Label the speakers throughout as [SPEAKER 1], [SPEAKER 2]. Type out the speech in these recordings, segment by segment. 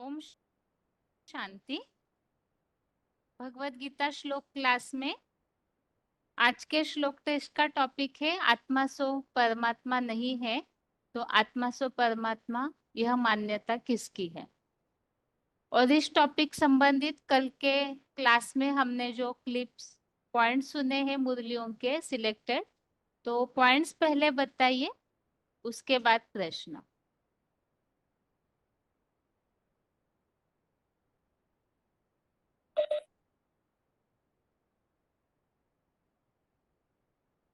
[SPEAKER 1] ओम शांति। भगवत गीता श्लोक क्लास में आज के श्लोक टेस्ट का टॉपिक है आत्मा सो परमात्मा नहीं है, तो आत्मा सो परमात्मा यह मान्यता किसकी है। और इस टॉपिक संबंधित कल के क्लास में हमने जो क्लिप्स पॉइंट्स सुने हैं मुरलियों के सिलेक्टेड, तो पॉइंट्स पहले बताइए, उसके बाद प्रश्न।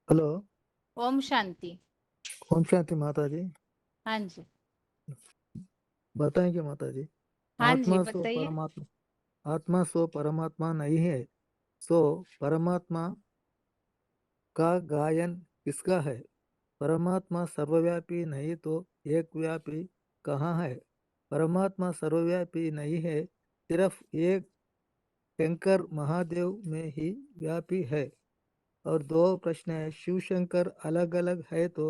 [SPEAKER 2] हेलो।
[SPEAKER 1] ओम शांति।
[SPEAKER 2] ओम शांति माता जी।
[SPEAKER 1] हाँ जी।
[SPEAKER 2] बताएंगे माता जी।
[SPEAKER 1] हाँ जी,
[SPEAKER 2] आत्मा सो
[SPEAKER 1] बताइए।
[SPEAKER 2] परमात्मा, आत्मा सो परमात्मा नहीं है, सो परमात्मा का गायन किसका है। परमात्मा सर्वव्यापी नहीं तो एक व्यापी कहाँ है। परमात्मा सर्वव्यापी नहीं है, सिर्फ एक शंकर महादेव में ही व्यापी है। और दो प्रश्न है, शिव शंकर अलग अलग है तो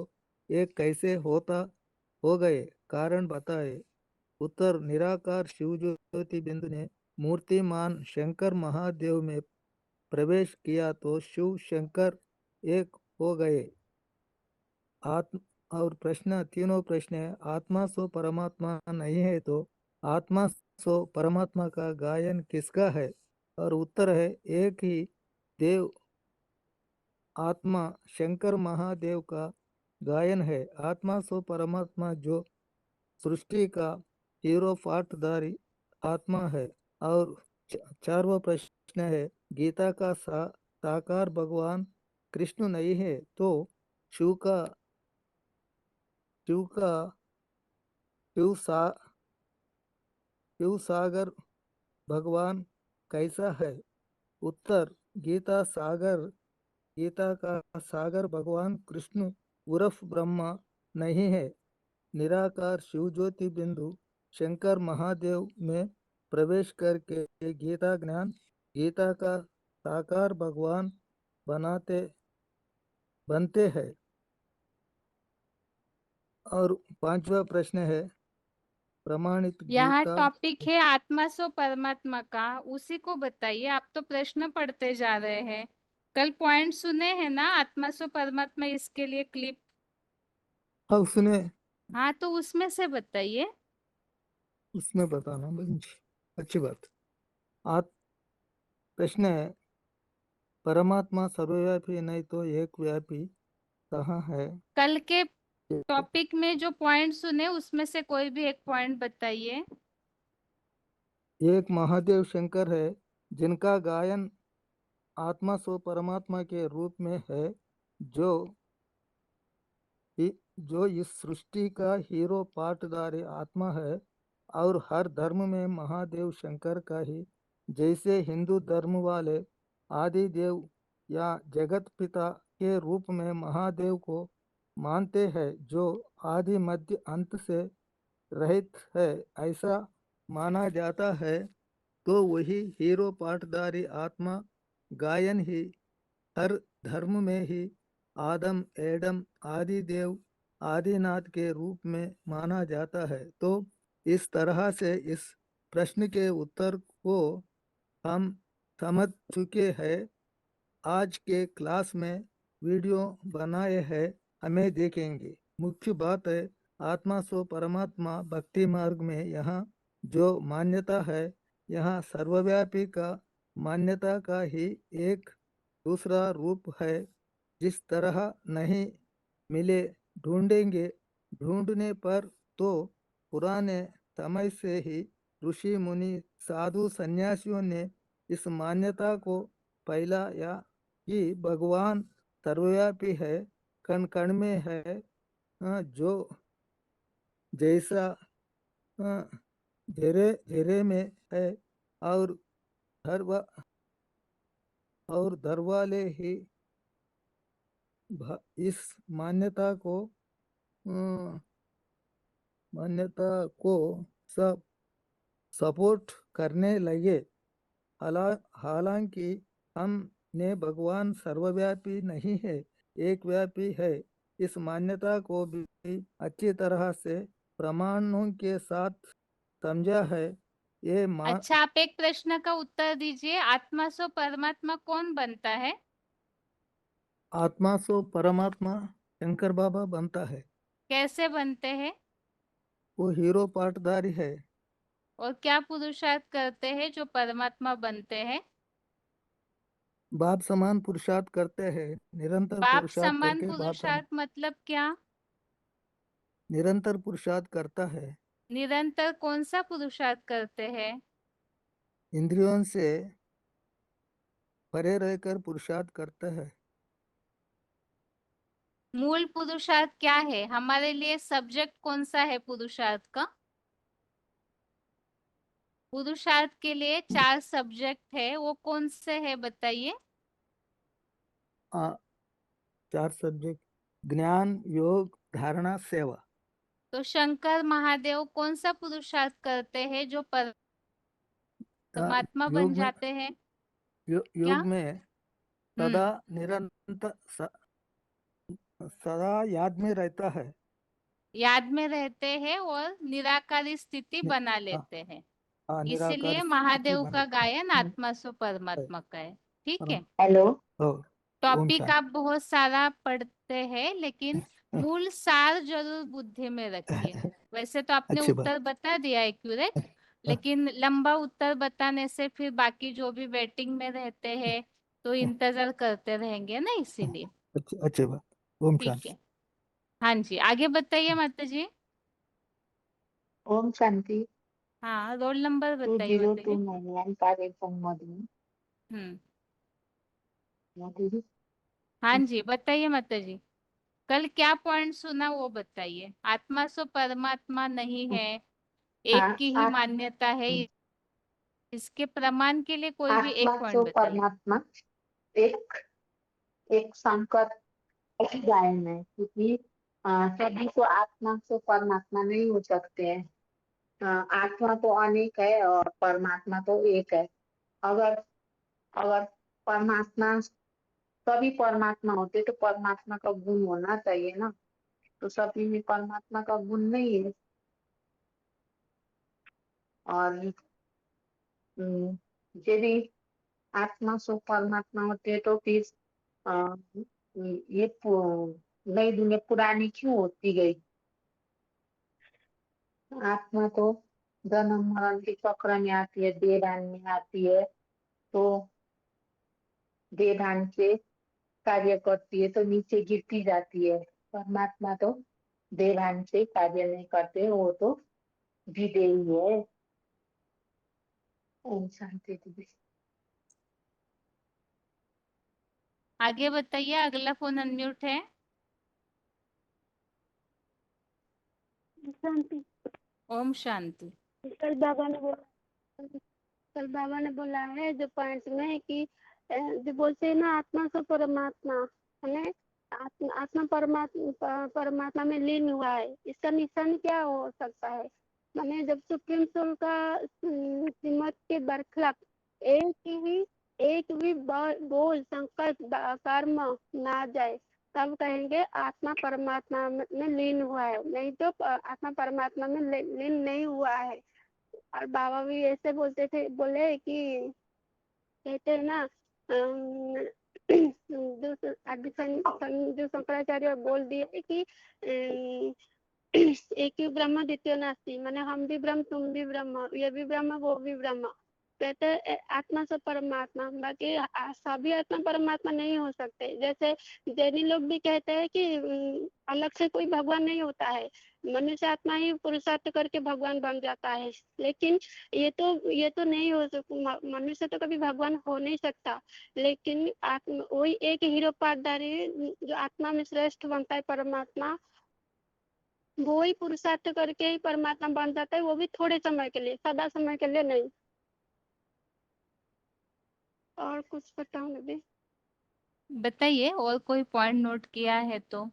[SPEAKER 2] एक कैसे होता हो गए, कारण बताए। उत्तर, निराकार शिव ज्योति बिंदु ने मूर्तिमान शंकर महादेव में प्रवेश किया तो शिव शंकर एक हो गए। आत्म और प्रश्न, तीनों प्रश्न है, आत्मा सो परमात्मा नहीं है तो आत्मा सो परमात्मा का गायन किसका है। और उत्तर है, एक ही देव आत्मा शंकर महादेव का गायन है। आत्मा सो परमात्मा जो सृष्टि का हीरो पाठधारी आत्मा है। और चारवा प्रश्न है, गीता का साकार भगवान कृष्ण नहीं है तो शिव का शिव का शिव सा शिव सागर भगवान कैसा है। उत्तर, गीता सागर गीता का सागर भगवान कृष्ण उर्फ ब्रह्मा नहीं है। निराकार शिव ज्योति बिंदु शंकर महादेव में प्रवेश करके गीता का साकार भगवान बनाते बनते हैं। और पांचवा प्रश्न है, प्रमाणित
[SPEAKER 1] यहाँ
[SPEAKER 2] गीता।
[SPEAKER 1] टॉपिक है आत्मा सो परमात्मा का, उसी को बताइए। आप तो प्रश्न पढ़ते जा रहे हैं। कल पॉइंट सुने हैं ना, आत्मा सो परमात्मा, इसके लिए क्लिप।
[SPEAKER 2] हाँ उसने
[SPEAKER 1] हाँ, तो उसमें से बताइए।
[SPEAKER 2] उसमें बताना बहन जी, अच्छी बात। आत प्रश्न है, परमात्मा सर्वव्यापी नहीं तो एक व्यापी कहाँ है।
[SPEAKER 1] कल के टॉपिक में जो पॉइंट सुने उसमें से कोई भी एक पॉइंट बताइए।
[SPEAKER 2] एक महादेव शंकर है जिनका गायन आत्मा सो परमात्मा के रूप में है, जो जो इस सृष्टि का हीरो पाटदारी आत्मा है। और हर धर्म में महादेव शंकर का ही, जैसे हिंदू धर्म वाले आदि देव या जगत पिता के रूप में महादेव को मानते हैं, जो आदि मध्य अंत से रहित है, ऐसा माना जाता है। तो वही हीरो पाटदारी आत्मा गायन ही हर धर्म में ही आदम एडम आदि देव आदिनाथ के रूप में माना जाता है। तो इस तरह से इस प्रश्न के उत्तर को हम समझ चुके हैं। आज के क्लास में वीडियो बनाए हैं, हमें देखेंगे। मुख्य बात है, आत्मा सो परमात्मा भक्ति मार्ग में यहाँ जो मान्यता है, यहाँ सर्वव्यापी का मान्यता का ही एक दूसरा रूप है। जिस तरह नहीं मिले ढूंढेंगे, ढूंढने पर तो पुराने समय से ही ऋषि मुनि साधु सन्यासियों ने इस मान्यता को फैलाया कि भगवान सर्वव्यापी है, कण कण में है। जो जैसा घेरे घेरे में है, और हर और धर वाले ही इस मान्यता को अ, मान्यता को सब सपोर्ट करने लगे। हालांकि हमने भगवान सर्वव्यापी नहीं है, एक व्यापी है, इस मान्यता को भी अच्छी तरह से प्रमाणों के साथ समझा है। ये मा
[SPEAKER 1] अच्छा, आप एक प्रश्न का उत्तर दीजिए। आत्मा सो परमात्मा कौन बनता है?
[SPEAKER 2] आत्मा सो परमात्मा शंकर बाबा बनता है।
[SPEAKER 1] कैसे बनते हैं?
[SPEAKER 2] वो हीरो पाटदारी है।
[SPEAKER 1] और क्या पुरुषार्थ करते हैं जो परमात्मा बनते हैं?
[SPEAKER 2] बाप समान पुरुषार्थ करते हैं। निरंतर
[SPEAKER 1] बाप
[SPEAKER 2] पुरुषार्थ
[SPEAKER 1] समान
[SPEAKER 2] करके बाप समान
[SPEAKER 1] पुरुषार्थ मतलब क्या?
[SPEAKER 2] निरंतर पुरुषार्थ करता है।
[SPEAKER 1] निरंतर कौन सा पुरुषार्थ करते हैं?
[SPEAKER 2] इंद्रियों से परे रहकर पुरुषार्थ करता है।
[SPEAKER 1] मूल पुरुषार्थ क्या है हमारे लिए? सब्जेक्ट कौन सा है पुरुषार्थ का? पुरुषार्थ के लिए 4 सब्जेक्ट है, वो कौन से है बताइए।
[SPEAKER 2] आ, 4 सब्जेक्ट: ज्ञान, योग, धारणा, सेवा।
[SPEAKER 1] तो शंकर महादेव कौन सा पुरुषार्थ करते हैं जो
[SPEAKER 2] आ,
[SPEAKER 1] परमात्मा बन
[SPEAKER 2] योग में
[SPEAKER 1] जाते हैं? क्या?
[SPEAKER 2] योग में
[SPEAKER 1] हम्म।
[SPEAKER 2] सदा निरंतर सदा याद में रहता है।
[SPEAKER 1] याद में रहते हैं और निराकारी स्थिति
[SPEAKER 2] नि,
[SPEAKER 1] बना
[SPEAKER 2] आ,
[SPEAKER 1] लेते हैं।
[SPEAKER 2] निराकार
[SPEAKER 1] इसीलिए
[SPEAKER 2] स्थिति
[SPEAKER 1] महादेव
[SPEAKER 2] बना
[SPEAKER 1] का गायन
[SPEAKER 2] है।
[SPEAKER 1] आत्मा सो परमात्मा का है। ठीक है।
[SPEAKER 3] हेलो।
[SPEAKER 2] ओ, ओम
[SPEAKER 1] टॉपिक आप
[SPEAKER 2] शांति।
[SPEAKER 1] बहुत सारा पढ़ते हैं, लेकिन मूल सार जरूर बुद्धि में रखिए। वैसे तो आपने
[SPEAKER 2] अच्छी बात।
[SPEAKER 1] उत्तर बता दिया एक्यूरेट, लेकिन लंबा उत्तर बताने से फिर बाकी जो भी वेटिंग में रहते हैं तो इंतजार करते रहेंगे ना, इसीलिए।
[SPEAKER 2] अच्छी बात। ओम
[SPEAKER 1] ठीक
[SPEAKER 2] शांति।
[SPEAKER 1] है। हाँ जी, आगे बताइए माता जी।
[SPEAKER 3] ओम शांति।
[SPEAKER 1] हाँ, रोल नंबर
[SPEAKER 3] टू
[SPEAKER 1] बताइए
[SPEAKER 3] जीरो
[SPEAKER 1] माता
[SPEAKER 3] टू
[SPEAKER 1] जी।
[SPEAKER 3] नाइन कार्य संबोधन
[SPEAKER 1] हम्म।
[SPEAKER 3] मोदी जी।
[SPEAKER 1] हाँ जी, बताइए माता जी। कल क्या पॉइंट सुना वो बताइए। आत्मा सो परमात्मा नहीं है, एक
[SPEAKER 3] हाँ,
[SPEAKER 1] की ही मान्यता है, इसके प्रमाण के लिए कोई भी
[SPEAKER 3] आत्मा
[SPEAKER 1] एक पॉइंट
[SPEAKER 3] सो
[SPEAKER 1] बताइए।
[SPEAKER 3] परमात्मा एक एक संकट गायन है, क्योंकि सभी को आत्मा से परमात्मा नहीं हो सकते हैं। आत्मा तो अनेक है और परमात्मा तो एक है। अगर अगर परमात्मा सभी परमात्मा होते तो परमात्मा का गुण होना चाहिए ना। तो सभी में परमात्मा का गुण नहीं है। और यदि आत्मा सो परमात्मा होते तो फिर अ, ये नई दुनिया पुरानी क्यों होती गई। आत्मा तो जन्म मरण के चक्र में आती है, देह में आती है, तो देह से कार्य करती है तो नीचे गिरती जाती है। परमात्मा तो देह से कार्य नहीं करते, वो तो विदेही है। ओम शांति दीदी।
[SPEAKER 1] आगे बताइए, अगला फोन अनम्यूट है।
[SPEAKER 4] शांति।
[SPEAKER 1] ओम शांति।
[SPEAKER 4] कल बाबा ने बोला कल बाबा ने बोला है जो पॉइंट में कि जो बोलते हैं ना आत्मा से परमात्मा, हमें आत्मा परमात्मा में लीन हुआ है, इसका निशान क्या हो सकता है? माने जब सुप्रीम सोल का श्रीमत के बरखलाफ एक भी बोल संकल्प कर्म ना जाए, तब कहेंगे आत्मा परमात्मा में लीन हुआ है, नहीं तो आत्मा परमात्मा में लीन नहीं हुआ है। और बाबा भी ऐसे बोलते थे, बोले कि कहते हैं ना जो शंकराचार्य बोल दिए कि एक ही ब्रह्म द्वितीय नास्ति, माने हम भी ब्रह्म तुम भी ब्रह्म, ये भी ब्रह्म वो भी ब्रह्म। कहते हैं आत्मा से परमात्मा, बाकी सभी आत्मा परमात्मा नहीं हो सकते। जैसे जैनी लोग भी कहते हैं कि अलग से कोई भगवान नहीं होता है, मनुष्य आत्मा ही पुरुषार्थ करके भगवान बन जाता है। लेकिन ये तो नहीं हो सकता, मनुष्य तो कभी भगवान हो नहीं सकता। लेकिन आत्मा वही एक हीरो पाटदारी जो आत्मा में श्रेष्ठ बनता है परमात्मा, वो ही पुरुषार्थ करके ही परमात्मा बन जाता है, वो भी थोड़े समय के लिए, सदा समय के लिए नहीं। और कुछ बताओ दीदी।
[SPEAKER 1] बताइए, और कोई पॉइंट नोट किया है तो?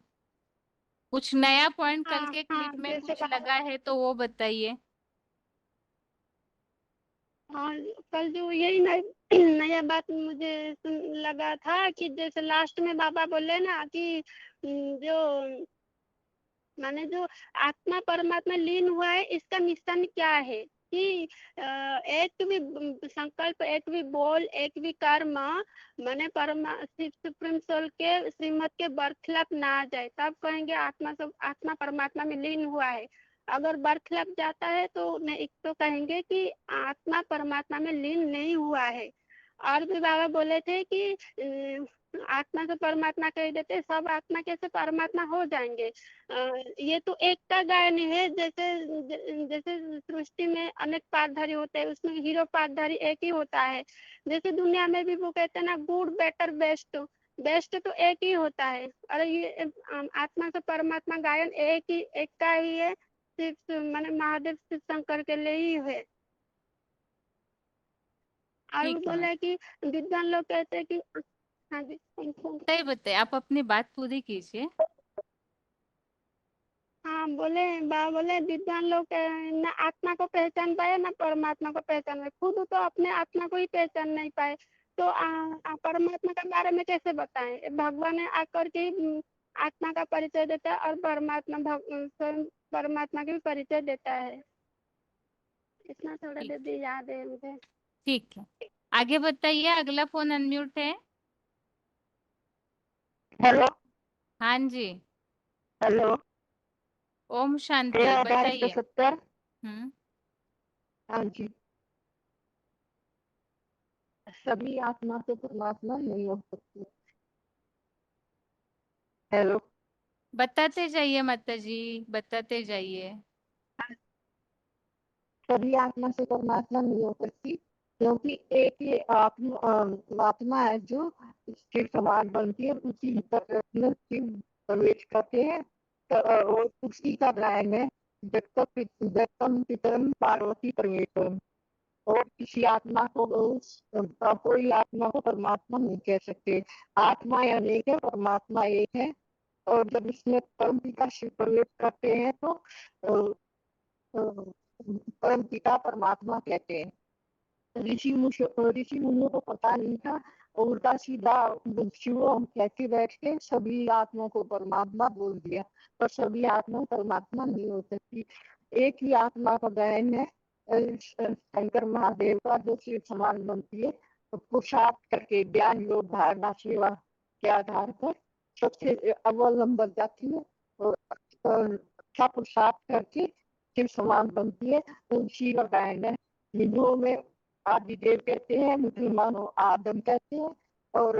[SPEAKER 1] कुछ नया पॉइंट कल
[SPEAKER 4] हाँ
[SPEAKER 1] के
[SPEAKER 4] हाँ,
[SPEAKER 1] क्लिप में
[SPEAKER 4] जैसे
[SPEAKER 1] कुछ
[SPEAKER 4] बाबा,
[SPEAKER 1] लगा है तो वो बताइए।
[SPEAKER 4] हाँ कल जो यही नया बात मुझे लगा था कि जैसे लास्ट में बाबा बोले ना कि जो माने जो आत्मा परमात्मा लीन हुआ है, इसका निशान क्या है? कि एक भी संकल्प, एक भी बोल, एक भी कर्म माने सुप्रीम सोल के श्रीमत के बरखिलाफ ना आ जाए, तब कहेंगे आत्मा परमात्मा में लीन हुआ है। अगर बरखिलाफ जाता है तो नहीं, तो कहेंगे कि आत्मा परमात्मा में लीन नहीं हुआ है। और भी बाबा बोले थे कि आत्मा से परमात्मा कह देते, सब आत्मा कैसे परमात्मा हो जाएंगे। ये तो एक का गायन है। जैसे सृष्टि में अनेक पाठधारी होते हैं, उसमें हीरो पाठधारी एक ही होता है। जैसे दुनिया में भी वो कहते हैं ना, गुड बेटर बेस्ट, बेस्ट तो एक ही होता है। और ये आत्मा से परमात्मा गायन एक का ही है, सिर्फ माने महादेव शिव शंकर के लिए ही है। और वो
[SPEAKER 1] ठीक है
[SPEAKER 4] बोला कि विद्वान लोग कहते हैं कि हाँ जी, थैंक यू।
[SPEAKER 1] सही बताइए, आप अपनी बात पूरी कीजिए।
[SPEAKER 4] हाँ, बोले विद्वान लोग न आत्मा को पहचान पाए न परमात्मा को पहचान पाए, खुद तो अपने आत्मा को ही पहचान नहीं पाए, तो परमात्मा के बारे में कैसे बताएं। भगवान ने आकर के आत्मा का परिचय देता है और स्वयं परमात्मा का भी परिचय देता है। इतना थोड़ा
[SPEAKER 1] ठीक
[SPEAKER 4] दे याद है मुझे।
[SPEAKER 1] ठीक है, आगे बताइए। अगला फोन अनम्यूट है।
[SPEAKER 3] हेलो
[SPEAKER 1] हाँ जी,
[SPEAKER 3] हेलो,
[SPEAKER 1] ओम शांति, बताइए।
[SPEAKER 3] 1370।
[SPEAKER 1] हम्म।
[SPEAKER 3] हाँ जी, सभी आत्मा से परमात्मा नहीं हो सकती। हेलो,
[SPEAKER 1] बताते जाइए माता जी, बताते जाइए।
[SPEAKER 3] सभी आत्मा से परमात्मा नहीं हो सकती, क्योंकि एक ही आत्मा है जो इसके समान बनती है, उसी में शिव प्रवेश करते हैं। और उसी का गायन है, जगतम पितरम पार्वती परमेश्वरम। और किसी आत्मा को कोई आत्मा को परमात्मा नहीं कह सकते। आत्मा अनेक है, परमात्मा एक है। और जब इसमें परम पिता शिव प्रवेश करते हैं तो परम पिता परमात्मा कहते हैं। ऋषि मुनियों को पता नहीं था, और उल्टा सीधा शिव हम कहते बैठ के सभी आत्मा को परमात्मा बोल दिया। पर सभी आत्मा परमात्मा नहीं हो सकती। एक ही आत्मा का गायन है, शंकर महादेव का, जो शिव समान बनती है। तो पुरुषार्थ करके ज्ञान योग धारणा सेवा के आधार पर सबसे अव्वल नंबर जाती है। और अच्छा पुरुषार्थ करके शिव समान बनती है, उसी का गायन है। हिंदुओं में आदिदेव कहते हैं, मुसलमानों आदम कहते हैं, और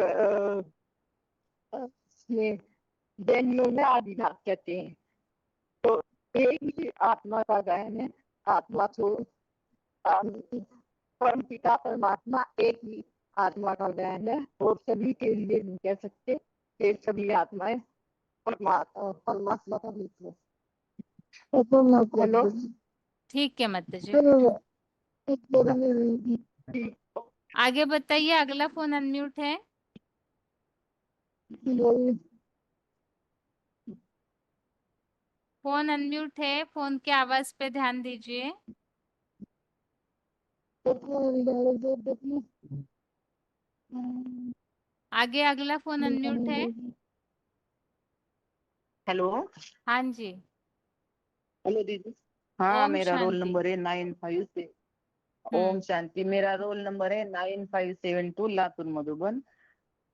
[SPEAKER 3] जैनियों में आदिनाथ कहते हैं। तो एक ही आत्मा का गायन है। आत्मा तो परम पिता परमात्मा एक ही आत्मा का गायन है, और सभी के लिए नहीं कह सकते कि सभी आत्माएं परमात्मा का रूप है। हेलो,
[SPEAKER 1] ठीक है माता जी, आगे बताइए। अगला फोन अनम्यूट है। फोन अनम्यूट है, फोन की आवाज पे ध्यान दीजिए। आगे अगला फोन अनम्यूट है।
[SPEAKER 5] हेलो।
[SPEAKER 1] हाँ जी,
[SPEAKER 5] हेलो दीदी। हाँ,
[SPEAKER 1] ओम
[SPEAKER 5] मेरा रोल
[SPEAKER 1] शांति।
[SPEAKER 5] नंबर है 95 से। ओम
[SPEAKER 1] हम्म।
[SPEAKER 5] शांति। मेरा रोल नंबर है 9572, लातूर मधुबन।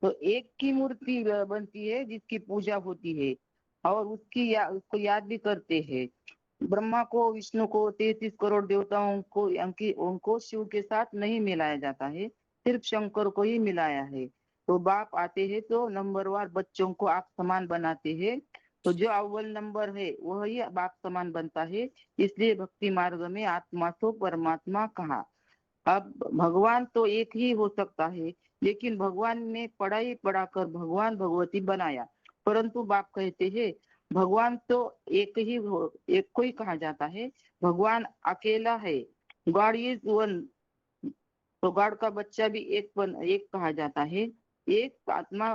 [SPEAKER 5] तो एक की मूर्ति बनती है जिसकी पूजा होती है, और उसको याद भी करते हैं। ब्रह्मा को, विष्णु को, 33 करोड़ देवताओं को, उनको शिव के साथ नहीं मिलाया जाता है, सिर्फ शंकर को ही मिलाया है। तो बाप आते हैं तो नंबरवार बच्चों को आप समान बनाते हैं। तो जो अव्वल नंबर है वही बाप समान बनता है, इसलिए भक्ति मार्ग में आत्मा को परमात्मा कहा। अब भगवान तो एक ही हो सकता है, लेकिन भगवान ने पढ़ाई पढ़ाकर भगवान भगवती बनाया। परंतु बाप कहते हैं भगवान तो एक को ही कहा जाता है, भगवान अकेला है। God is one. तो गॉड का बच्चा भी एक कहा जाता है। एक आत्मा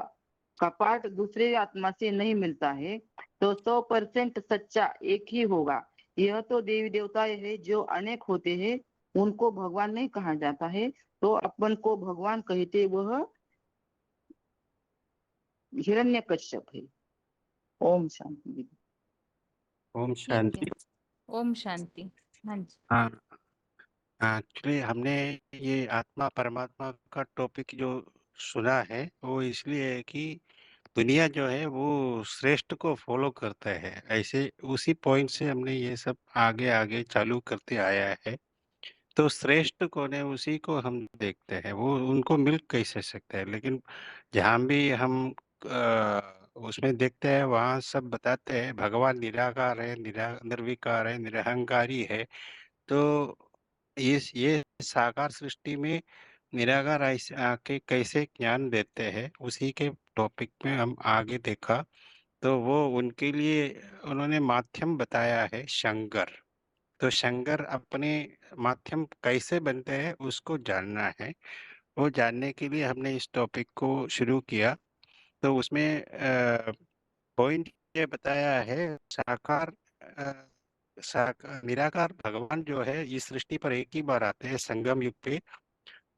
[SPEAKER 5] का पार्ट दूसरे आत्मा से नहीं मिलता है, तो 100% सच्चा एक ही होगा। यह तो देवी देवता है जो अनेक होते हैं, उनको भगवान नहीं कहा जाता है। तो अपन को भगवान कहते वह हिरण्यकश्यप है। ओम शांति।
[SPEAKER 6] ओम
[SPEAKER 1] ठीक है,
[SPEAKER 6] शांति।
[SPEAKER 1] ओम शांति। हाँ जी।
[SPEAKER 6] हाँ, एक्चुअली हमने ये आत्मा परमात्मा का टॉपिक जो सुना है वो इसलिए है कि दुनिया जो है वो श्रेष्ठ को फॉलो करता है, ऐसे उसी पॉइंट से हमने ये सब आगे आगे चालू करते आया है। तो श्रेष्ठ कौन है उसी को हम देखते हैं, वो उनको मिल कैसे सकता है। लेकिन जहाँ भी हम उसमें देखते हैं वहाँ सब बताते हैं भगवान निराकार है, निर्विकार है, निरहंकारी है। तो इस ये साकार सृष्टि में निराकार ऐसे आके कैसे ज्ञान देते हैं उसी के टॉपिक में हम आगे देखा। तो वो उनके लिए उन्होंने माध्यम बताया है शंकर। तो शंकर अपने माध्यम कैसे बनते हैं उसको जानना है। वो जानने के लिए हमने इस टॉपिक को शुरू किया। तो उसमें पॉइंट ये बताया है साकार निराकार भगवान जो है इस सृष्टि पर एक ही बार आते हैं संगम युग पे।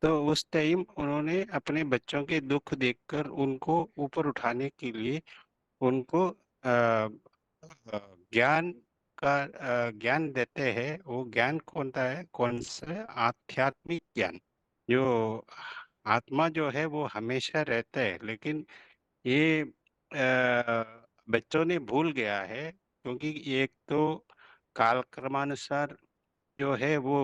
[SPEAKER 6] तो उस टाइम उन्होंने अपने बच्चों के दुख देखकर उनको ऊपर उठाने के लिए उनको ज्ञान का ज्ञान देते हैं। वो ज्ञान कौन सा आध्यात्मिक ज्ञान। जो आत्मा जो है वो हमेशा रहता है, लेकिन ये बच्चों ने भूल गया है क्योंकि एक तो कालक्रमानुसार जो है वो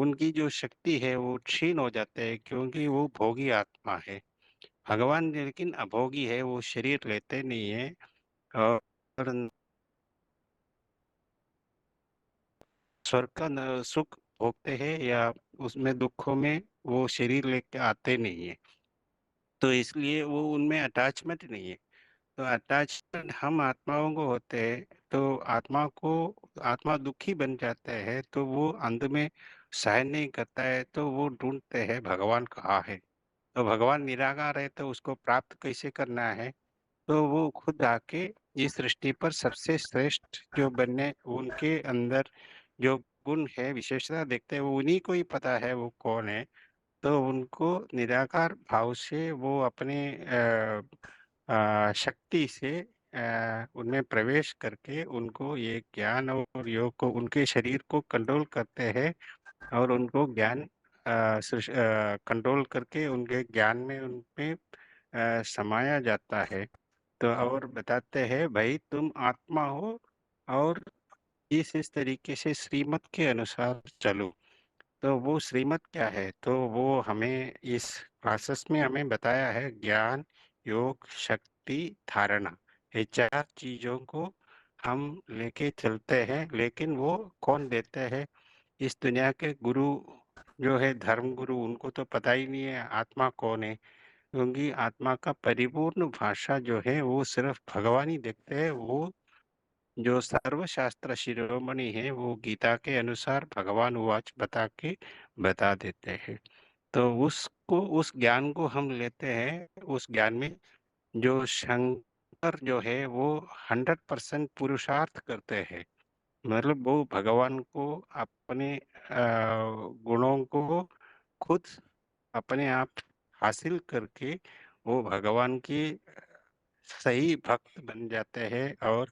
[SPEAKER 6] उनकी जो शक्ति है वो क्षीण हो जाते हैं क्योंकि वो भोगी आत्मा है। भगवान लेकिन अभोगी है, वो शरीर लेते नहीं है और स्वर्ग का सुख भोगते हैं या उसमें दुखों में वो शरीर लेके आते नहीं है। तो इसलिए वो उनमें अटैचमेंट नहीं है। तो अटैचमेंट हम आत्माओं को होते हैं। तो आत्मा दुखी बन जाता है तो वो अंत में सहन नहीं करता है, तो वो ढूंढते हैं भगवान कहाँ है। तो भगवान निराकार है तो उसको प्राप्त कैसे करना है। तो वो खुद आके इस सृष्टि पर सबसे श्रेष्ठ जो बनने उनके अंदर जो गुण है विशेषता देखते हैं वो उन्हीं को ही पता है वो कौन है। तो उनको निराकार भाव से वो अपने शक्ति से उनमें प्रवेश करके उनको ये ज्ञान और योग को उनके शरीर को कंट्रोल करते हैं और उनको ज्ञान कंट्रोल करके उनके ज्ञान में उनमें समाया जाता है। तो और बताते हैं भाई तुम आत्मा हो और इस तरीके से श्रीमत के अनुसार चलो। तो वो श्रीमत क्या है, तो वो हमें इस क्लासेस में हमें बताया है ज्ञान, योग, शक्ति, धारणा। ये चार चीजों को हम लेके चलते हैं। लेकिन वो कौन देते हैं, इस दुनिया के गुरु जो है धर्म गुरु, उनको तो पता ही नहीं है आत्मा कौन है। क्योंकि आत्मा का परिपूर्ण भाषा जो है वो सिर्फ भगवान ही देखते हैं। वो जो सर्वशास्त्र शिरोमणि है वो गीता के अनुसार भगवान उवाच बता के बता देते हैं। तो उसको उस ज्ञान को हम लेते हैं। उस ज्ञान में जो शंकर जो है वो 100% पुरुषार्थ करते हैं। मतलब वो भगवान को अपने गुणों को खुद अपने आप हासिल करके वो भगवान की सही भक्त बन जाते हैं। और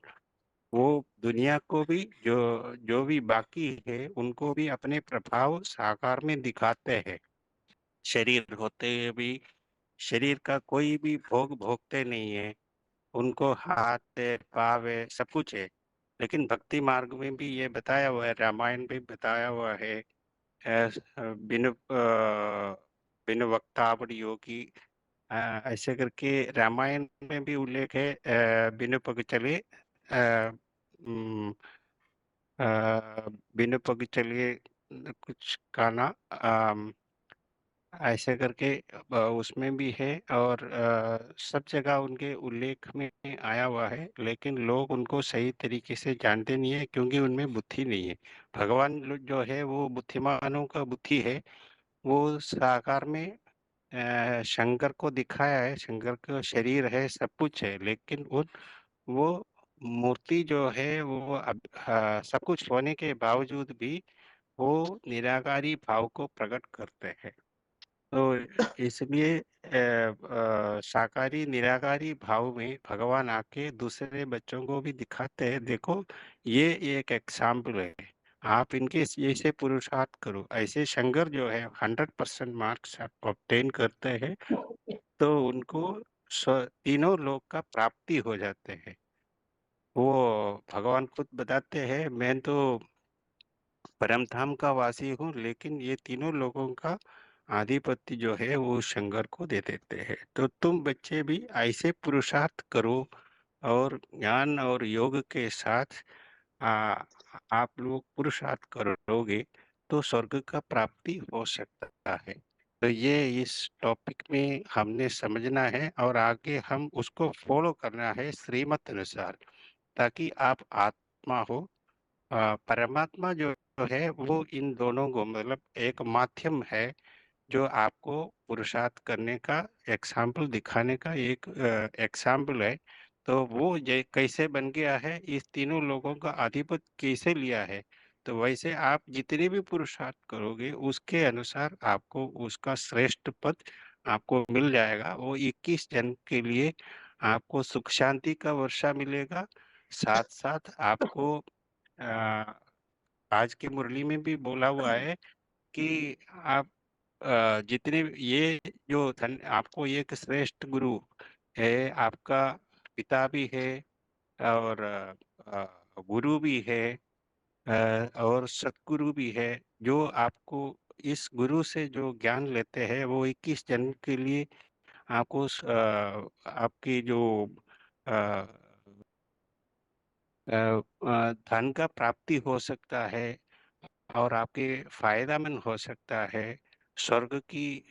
[SPEAKER 6] वो दुनिया को भी जो जो भी बाकी है उनको भी अपने प्रभाव साकार में दिखाते हैं। शरीर होते हुए भी शरीर का कोई भी भोग भोगते नहीं है। उनको हाथ है, पाँव है, सब कुछ है। लेकिन भक्ति मार्ग में भी ये बताया हुआ है, रामायण में बताया हुआ है। बिनु वक्तावड़ योगी, ऐसे करके रामायण में भी उल्लेख है। बिनु पग चले अ, बिनु पग चलिए कुछ गाना ऐसे करके उसमें भी है। और सब जगह उनके उल्लेख में आया हुआ है। लेकिन लोग उनको सही तरीके से जानते नहीं है क्योंकि उनमें बुद्धि नहीं है। भगवान जो है वो बुद्धिमानों का बुद्धि है। वो साकार में शंकर को दिखाया है, शंकर का शरीर है, सब कुछ है। लेकिन वो मूर्ति जो है वो सब कुछ होने के बावजूद भी वो निराकारी भाव को प्रकट करते हैं। तो इसलिए साकारी निराकारी भाव में भगवान आके दूसरे बच्चों को भी दिखाते हैं, देखो ये एक एग्जाम्पल है। आप इनके जैसे पुरुषार्थ करो। ऐसे शंकर जो है 100% मार्क्स ऑब्टेन करते हैं, तो उनको तीनों लोक का प्राप्ति हो जाते हैं। वो भगवान खुद बताते हैं, मैं तो परम धाम का वासी हूँ, लेकिन ये तीनों लोगों का आधिपत्य जो है वो शंकर को दे देते हैं। तो तुम बच्चे भी ऐसे पुरुषार्थ करो, और ज्ञान और योग के साथ आ, आप लोग पुरुषार्थ करोगे तो स्वर्ग का प्राप्ति हो सकता है। तो ये इस टॉपिक में हमने समझना है, और आगे हम उसको फॉलो करना है श्रीमत अनुसार, ताकि आप आत्मा हो। परमात्मा जो है वो इन दोनों को, मतलब एक माध्यम है जो आपको पुरुषार्थ करने का एग्जाम्पल दिखाने का एक एग्जाम्पल है। तो वो कैसे बन गया है, इस तीनों लोगों का आधिपत्य कैसे लिया है, तो वैसे आप जितने भी पुरुषार्थ करोगे उसके अनुसार आपको उसका श्रेष्ठ पद आपको मिल जाएगा। वो 21 जन्म के लिए आपको सुख शांति का वर्षा मिलेगा। साथ साथ आपको अ, आज की मुरली में भी बोला हुआ है कि आप जितने ये जो धन आपको एक श्रेष्ठ गुरु है, आपका पिता भी है, और गुरु भी है, और सतगुरु भी है, जो आपको इस गुरु से जो ज्ञान लेते हैं वो 21 जन्म के लिए आपको आपकी जो अ, धन का प्राप्ति हो सकता है, और आपके फायदामंद हो सकता है, स्वर्ग की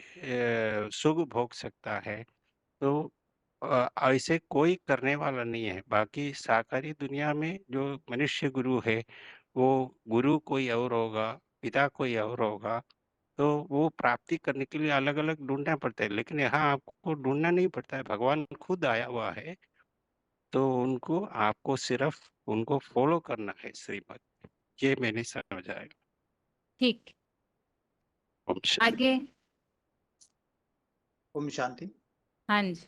[SPEAKER 6] सुख भोग सकता है। तो ऐसे कोई करने वाला नहीं है। बाकी साकारी दुनिया में जो मनुष्य गुरु है, वो गुरु कोई और होगा, पिता कोई और होगा। तो वो प्राप्ति करने के लिए अलग अलग ढूंढना पड़ता है, लेकिन यहाँ आपको ढूंढना नहीं पड़ता है, भगवान खुद आया हुआ है। तो उनको आपको सिर्फ उनको फॉलो करना है श्रीमत। ये मैंने समझा है।
[SPEAKER 1] ठीक,
[SPEAKER 6] ओम शांति।
[SPEAKER 1] आगे।
[SPEAKER 7] ओम शांति।
[SPEAKER 1] हाँ जी।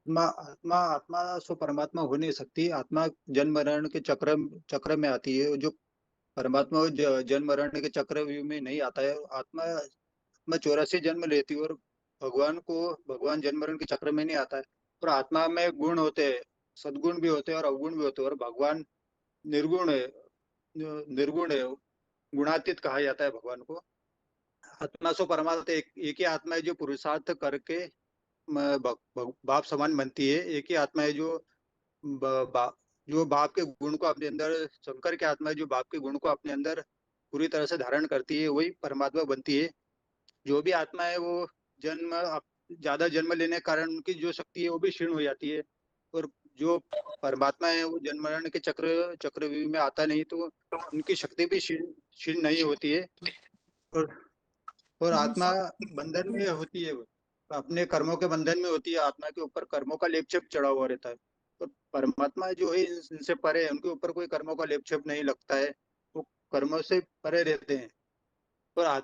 [SPEAKER 7] आत्मा आत्मा सो परमात्मा हो नहीं सकती। आत्मा जन्म मरण के चक्र चक्र में आती है। जो परमात्मा जन्म मरण के चक्र में नहीं आता है। आत्मा आत्मा 84 जन्म लेती है, और भगवान जन्म मरण के चक्र में नहीं आता है। और आत्मा में गुण होते हैं, सद्गुण भी होते हैं और अवगुण भी होते हैं। और भगवान निर्गुण है, निर्गुण है, गुणातीत कहा जाता है भगवान को। आत्मा सो परमात्मा एक ही आत्मा है जो पुरुषार्थ करके बाप समान बनती है। एक ही आत्मा है जो जो बाप के गुण को अपने अंदर, शंकर की आत्मा है जो बाप के गुण को अपने अंदर पूरी तरह से धारण करती है, वही परमात्मा बनती है। जो भी आत्मा है वो ज्यादा जन्म लेने के कारण उनकी जो शक्ति है वो भी क्षीण हो जाती है। और जो परमात्मा है वो जन्म मरण के चक्रव्यूह में आता नहीं, तो उनकी शक्ति भी क्षीण क्षीण नहीं होती है। और आत्मा बंधन में होती है, अपने कर्मों के बंधन में होती है। आत्मा के ऊपर कर्मों का लेपछेप चढ़ा हुआ रहता है। और परमात्मा जो है इनसे परे है, उनके ऊपर कोई कर्मों का लेपछेप नहीं लगता है। वो कर्मों से परे रहते हैं। और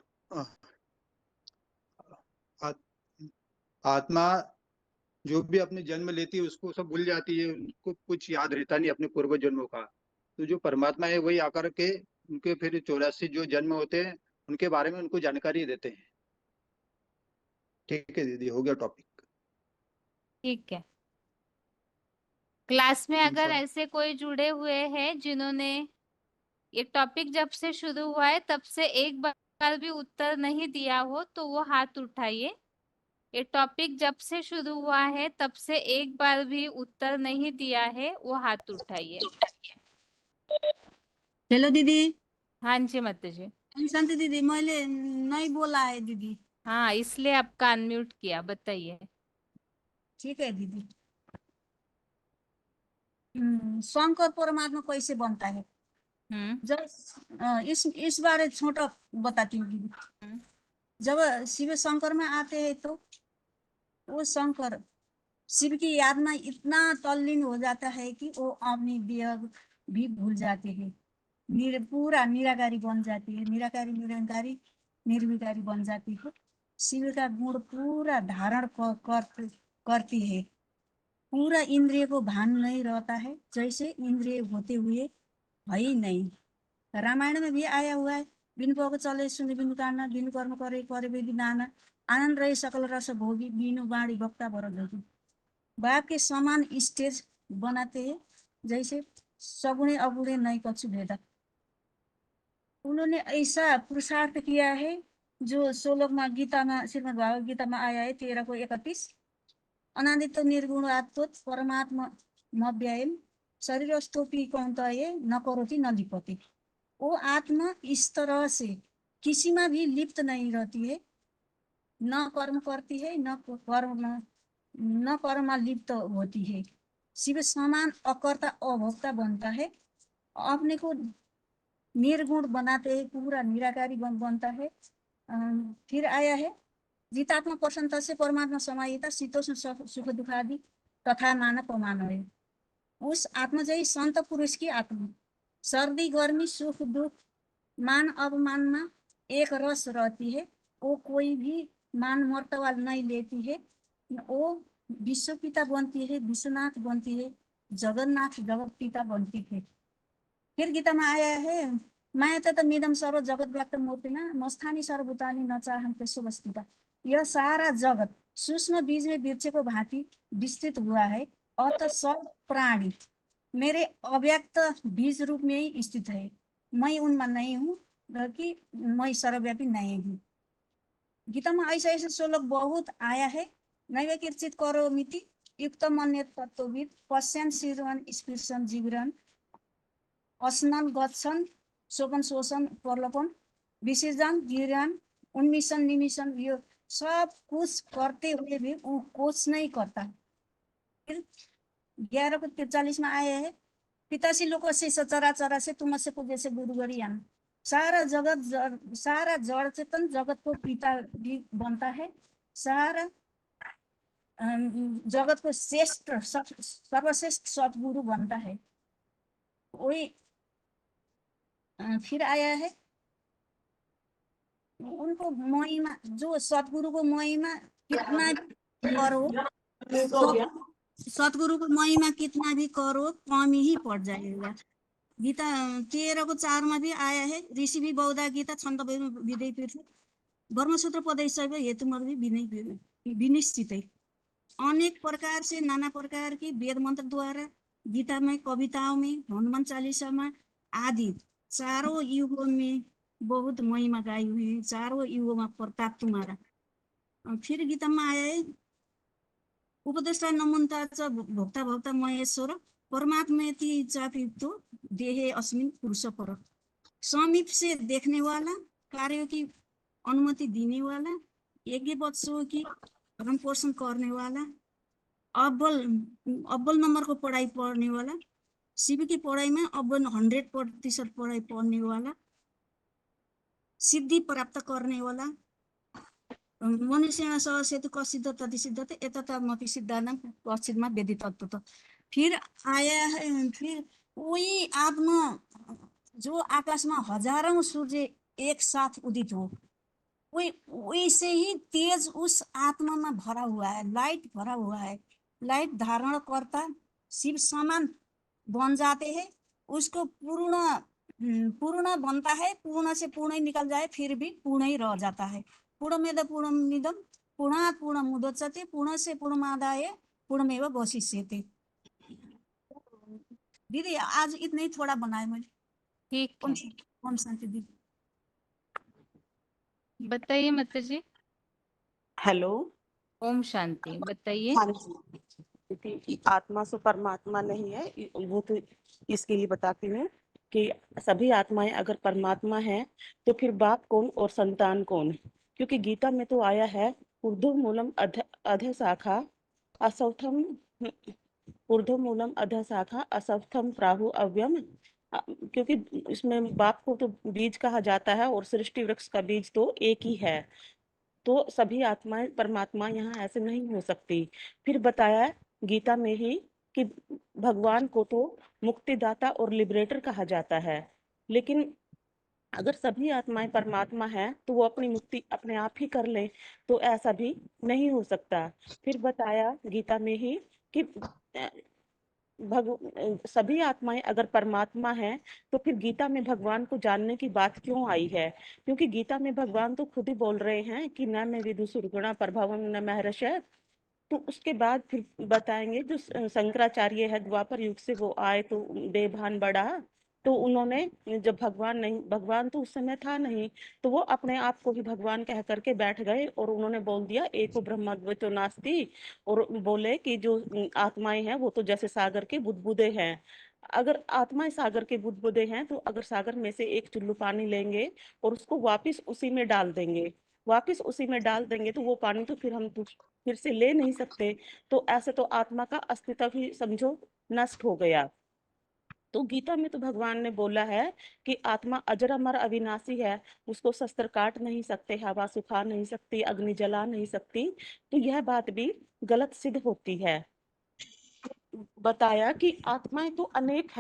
[SPEAKER 7] आत्मा जो भी अपने जन्म लेती है उसको सब भूल जाती है, उनको कुछ याद रहता नहीं अपने पूर्व जन्मों का। तो जो परमात्मा है वही आकर के उनके फिर 84 जो जन्म होते हैं उनके बारे में उनको जानकारी देते हैं। ठीक है दीदी, हो गया टॉपिक।
[SPEAKER 1] ठीक है। क्लास में अगर
[SPEAKER 7] इंसान
[SPEAKER 1] ऐसे कोई जुड़े हुए हैं जिन्होंने ये टॉपिक जब से शुरू हुआ है तब से एक बार भी उत्तर नहीं दिया हो तो वो हाथ उठाइए। ये टॉपिक जब से शुरू हुआ है तब से एक बार भी उत्तर नहीं दिया है, वो हाथ उठाइए।
[SPEAKER 8] हेलो दीदी।
[SPEAKER 1] हाँ जी माता जी।
[SPEAKER 8] शांति दीदी, मैंने नहीं बोला है दीदी।
[SPEAKER 1] हाँ, इसलिए आपका अनम्यूट किया, बताइए।
[SPEAKER 8] ठीक है दीदी। शंकर परमात्मा कैसे बनता है? जब इस बारे छोटा बताती हूँ दीदी। जब शिव शंकर में आते हैं तो वो शंकर शिव की याद में इतना तल्लीन हो जाता है कि वो अपनी देह भी भूल जाते हैं। पूरा निराकारी बन जाती है, निराकारी निरंकारी निर्विकारी बन जाती है। शिव का गुण पूरा धारण करती है। पूरा इंद्रिय को भान नहीं रहता है, जैसे इंद्रिय होते हुए है ही नहीं। रामायण में भी आया हुआ है, बिनु पग चले सुने बिनु कान, बिनु कर्म करे करे बेदी नाना, आनंद रहे सकल रस भोगी, बिनु बाणी वक्ता बर जोगी। बाप के समान स्टेज बनाते हैं, जैसे सगुणे अगुणे नहीं कछु भेदा। उन्होंने ऐसा पुरुषार्थ किया है जो श्लोक में गीता में, श्रीमद् भागवत गीता में आया है 13:31। अनादित निर्गुण आत्मोत परमात्मा मव्यायम शरीरस्थोपी कौंतये न करोति न लिपति। वो आत्मा इस तरह से किसी में भी लिप्त नहीं रहती है, न कर्म करती है, न कर्म लिप्त होती है, शिव समान अकर्ता अभोक्ता बनता है, अपने को निर्गुण बनाते हैं, पूरा निराकारी बनता है। फिर आया है जितात्मा प्रसन्नता से परमात्मा समाहिता शीतोष्ण सुख दुखादि तथा नाना प्रमाण है। उस आत्मा जैसी संत पुरुष की आत्मा सर्दी गर्मी सुख दुख मान अवमान में एक रस रहती है। वो कोई भी मान मर्तबा नहीं लेती है। वो विश्व पिता बनती है, विश्वनाथ बनती है, जगन्नाथ जगत पिता बनती है। फिर गीता में आया है माया मिदम सर्व जगत व्याप्त मूर्तिना मस्थानी सर्वभूतानि न चाहन्ते शुभस्थिता। यह सारा जगत सूक्ष्म बीज में वृक्ष को भांति विस्तृत हुआ है, अतः सब प्राणी मेरे अव्यक्त बीज रूप में ही स्थित है। मैं उनमें नहीं हूँ कि मैं सर्वव्यापी नहीं हूँ। गीता में ऐसा ऐसा श्लोक बहुत आया है। नैव किंचित करोमीति युक्त मन्य तत्वविद पश्यन् शीर्षन् स्पृशन् जिघ्रन् अस्नन् गच्छन् शोभन शोषण प्रलोभन विसर्जन गिरान उन्मिशन निमिशन, ये सब कुछ करते हुए भी वो कुछ नहीं करता। फिर 11:43 में आए है पितासी लोग से चराचरा से तुम से पूजे से गुरु गरियान। सारा जगत सारा जड़ चेतन जगत को पिता भी बनता है। सारा जगत को श्रेष्ठ सर्वश्रेष्ठ सतगुरु बनता है। वही फिर आया है उनको महिमा, जो सतगुरु को महिमा कितना करो, सतगुरु को महिमा कितना भी करो कमी ही पड़ जाएगा। गीता 13:4 में भी आया है ऋषि भी बहुधा गीता छंद विधेय पीठ ब्रह्मसूत्र पदैशैव हेतु विनिश्चित है। अनेक प्रकार से नाना प्रकार की वेद मंत्र द्वारा गीता में, कविताओं में, हनुमान चालीसा में आदि चारों युगों में बहुत महिमा गाई हुई है। चारों युगों में प्रताप तुम्हारा। फिर गीता में आया है उपदेष्टा नमन्ता भोक्ता भोक्ता महेश्वर परमात्मेति चापितो देहे अस्मिन पुरुष पर। समीप से देखने वाला, कार्यों की अनुमति देने वाला, यज्ञ वत्सों की भरण पोषण करने वाला, अव्वल नंबर को पढ़ाई पढ़ने वाला, शिव की पढ़ाई में अव्वल 100% पढ़ाई पढ़ने वाला, सिद्धि प्राप्त करने वाला, मनुष्य सेतु कसिद्ध तदि सिद्धते एततमपि सिद्धानां कश्चिन्मा वेदि तत्त्वतः। फिर आया है फिर वही आत्मा जो आकाश में हजारों सूर्य एक साथ उदित हो, वैसे ही तेज उस आत्मा में भरा हुआ है, लाइट भरा हुआ है। लाइट धारण करता शिव समान बन जाते हैं। उसको पूर्ण बनता है, पूर्ण से पूर्ण ही निकल जाए फिर भी पूर्ण ही रह जाता है। पूर्णमेद पूर्णमिदं पूर्णात् पूर्णमुदच्यते पूर्ण से पूर्णमादाय पूर्णमेव वशिष्यते। दीदी आज इतने ही थोड़ा बनाए मैंने।
[SPEAKER 1] ठीक है,
[SPEAKER 8] ओम शांति दीदी।
[SPEAKER 1] बताइए माता जी।
[SPEAKER 9] हेलो,
[SPEAKER 1] ओम शांति, बताइए।
[SPEAKER 9] हाँ जी। आत्मा सो परमात्मा नहीं है, वो तो इसके लिए बताती हूँ कि सभी आत्माएं अगर परमात्मा है तो फिर बाप कौन और संतान कौन। क्योंकि गीता में तो आया है ऊर्ध्वमूलम अध शाखा असौथम, ऊर्ध्वमूलम अध शाखा असौथम प्राहु अव्यम। क्योंकि इसमें बाप को तो बीज कहा जाता है और सृष्टि वृक्ष का बीज तो एक ही है। तो सभी आत्माएं परमात्मा यहाँ ऐसे नहीं हो सकती। फिर बताया गीता में ही कि भगवान को तो मुक्तिदाता और लिबरेटर कहा जाता है, लेकिन अगर सभी आत्माएं परमात्मा है तो वो अपनी मुक्ति अपने आप ही कर ले, तो ऐसा भी नहीं हो सकता। फिर बताया गीता में ही कि सभी आत्माएं अगर परमात्मा हैं तो फिर गीता में भगवान को जानने की बात क्यों आई है? क्योंकि गीता में भगवान तो खुद ही बोल रहे हैं कि न मैं विदुषुर्गुणा प्रभावम न महर्षय। तो उसके बाद फिर बताएंगे जो शंकराचार्य है द्वापर युग से वो आए तो देवभान बढ़ा, तो उन्होंने जब भगवान तो उस समय था नहीं, तो वो अपने आप को ही भगवान कह करके बैठ गए और उन्होंने बोल दिया एको ब्रह्मद्वैतो नास्ति। और बोले कि जो आत्माएं हैं वो तो जैसे सागर के बुदबुदे हैं। अगर आत्माएं सागर के बुदबुदे हैं तो अगर सागर में से एक चुल्लू पानी लेंगे और उसको वापिस उसी में डाल देंगे तो वो पानी तो फिर से ले नहीं सकते। तो ऐसे तो आत्मा का अस्तित्व ही समझो नष्ट हो गया। तो गीता में तो भगवान ने बोला है कि आत्मा अजर अमर अविनाशी है, उसको शस्त्र काट नहीं सकते, हवा सुखा नहीं सकती, अग्नि जला नहीं सकती। तो यह बात भी गलत सिद्ध होती है। बताया कि आत्माएं तो अनेक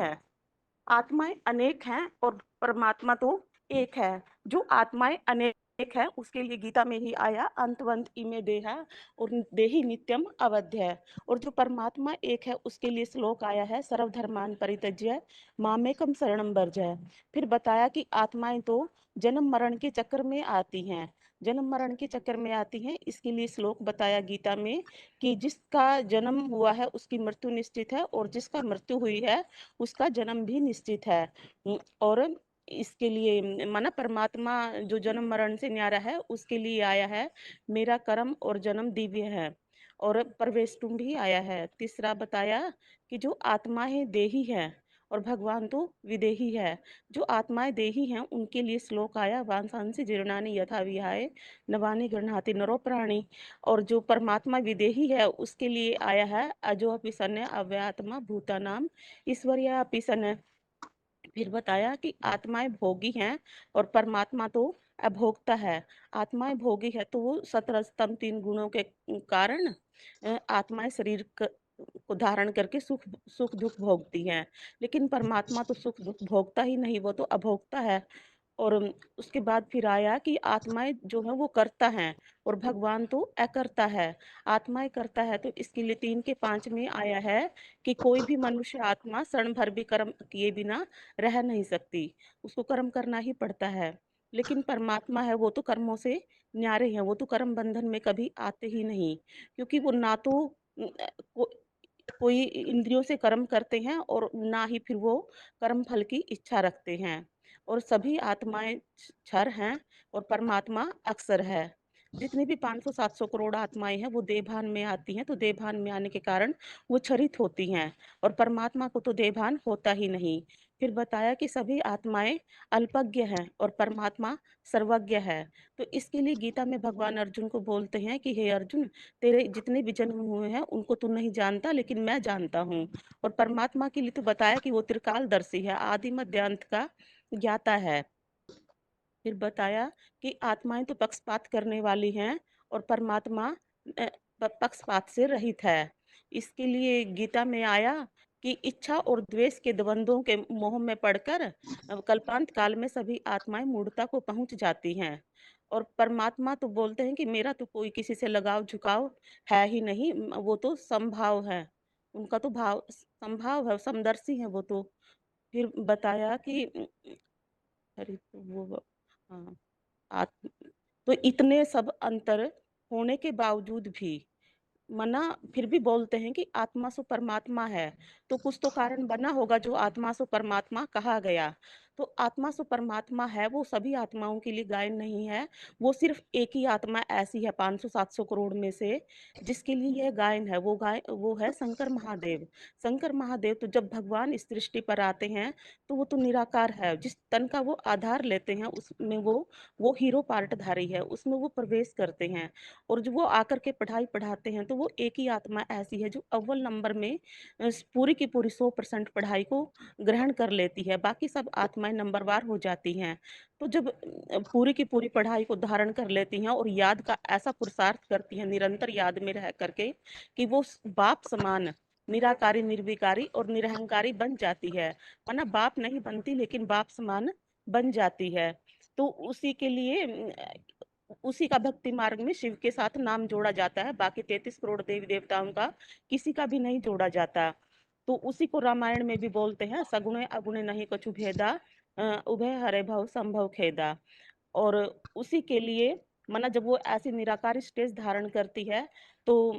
[SPEAKER 9] हैं और परमात्मा तो एक है। जो आत्माएं अनेक है उसके लिए गीता में ही आया अंतवंत इमे देहा और देहि नित्यम अवध्य है। और जो परमात्मा एक है उसके लिए श्लोक आया है सर्वधर्मान परित्यज्य मामेकम शरणम वर्जय। फिर बताया कि आत्माएं तो जन्म मरण के चक्कर में आती हैं, इसके लिए श्लोक बताया गीता में कि जिसका जन्म हुआ है उसकी मृत्यु निश्चित है और जिसका मृत्यु हुई है उसका जन्म भी निश्चित है। और इसके लिए माना परमात्मा जो जन्म मरण से न्यारा है उसके लिए आया है मेरा कर्म और जन्म दिव्य है। और प्रवेश तुम भी आया है। तीसरा बताया कि जो आत्माएं देही है और भगवान तो विदेही है। जो आत्माएं देही हैं उनके लिए श्लोक आया वांसांसि जीर्णानि यथा विहाय नवानि गृह्णाति नरो प्राणी। और जो परमात्मा विदेही है उसके लिए आया है अजो अपि सन्य अव्यात्मा भूतानाम ईश्वर्या अपि सन्य। फिर बताया कि आत्माएं भोगी हैं और परमात्मा तो अभोक्ता है। आत्माएं भोगी है तो वो सत्रह स्तंभ 3 गुणों के कारण आत्माएं शरीर को धारण करके सुख सुख दुख भोगती हैं। लेकिन परमात्मा तो सुख दुख भोगता ही नहीं, वो तो अभोक्ता है। और उसके बाद फिर आया कि आत्माएं जो है वो करता है और भगवान तो अकर्ता है। आत्माएं करता है तो इसके लिए 3 के 5 में आया है कि कोई भी मनुष्य आत्मा क्षण भर भी कर्म किए बिना रह नहीं सकती, उसको कर्म करना ही पड़ता है। लेकिन परमात्मा है वो तो कर्मों से न्यारे हैं, वो तो कर्म बंधन में कभी आते ही नहीं। क्योंकि वो ना तो कोई इंद्रियों से कर्म करते हैं और ना ही फिर वो कर्म फल की इच्छा रखते हैं। और सभी आत्माएं क्षर हैं और परमात्मा अक्षर है। जितनी भी 500-700 करोड़ आत्माएं हैं वो देवभान में आती हैं, तो देवभान में आने के कारण वो क्षरित होती हैं और परमात्मा को तो देवभान होता ही नहीं। फिर बताया कि सभी आत्माएं अल्पज्ञ हैं और परमात्मा सर्वज्ञ है। तो इसके लिए गीता में भगवान अर्जुन को बोलते हैं कि हे अर्जुन, तेरे जितने भी जन्म हुए हैं उनको तू नहीं जानता लेकिन मैं जानता हूँ। और परमात्मा के लिए तो बताया कि वो त्रिकालदर्शी है, आदि मध्य अंत का ज्ञाता है। फिर बताया कि आत्माएं तो पक्षपात करने वाली हैं और परमात्मा पक्षपात से रहित है। इसके लिए गीता में आया कि इच्छा और द्वेष के द्वंद्वों के मोह में पड़कर कल्पांत काल में सभी आत्माएं मूढ़ता को पहुंच जाती हैं। और परमात्मा तो बोलते हैं कि मेरा तो कोई किसी से लगाव झुकाव है ही नहीं, वो तो समभाव है, उनका तो भाव संभाव है, समदर्शी है वो तो। फिर बताया कि अरे वो हाँ तो इतने सब अंतर होने के बावजूद भी मना फिर भी बोलते हैं कि आत्मा सो परमात्मा है। तो कुछ तो कारण बना होगा जो आत्मा सो परमात्मा कहा गया। तो आत्मा सो परमात्मा है वो सभी आत्माओं के लिए गायन नहीं है। वो सिर्फ एक ही आत्मा ऐसी है 500-700 करोड़ में से जिसके लिए यह गायन है। वो है शंकर महादेव। शंकर महादेव तो जब भगवान इस सृष्टि पर आते हैं तो वो तो निराकार है। जिस तन का वो आधार लेते हैं उसमें वो हीरो पार्टधारी है, उसमें वो प्रवेश करते हैं। और जो वो आकर के पढ़ाई पढ़ाते हैं तो वो एक ही आत्मा ऐसी है जो अव्वल नंबर में पूरी की पूरी 100% पढ़ाई को ग्रहण कर लेती है, बाकी सब आत्माएं नंबरवार हो जाती हैं। तो जब पूरी की पूरी पढ़ाई को धारण कर लेती हैं और याद का ऐसा पुरुषार्थ करती हैं निरंतर याद में रह करके कि वो बाप समान निराकारी निर्विकारी और निरहंकारी बन जाती है। माना बाप नहीं बनती लेकिन बाप समान बन जाती है। तो उसी के लिए उसी का भक्ति मार्ग में शिव के साथ नाम जोड़ा जाता है, बाकी 33 करोड़ देवी देवताओं का किसी का भी नहीं जोड़ा जाता। तो उसी को रामायण में भी बोलते हैं, सगुणे अगुणे नहीं कछु भेदा, उभय हरे भव संभव खेदा। और उसी के लिए माना जब वो ऐसी निराकार स्टेज धारण करती है तो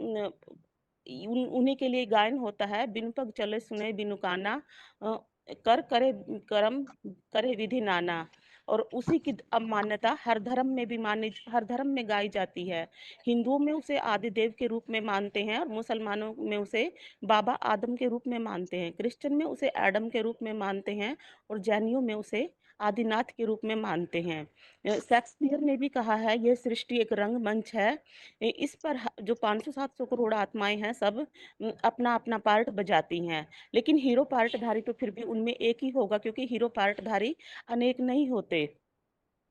[SPEAKER 9] उन्हीं के लिए गायन होता है, बिनु पग चले सुने बिनु काना, कर करे कर्म करे विधि नाना। और उसी की अब मान्यता हर धर्म में भी हर धर्म में गाई जाती है। हिंदुओं में उसे आदि देव के रूप में मानते हैं और मुसलमानों में उसे बाबा आदम के रूप में मानते हैं, क्रिश्चियन में उसे एडम के रूप में मानते हैं और जैनियों में उसे आदिनाथ के रूप में मानते हैं। शेक्सपियर ने भी कहा है यह सृष्टि एक रंगमंच है, इस पर जो 500-700 करोड़ आत्माएं हैं सब अपना अपना पार्ट बजाती हैं, लेकिन हीरो पार्टधारी तो फिर भी उनमें एक ही होगा, क्योंकि हीरो पार्टधारी अनेक नहीं होते।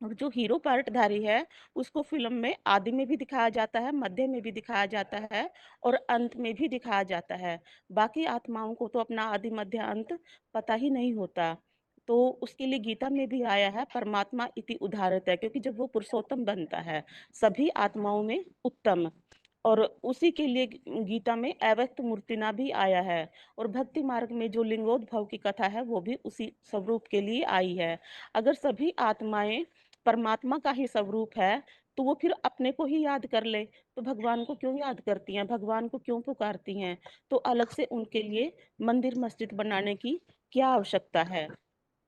[SPEAKER 9] और जो हीरो पार्टधारी है उसको फिल्म में आदि में भी दिखाया जाता है, मध्य में भी दिखाया जाता है और अंत में भी दिखाया जाता है। बाकी आत्माओं को तो अपना आदि मध्य अंत पता ही नहीं होता। तो उसके लिए गीता में भी आया है परमात्मा इति उदाहरत है, क्योंकि जब वो पुरुषोत्तम बनता है सभी आत्माओं में उत्तम, और उसी के लिए गीता में अव्यक्त मूर्तिना भी आया है। और भक्ति मार्ग में जो लिंगोद्भव की कथा है वो भी उसी स्वरूप के लिए आई है। अगर सभी आत्माएं परमात्मा का ही स्वरूप है तो वो फिर अपने को ही याद कर ले, तो भगवान को क्यों याद करती हैं, भगवान को क्यों पुकारती हैं? तो अलग से उनके लिए मंदिर मस्जिद बनाने की क्या आवश्यकता है?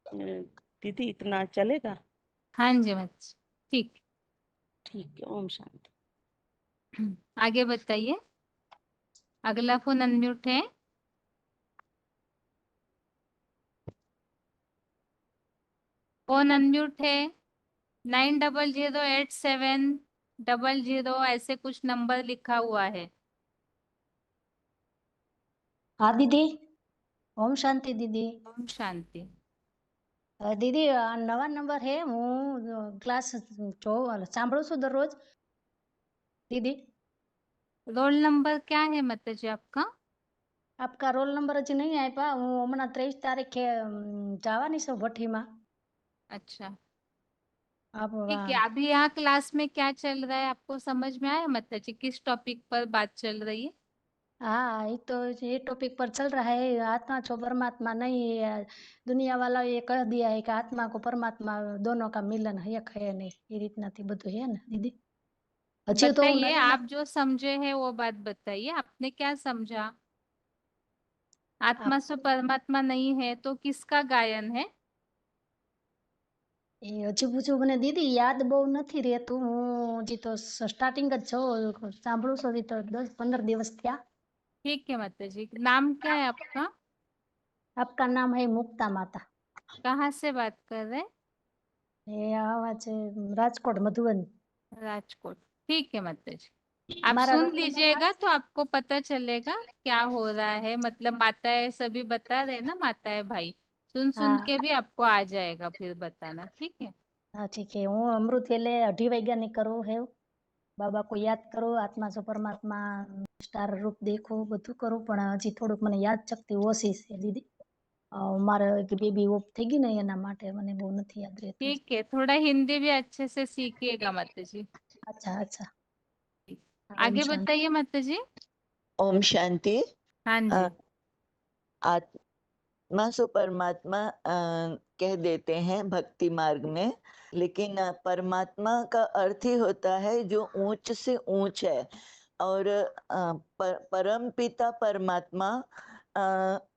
[SPEAKER 9] दीदी इतना चलेगा?
[SPEAKER 1] हाँ जी बच्चे, ठीक।
[SPEAKER 9] ठीक है, ओम शांति।
[SPEAKER 1] आगे बताइए। अगला फोन अनम्यूट है। फोन अनम्यूट है। 90087000 ऐसे कुछ नंबर लिखा हुआ है।
[SPEAKER 10] हाँ दीदी, ओम शांति दीदी।
[SPEAKER 1] ओम शांति।
[SPEAKER 10] दीदी नवा नंबर है, હું ક્લાસ સાંભળું છું દરરોજ दीदी।
[SPEAKER 1] रोल नंबर क्या है माता जी आपका?
[SPEAKER 10] आपका रोल नंबर હજી નહીં આપ્યા, હું હમણાં 23 તારીખે જવાની છું ભઠ્ઠીમાં।
[SPEAKER 1] अच्छा,
[SPEAKER 10] आप
[SPEAKER 1] ठीक है। अभी यहाँ क्लास में क्या चल रहा है आपको समझ में आया माता जी? किस टॉपिक पर बात चल रही है?
[SPEAKER 10] हाँ, ये तो ये टॉपिक पर चल रहा है, आत्मा छो परमात्मा नहीं है। दुनिया वाला ये कह दिया है कि आत्मा को परमात्मा दोनों का मिलन है नहीं, ये રીતના થી બધું है ना दीदी। हजी तो હું
[SPEAKER 1] बताइए,
[SPEAKER 10] नवी
[SPEAKER 1] आप जो समझे हैं वो बात बताइए। आपने क्या समझा? आत्मा से परमात्मा नहीं है तो किसका गायन है?
[SPEAKER 10] હજી પૂછું મને દીદી, યાદ બહુ નથી રહેતું, હું હજી તો સ્ટાર્ટિંગ જ છો, સાંભળું છું હજી તો 10-15 દિવસ થયા।
[SPEAKER 1] ठीक है माता जी। नाम क्या है आपका?
[SPEAKER 10] आपका नाम है मुक्ता माता।
[SPEAKER 1] कहाँ से बात कर रहे हैं?
[SPEAKER 10] ये आवाज राजकोट मधुबन।
[SPEAKER 1] राजकोट। ठीक है माता जी, आप
[SPEAKER 10] हमारा
[SPEAKER 1] सुन
[SPEAKER 10] रोल नंबर
[SPEAKER 1] लीजिएगा तो आपको पता चलेगा क्या हो रहा है। मतलब माताएं सभी बता रहे हैं ना, माताएं भाई, सुन सुन
[SPEAKER 10] हाँ
[SPEAKER 1] के भी आपको आ जाएगा फिर बताना। ठीक है।
[SPEAKER 10] हाँ ठीक है। હું અમૃત વેલે 2:30 વાગ્યાની કરું है, બાબા को याद करो, आत्मा सो परमात्मा स्टार रूप देखो, બધું કરું, પણ હજી થોડુંક મને યાદ શક્તિ ઓછી છે दीदी। મારે એક બેબી ઓફ થઈ ગઈ ને એના માટે મને બહુ નથી યાદ રહેતું।
[SPEAKER 1] ठीक है, थोड़ा हिंदी भी अच्छे से सीखिएगा माता जी।
[SPEAKER 10] अच्छा अच्छा।
[SPEAKER 1] आगे बताइए माता जी।
[SPEAKER 11] ओम शांति।
[SPEAKER 1] हाँ जी।
[SPEAKER 11] आत्मा सो परमात्मा कह देते हैं भक्ति मार्ग में, लेकिन परमात्मा का अर्थ ही होता है जो ऊंच से ऊंच है। और परम पिता परमात्मा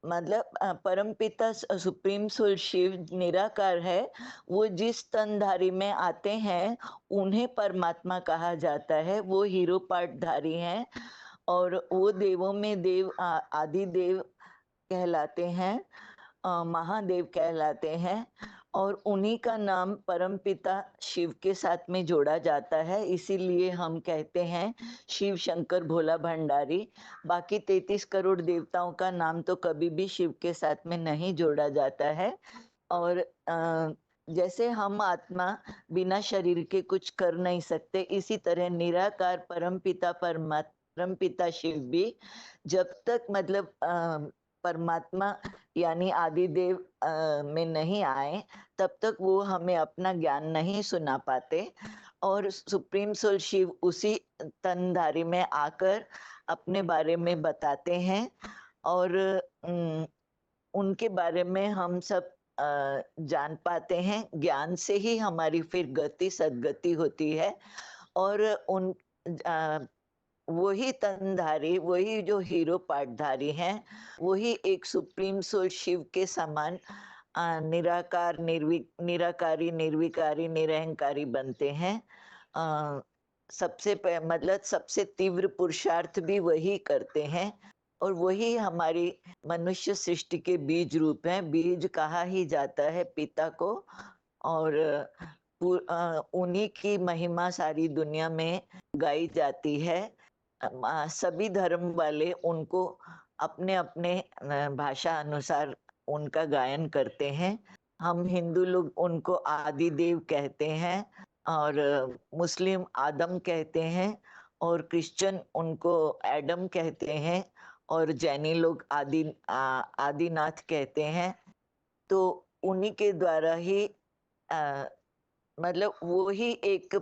[SPEAKER 11] मतलब परम पिता सुप्रीम सोल शिव निराकार है, वो जिस तनधारी में आते हैं उन्हें परमात्मा कहा जाता है। वो हीरो पार्टधारी हैं और वो देवों में देव आदि देव कहलाते हैं, महादेव कहलाते हैं, और उन्हीं का नाम परमपिता शिव के साथ में जोड़ा जाता है। इसीलिए हम कहते हैं शिव शंकर भोला भंडारी। बाकी 33 करोड़ देवताओं का नाम तो कभी भी शिव के साथ में नहीं जोड़ा जाता है। और जैसे हम आत्मा बिना शरीर के कुछ कर नहीं सकते, इसी तरह निराकार परमपिता शिव भी जब तक मतलब परमात्मा यानी आदिदेव में नहीं आए तब तक वो हमें अपना ज्ञान नहीं सुना पाते। और सुप्रीम सोल शिव उसी तनधारी में आकर अपने बारे में बताते हैं और उनके बारे में हम सब जान पाते हैं। ज्ञान से ही हमारी फिर गति सद्गति होती है। और उन वही तनधारी, वही जो हीरो पाठधारी हैं, वही एक सुप्रीम सोल शिव के समान निराकार निराकारी निर्विकारी निरहंकारी बनते हैं। मतलब सबसे तीव्र पुरुषार्थ भी वही करते हैं और वही हमारी मनुष्य सृष्टि के बीज रूप हैं। बीज कहा ही जाता है पिता को, और उन्हीं की महिमा सारी दुनिया में गाई जाती है। सभी धर्म वाले उनको अपने अपने भाषा अनुसार उनका गायन करते हैं। हम हिंदू लोग उनको आदि देव कहते हैं, और मुस्लिम आदम कहते हैं, और क्रिश्चियन उनको एडम कहते हैं, और जैनी लोग आदिनाथ कहते हैं। तो उन्हीं के द्वारा ही मतलब वो ही एक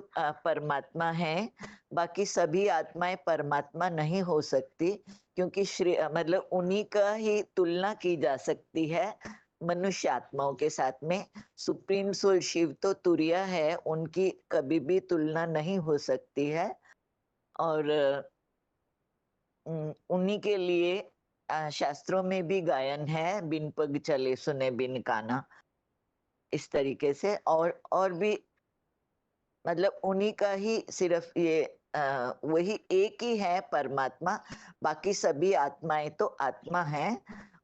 [SPEAKER 11] परमात्मा है। बाकी सभी आत्माएं परमात्मा नहीं हो सकती, क्योंकि मतलब उन्हीं का ही तुलना की जा सकती है मनुष्य आत्माओं के साथ में। सुप्रीम सोल शिव तो तुरिया है, उनकी कभी भी तुलना नहीं हो सकती है। और उन्हीं के लिए शास्त्रों में भी गायन है, बिन पग चले सुने बिन काना, इस तरीके से। और भी मतलब उन्हीं का ही सिर्फ ये वही एक ही है परमात्मा। बाकी सभी आत्माएं तो आत्मा हैं,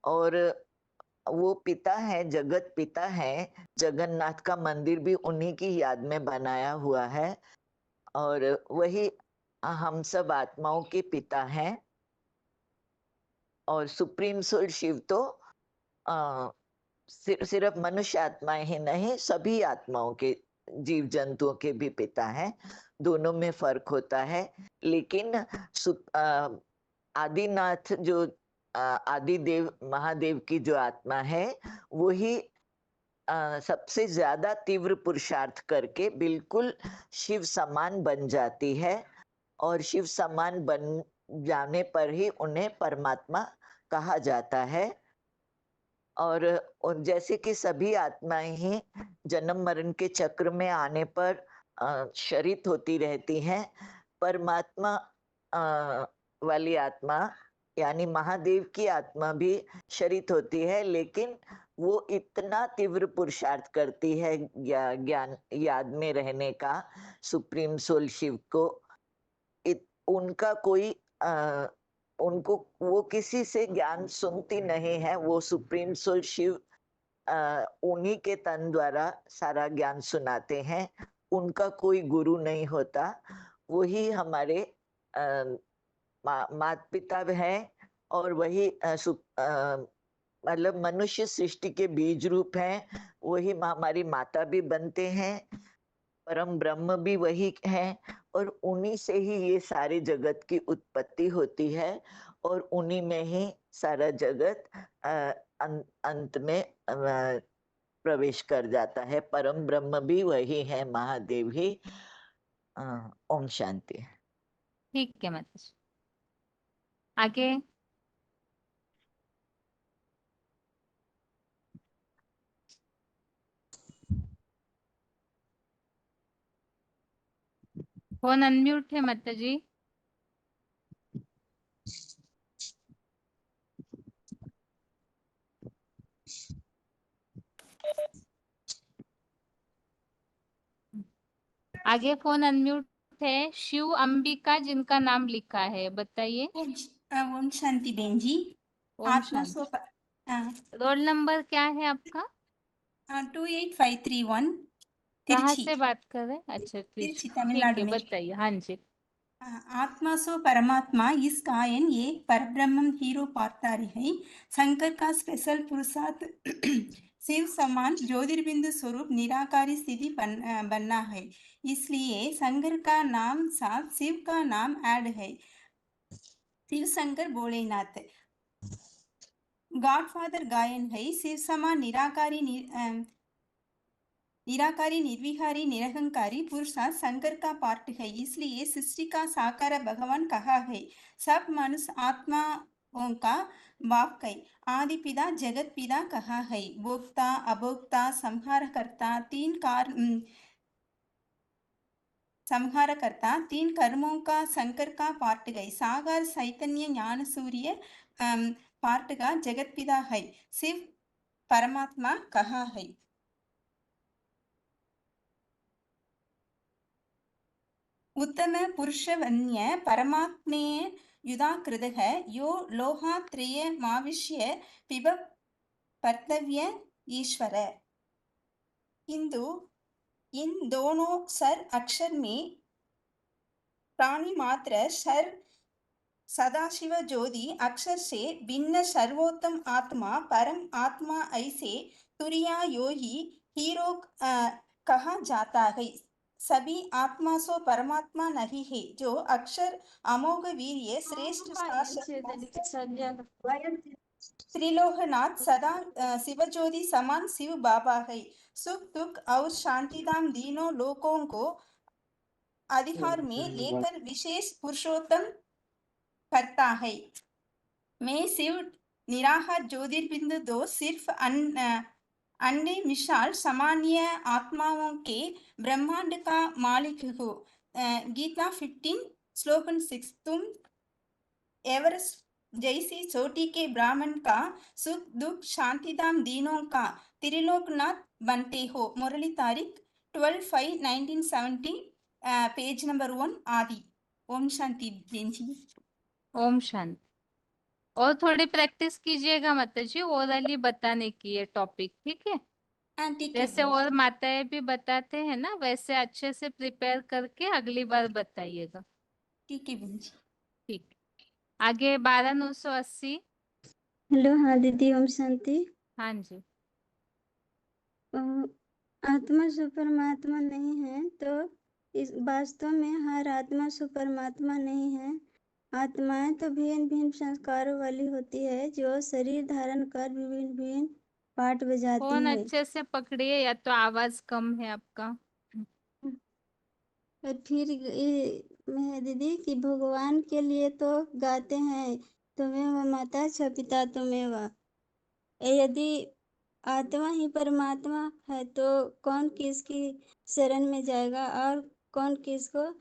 [SPEAKER 11] और वो पिता है, जगत पिता है। जगन्नाथ का मंदिर भी उन्हीं की याद में बनाया हुआ है, और वही हम सब आत्माओं के पिता हैं। और सुप्रीम सोल शिव तो सिर्फ मनुष्य आत्माएं ही नहीं, सभी आत्माओं के, जीव जंतुओं के भी पिता हैं। दोनों में फर्क होता है। लेकिन आदिनाथ जो आदिदेव महादेव की जो आत्मा है, वही सबसे ज्यादा तीव्र पुरुषार्थ करके बिल्कुल शिव समान बन जाती है। और शिव समान बन जाने पर ही उन्हें परमात्मा कहा जाता है। और जैसे कि सभी आत्माएं ही जन्म मरण के चक्र में आने पर शरीत होती रहती हैं, परमात्मा वाली आत्मा यानी महादेव की आत्मा भी शरीत होती है। लेकिन वो इतना तीव्र पुरुषार्थ करती है ज्ञान याद में रहने का सुप्रीम सोल शिव को, उनका कोई उनको वो किसी से ज्ञान सुनती नहीं है। वो सुप्रीम सोल शिव उन्हीं के तन द्वारा सारा ज्ञान सुनाते हैं। उनका कोई गुरु नहीं होता। वही हमारे माता पिता है, और वही मतलब मनुष्य सृष्टि के बीज रूप हैं। वही हमारी माता भी बनते हैं, परम ब्रह्म भी वही है, और उन्हीं से ही ये सारे जगत की उत्पत्ति होती है, और उन्हीं में ही सारा जगत अंत में प्रवेश कर जाता है। परम ब्रह्म भी वही है, महादेव ही। ओम शांति।
[SPEAKER 1] ठीक है माता। आगे फोन अनम्यूट है माता जी। आगे फोन अनम्यूट है शिव अंबिका, जिनका नाम लिखा है, बताइए।
[SPEAKER 12] ओम शांति बहन जी। आत्मा सो
[SPEAKER 1] रोल नंबर क्या है आपका?
[SPEAKER 12] 28531।
[SPEAKER 1] कहाँ
[SPEAKER 12] तिरुची
[SPEAKER 1] से बात कर रहे हैं? अच्छा
[SPEAKER 12] तिरुची
[SPEAKER 1] ठीक
[SPEAKER 12] तमिलनाडु
[SPEAKER 1] है,
[SPEAKER 12] में।
[SPEAKER 1] बताइए। हाँ जी।
[SPEAKER 12] आत्मा सो परमात्मा इस गायन ये परब्रह्म हीरो पाठधारी है। शंकर का स्पेशल पुरुषार्थ शिव समान ज्योतिर्बिंदु स्वरूप निराकारी स्थिति बनना है। इसलिए शंकर का नाम साथ शिव का नाम ऐड है, शिव शंकर भोलेनाथ। गॉडफादर गायन है शिव समान निराकारी निर्विकारी निरहंकारी पुरुषार्थ शंकर का पार्ट है। इसलिए सृष्टि का साकार भगवान कहा है। सब मनुष्य आत्मा का वाक्य आदि पिता जगत पिता कहा है। भोक्ता अभोक्ता संहारकर्ता तीन कर्मों का शंकर का पार्ट गई। सागर चैतन्य ज्ञान सूर्य पार्ट का जगत पिता है। शिव परमात्मा कहा है। उत्तम पुरुष वन्य परमात्मे युधाकृतः यो लोहात्रयमाविश्य पिब कर्तव्य ईश्वर। हिंदू इन दोनों सर अक्षर में प्राणी मात्र सर सदाशिव ज्योति अक्षर से भिन्न सर्वोत्तम आत्मा परम आत्मा ऐसे तुरिया योगी हीरो कहा जाता है। सभी आत्मा सो परमात्मा नहीं है। जो अक्षर अमोघ वीर्य श्रेष्ठ शासक त्रिलोकनाथ सदा शिवज्योति समान शिव बाबा है। सुख दुख और शांतिधाम तीनों लोकों को अधिकार में लेकर विशेष पुरुषोत्तम करता है। मैं शिव निराहार ज्योतिर्बिंदु दो सिर्फ अन्य मिसाल सामान्य आत्माओं के ब्रह्मांड का मालिक हूँ। गीता 15 श्लोकन 6 तुम एवरेस्ट जैसी चोटी के ब्राह्मण का सुख दुख शांतिधाम दीनों का त्रिलोकनाथ बनते हो। मुरली तारीख 12/5/1970 पेज नंबर 1 आदि। ओम शांति जी।
[SPEAKER 1] ओम शांति। और थोड़ी प्रैक्टिस कीजिएगा माता जी, ओरली बताने की ये टॉपिक, ठीक है? जैसे और माताएं भी बताते हैं ना, वैसे अच्छे से प्रिपेयर करके अगली बार बताइएगा।
[SPEAKER 12] ठीक है बहन जी।
[SPEAKER 1] ठीक। आगे 12980।
[SPEAKER 13] हेलो। हाँ दीदी, ओम शांति।
[SPEAKER 1] हाँ जी।
[SPEAKER 13] आत्मा सो परमात्मा नहीं है तो इस वास्तव में हर आत्मा सो परमात्मा नहीं है। आत्माएं तो भिन्न भिन्न संस्कारों वाली होती है जो शरीर धारण कर विभिन्न भिन्न पाठ बजाती
[SPEAKER 1] फोन
[SPEAKER 13] है।
[SPEAKER 1] अच्छे से पकड़िए, या तो आवाज कम है आपका।
[SPEAKER 13] और फिर है दीदी कि भगवान के लिए तो गाते हैं तुम्हें माता छ पिता तुम्हें। यदि आत्मा ही परमात्मा है तो कौन किसकी शरण में जाएगा और कौन किसको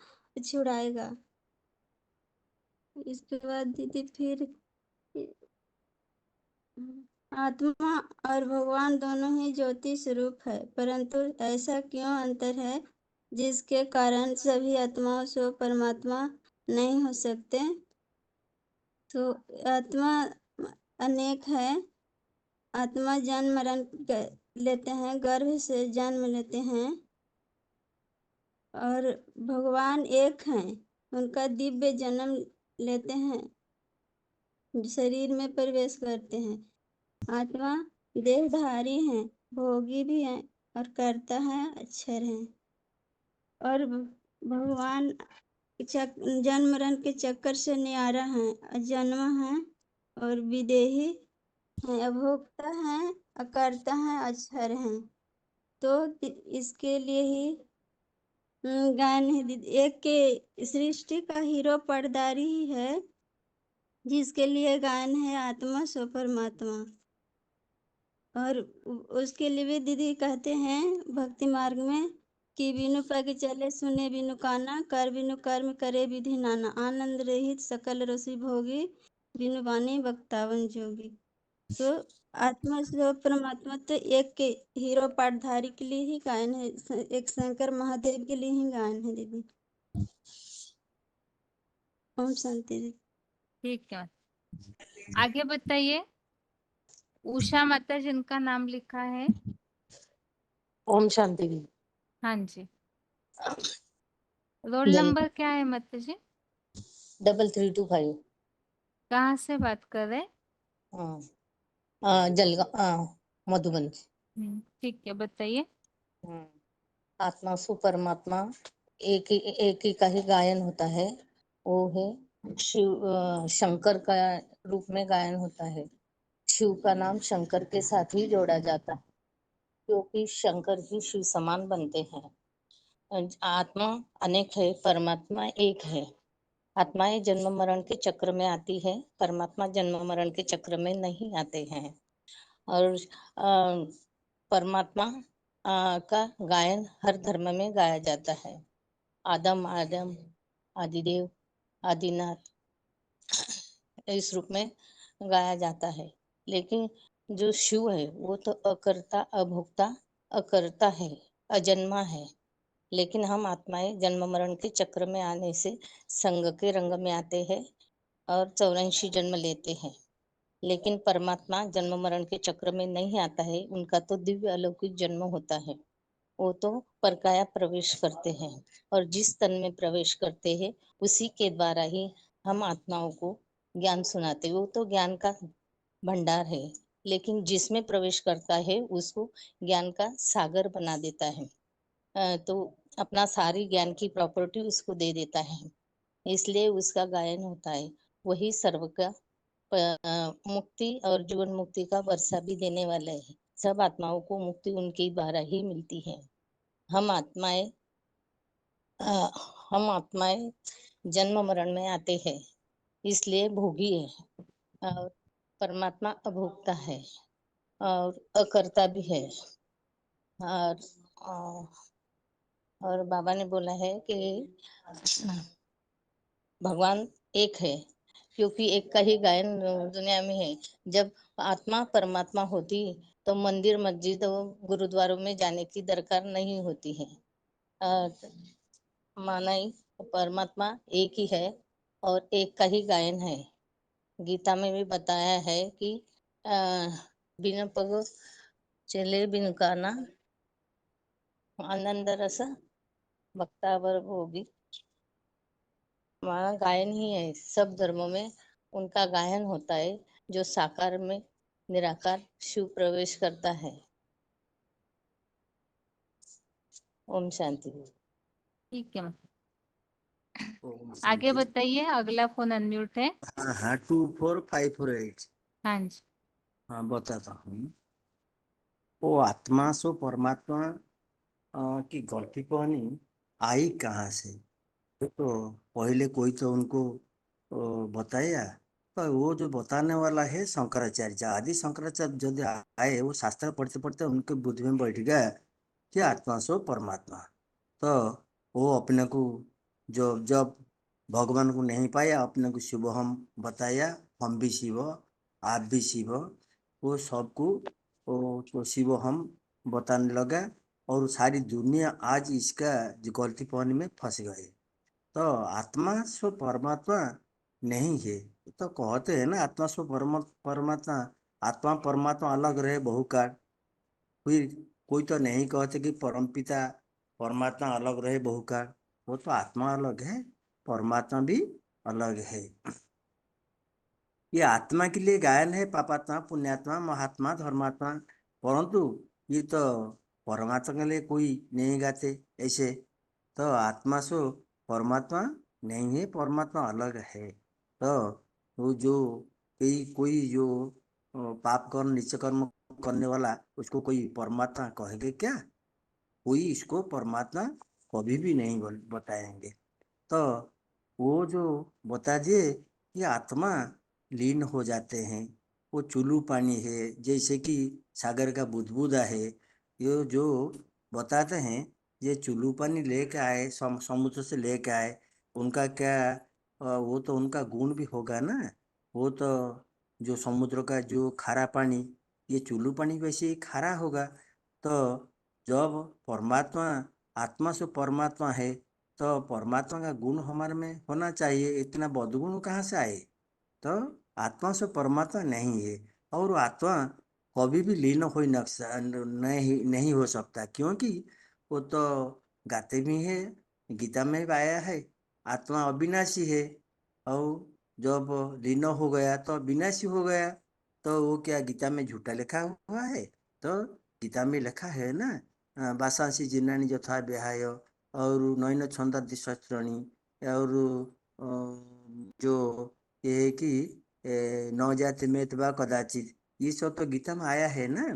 [SPEAKER 13] छुड़ाएगा। इसके बाद दीदी फिर आत्मा और भगवान दोनों ही ज्योति स्वरूप है, परंतु ऐसा क्यों अंतर है जिसके कारण सभी आत्माओं से परमात्मा नहीं हो सकते। तो आत्मा अनेक है। आत्मा जन्म मरण लेते हैं, गर्भ से जन्म लेते हैं, और भगवान एक हैं, उनका दिव्य जन्म लेते हैं, शरीर में प्रवेश करते हैं। आत्मा देहधारी हैं, भोगी भी हैं और करता है अक्षर हैं। और भगवान जन्म मरण के चक्कर से न्यारा हैं, जन्म है और विदेही हैं, अभोक्ता हैं, अकर्ता हैं, अक्षर हैं। तो इसके लिए ही गायन है दीदी। एक के सृष्टि का हीरो पर्दारी ही है जिसके लिए गायन है आत्मा सो परमात्मा। और उसके लिए भी दीदी कहते हैं भक्ति मार्ग में कि बिनु पग चले सुने बिनु काना, कर बिनु कर्म करे विधि नाना, आनंद रहित सकल रसी भोगी, बिनु वाणी वक्तावन जोगी। तो आत्मा से परमात्मा तो एक के हीरो पाठधारी के लिए ही गायन है, एक शंकर महादेव के लिए ही गायन है दीदी। ओम शांति दीदी।
[SPEAKER 1] ठीक है, आगे बताइए। उषा माता जिनका नाम लिखा है।
[SPEAKER 9] ओम शांति जी।
[SPEAKER 1] हाँ जी। रोल नंबर क्या है माता जी?
[SPEAKER 14] 3325।
[SPEAKER 1] कहाँ से बात कर रहे?
[SPEAKER 14] जलगांव, मधुबन।
[SPEAKER 1] ठीक है, बताइए।
[SPEAKER 14] आत्मा सो परमात्मा एक ही का ही गायन होता है, वो है शिव। शंकर का रूप में गायन होता है। शिव का नाम शंकर के साथ ही जोड़ा जाता है क्योंकि शंकर ही शिव समान बनते हैं। आत्मा अनेक है, परमात्मा एक है। आत्माएं जन्म मरण के चक्र में आती है, परमात्मा जन्म मरण के चक्र में नहीं आते हैं। और परमात्मा का गायन हर धर्म में गाया जाता है। आदम आदिदेव आदिनाथ इस रूप में गाया जाता है। लेकिन जो शिव है वो तो अकर्ता अभोक्ता अकर्ता है, अजन्मा है। लेकिन हम आत्माएं जन्म मरण के चक्र में आने से संग के रंग में आते हैं और 84 जन्म लेते हैं। लेकिन परमात्मा जन्म मरण के चक्र में नहीं आता है, उनका तो दिव्य अलौकिक जन्म होता है। वो तो परकाया प्रवेश करते हैं और जिस तन में प्रवेश करते हैं उसी के द्वारा ही हम आत्माओं को ज्ञान सुनाते। वो तो ज्ञान का भंडार है, लेकिन जिसमें प्रवेश करता है उसको ज्ञान का सागर बना देता है। तो अपना सारी ज्ञान की प्रॉपर्टी उसको दे देता है, इसलिए उसका गायन होता है। वही सर्व का मुक्ति और जीवन मुक्ति का वर्षा भी देने वाले है। सब आत्माओं को मुक्ति उनके द्वारा ही मिलती है। हम आत्माएं जन्म मरण में आते हैं, इसलिए भोगी है। और परमात्मा अभोक्ता है और अकर्ता भी है। और बाबा ने बोला है कि भगवान एक है, क्योंकि एक का ही गायन दुनिया में है। जब आत्मा परमात्मा होती तो मंदिर मस्जिद और गुरुद्वारों में जाने की दरकार नहीं होती है। माना ही परमात्मा एक ही है और एक का ही गायन है। गीता में भी बताया है कि बिन पग चले बिन काना आनंद रस भक्तावर होगी। हमारा गायन ही है, सब धर्मों में उनका गायन होता है। जो साकार में निराकार शिव प्रवेश करता है। ओम शांति।
[SPEAKER 1] ठीक है,
[SPEAKER 15] ओम
[SPEAKER 1] आगे
[SPEAKER 15] शांति।
[SPEAKER 1] बताइए, अगला फोन अनम्यूट है।
[SPEAKER 15] हाँ 24548।
[SPEAKER 1] हाँ जी।
[SPEAKER 15] हाँ बताता हूँ। वो आत्मा सो परमात्मा की गलती कहानी आई कहाँ से? तो पहले कोई तो उनको बताया, तो वो जो बताने वाला है शंकराचार्य। आदि शंकराचार्य जब आए, वो शास्त्र पढ़ते पढ़ते उनके बुद्धि में बैठ गया कि आत्मा सो परमात्मा। तो वो अपने को जो जब भगवान को नहीं पाया, अपने को शिव हम बताया, हम भी शिव आप भी शिव, वो सबको वो तो शिव हम बताने लगा। और सारी दुनिया आज इसका गलती पानी में फंस गए। तो आत्मा सो परमात्मा नहीं है। तो कहते हैं ना आत्मा सो परमात्मा, आत्मा परमात्मा अलग रहे बहुकाल। फिर कोई तो नहीं कहते कि परमपिता परमात्मा अलग रहे बहुकाल। वो तो आत्मा अलग है, परमात्मा भी अलग है। ये आत्मा के लिए गायन है, पापात्मा पुण्यात्मा महात्मा धर्मात्मा। परंतु ये तो परमात्मा के लिए कोई नहीं गाते ऐसे। तो आत्मा सो परमात्मा नहीं है, परमात्मा अलग है। तो वो जो कोई जो पाप कर्म नीच कर्म करने वाला, उसको कोई परमात्मा कहेंगे क्या? कोई इसको परमात्मा कभी भी नहीं बताएंगे। तो वो जो बता दिए कि आत्मा लीन हो जाते हैं, वो चुल्लू पानी है, जैसे कि सागर का बुदबुदा है। ये जो बताते हैं, ये चुल्लू पानी लेके आए, समुद्र से लेके आए, उनका क्या वो तो उनका गुण भी होगा ना। वो तो जो समुद्र का जो खारा पानी, ये चुल्लू पानी वैसे ही खारा होगा। तो जब परमात्मा आत्मा से परमात्मा है, तो परमात्मा का गुण हमारे में होना चाहिए। इतना बदगुण कहाँ से आए? तो आत्मा से परमात्मा नहीं है। और आत्मा कभी भी लीन हो नहीं हो सकता, क्योंकि वो तो गाते भी है, गीता में भी आया है आत्मा अविनाशी है। और जब लीन हो गया तो अविनाशी हो गया। तो वो क्या गीता में झूठा लिखा हुआ है? तो गीता में लिखा है ना, बासांसी जिन्नानी यथा विहाय और नैन छंदादि शस्त्राणी। और जो ये है कि न जाति में वा कदाचित, ये सब तो गीता में आया है ना।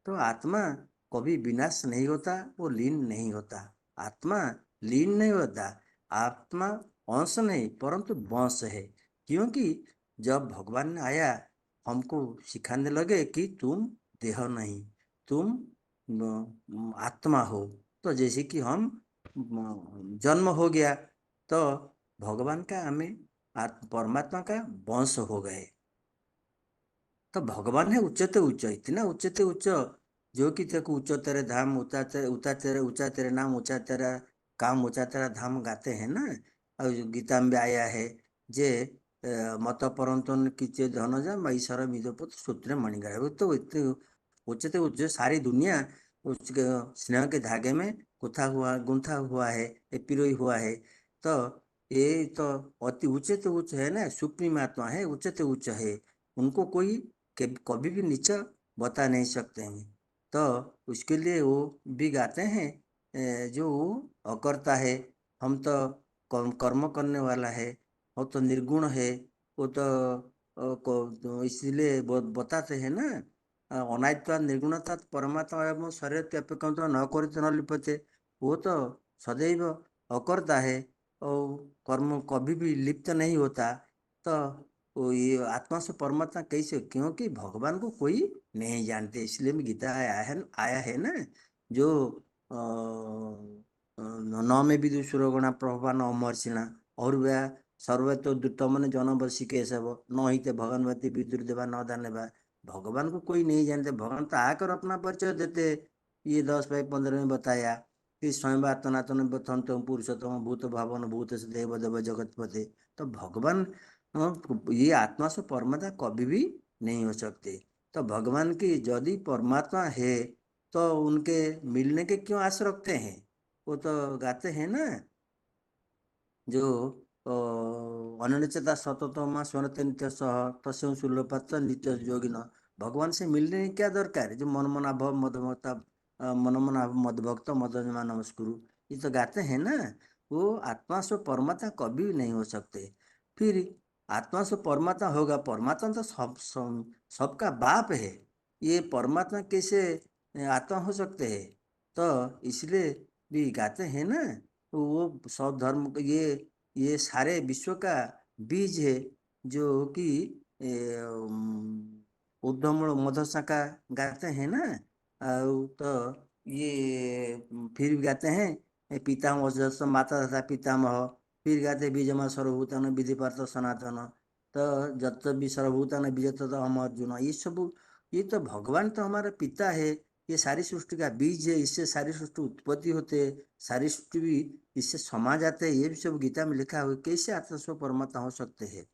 [SPEAKER 15] तो आत्मा कभी विनाश नहीं होता, वो लीन नहीं होता। आत्मा लीन नहीं होता, आत्मा अंश नहीं परंतु वंश है। क्योंकि जब भगवान ने आया हमको सिखाने लगे कि तुम देह नहीं, तुम आत्मा हो। तो जैसे कि हम जन्म हो गया तो भगवान का हमें परमात्मा का वंश हो गए। तो भगवान है उच्चते उच्च, इतना उच्चते उच्च जो कि तेको उच्च तेरे धाम ऊंचा तेरे नाम ऊंचा तेरा काम ऊंचा तेरा धाम गाते हैं ना। और गीता में भी आया है जे मत परंतन किचे धन जा ईश्वर मिजपुत सूत्र मणिग्राह। वो तो इतने उच्चते उच्च सारी दुनिया उस स्नेह के धागे में गुंथा हुआ है, पिरोई हुआ है। तो ये तो अति उच्चते उच्च है ना, सुप्रीम आत्मा है, उच्चते उच्च है। उनको कोई कभी भी नीचा बता नहीं सकते हैं। तो उसके लिए वो भी गाते हैं जो अकर्ता है, हम तो कर्म करने वाला है, वो तो निर्गुण है, वो तो इसलिए बताते हैं ना अनायत्वा निर्गुणता परमात्मा एवं शरीर अपेक्षा तो न करते न लिपते। वो तो सदैव अकर्ता है और कर्म कभी भी लिप्त नहीं होता। तो ये आत्मा से परमात्मा कैसे, क्योंकि भगवान को कोई नहीं जानते, इसलिए भी गीता आया है ना जो न में भी सुरगुणा प्रभान अमर्षिणा और वह सर्वे तो द्रुत मन जन बसी के सब न ही भगवानवती विदुर देवा न दाने बा। भगवान को कोई नहीं जानते, भगवान तो आकर अपना परिचय देते। ये 10/15 में बताया कि स्वयं आत्मनात्म बथंतम पुरुषोत्तम भूत भावन भूत से देव देव जगतपते। तो भगवान ये आत्मा से परमात्मा कभी भी नहीं हो सकते। तो भगवान की यदि परमात्मा है तो उनके मिलने के क्यों आस रखते हैं। वो तो गाते हैं ना जो अनिश्चिता सततमा स्वरते नित्य सह तस्व सुलभता नित्य योगिन। भगवान से मिलने की क्या दरकार है, जो मनमना भव मदभक्ता मनमना मदभक्त मदमा नमस्कुरु, ये तो गाते हैं ना। वो आत्मा से परमात्मा कभी नहीं हो सकते। फिर आत्मा से परमात्मा होगा, परमात्मा तो सबका बाप है, ये परमात्मा कैसे आत्मा हो सकते हैं। तो इसलिए भी गाते हैं ना वो सब धर्म ये सारे विश्व का बीज है जो कि उद्धमूल मधुशाखा गाते हैं ना। तो ये फिर भी गाते हैं पितामह जस माता तथा पितामह। फिर गाते बीजमा सर्वभूतान विधि पार्थ सनातन। तो जत भी सर्वभूतान बीज तो हम अर्जुन। ये तो भगवान तो हमारा पिता है, ये सारी सृष्टि का बीज है, इससे सारी सृष्टि उत्पत्ति होते है, सारी सृष्टि भी इससे समा जाते हैं। ये भी सब गीता में लिखा हुआ, कैसे आत्मा स्व परमात्मा हो सकते हैं।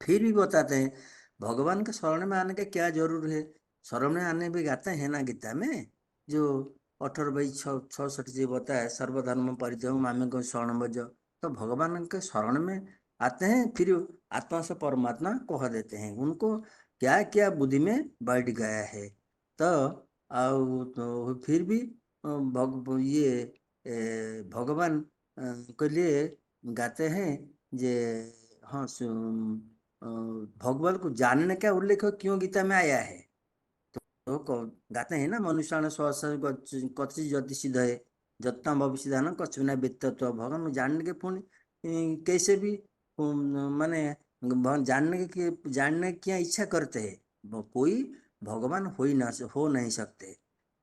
[SPEAKER 15] फिर भी बताते हैं भगवान के शरण में आने का क्या जरूर है। शरण में आने भी गाते हैं ना गीता में जो 18/66 जी बताया सर्वधर्म परित्यज्य मामेकं शरणं व्रज। तो भगवान के शरण में आते हैं, फिर आत्मा से परमात्मा कह देते हैं। उनको क्या क्या बुद्धि में बैठ गया है। तो फिर भी भगवान के लिए गाते हैं जे हाँ भगवान को जानने का उल्लेख क्यों गीता में आया है। तो गाते हैं ना मनुष्य सहसा कथि जति सिद्ध है जत्ता भविष्य दान कच्छना व्यक्तित्व। भगवान को जानने के पुण्य कैसे भी माने जानने की इच्छा करते हैं, कोई भगवान हो नहीं सकते।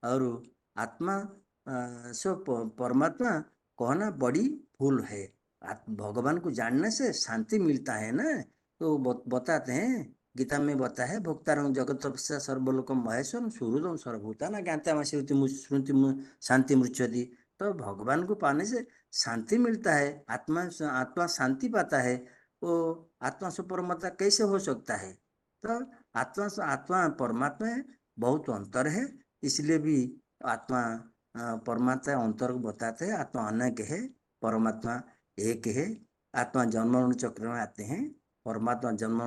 [SPEAKER 15] और आत्मा से परमात्मा कहना बड़ी भूल है। भगवान को जानने से शांति मिलता है ना। तो बताते हैं गीता में बता है भोक्तारं जगत सर्वलोक महेश्वर सुहृदम सर्वभूतानां ज्ञात्वा स्मृति शांति मुच्यति। तो भगवान को पाने से शांति मिलता है, आत्मा शांति पाता है। वो आत्मा से परमात्मा कैसे हो सकता है। तो आत्मा से आत्मा परमात्मा है, बहुत अंतर है। इसलिए भी आत्मा परमात्मा अंतर को बताते हैं। आत्मा अनेक है, परमात्मा एक है। आत्मा जन्म मरण चक्र में आते हैं, परमात्मा जन्म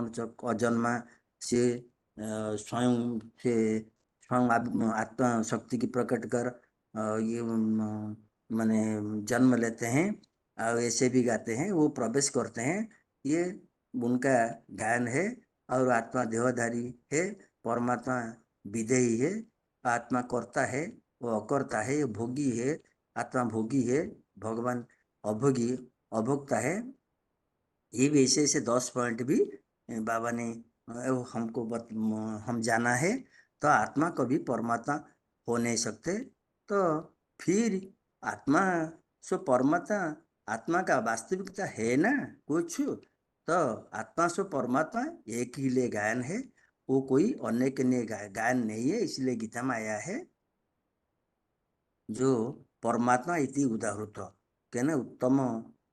[SPEAKER 15] अजन्मा से स्वयं आत्मा शक्ति की प्रकट कर ये माने जन्म लेते हैं। और ऐसे भी गाते हैं, वो प्रवेश करते हैं, ये उनका गायन है। और आत्मा देहधारी है, परमात्मा विदेही है। आत्मा करता है, वो अकर्ता है, भोगी है। आत्मा भोगी है, भगवान अभोगी अभोक्ता है। ये भी ऐसे ऐसे 10 पॉइंट भी बाबा ने हमको हम जाना है। तो आत्मा कभी परमात्मा हो नहीं सकते। तो फिर आत्मा सो परमात्मा, आत्मा का वास्तविकता है ना कुछ। तो आत्मा सो परमात्मा एक ही लिए गायन है, वो कोई अन्य के लिए गायन नहीं है। इसलिए गीता में आया है जो परमात्मा इति उदाहृत कहना उत्तम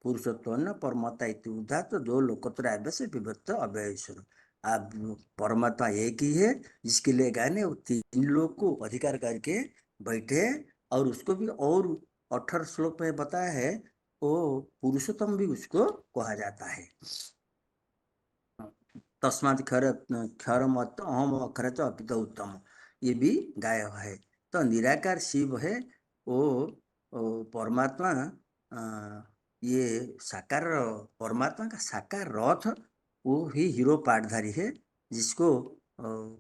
[SPEAKER 15] पुरुषत्व न परमात्मा इति उदाहृत तो दो लोकत्र आव्य से विभक्त अव्ययश्वर। आप परमात्मा एक ही है जिसके लिए गायन है, वो 3 लोग को अधिकार करके बैठे। और उसको भी और 18 श्लोक में बताया है, वो पुरुषोत्तम भी उसको कहा जाता है। तस्मात् क्षरम अहम अक्षर अपित उत्तम, ये भी गाय है। तो निराकार शिव है वो परमात्मा। ये साकार परमात्मा का साकार रथ वो ही हीरो पाठधारी है, जिसको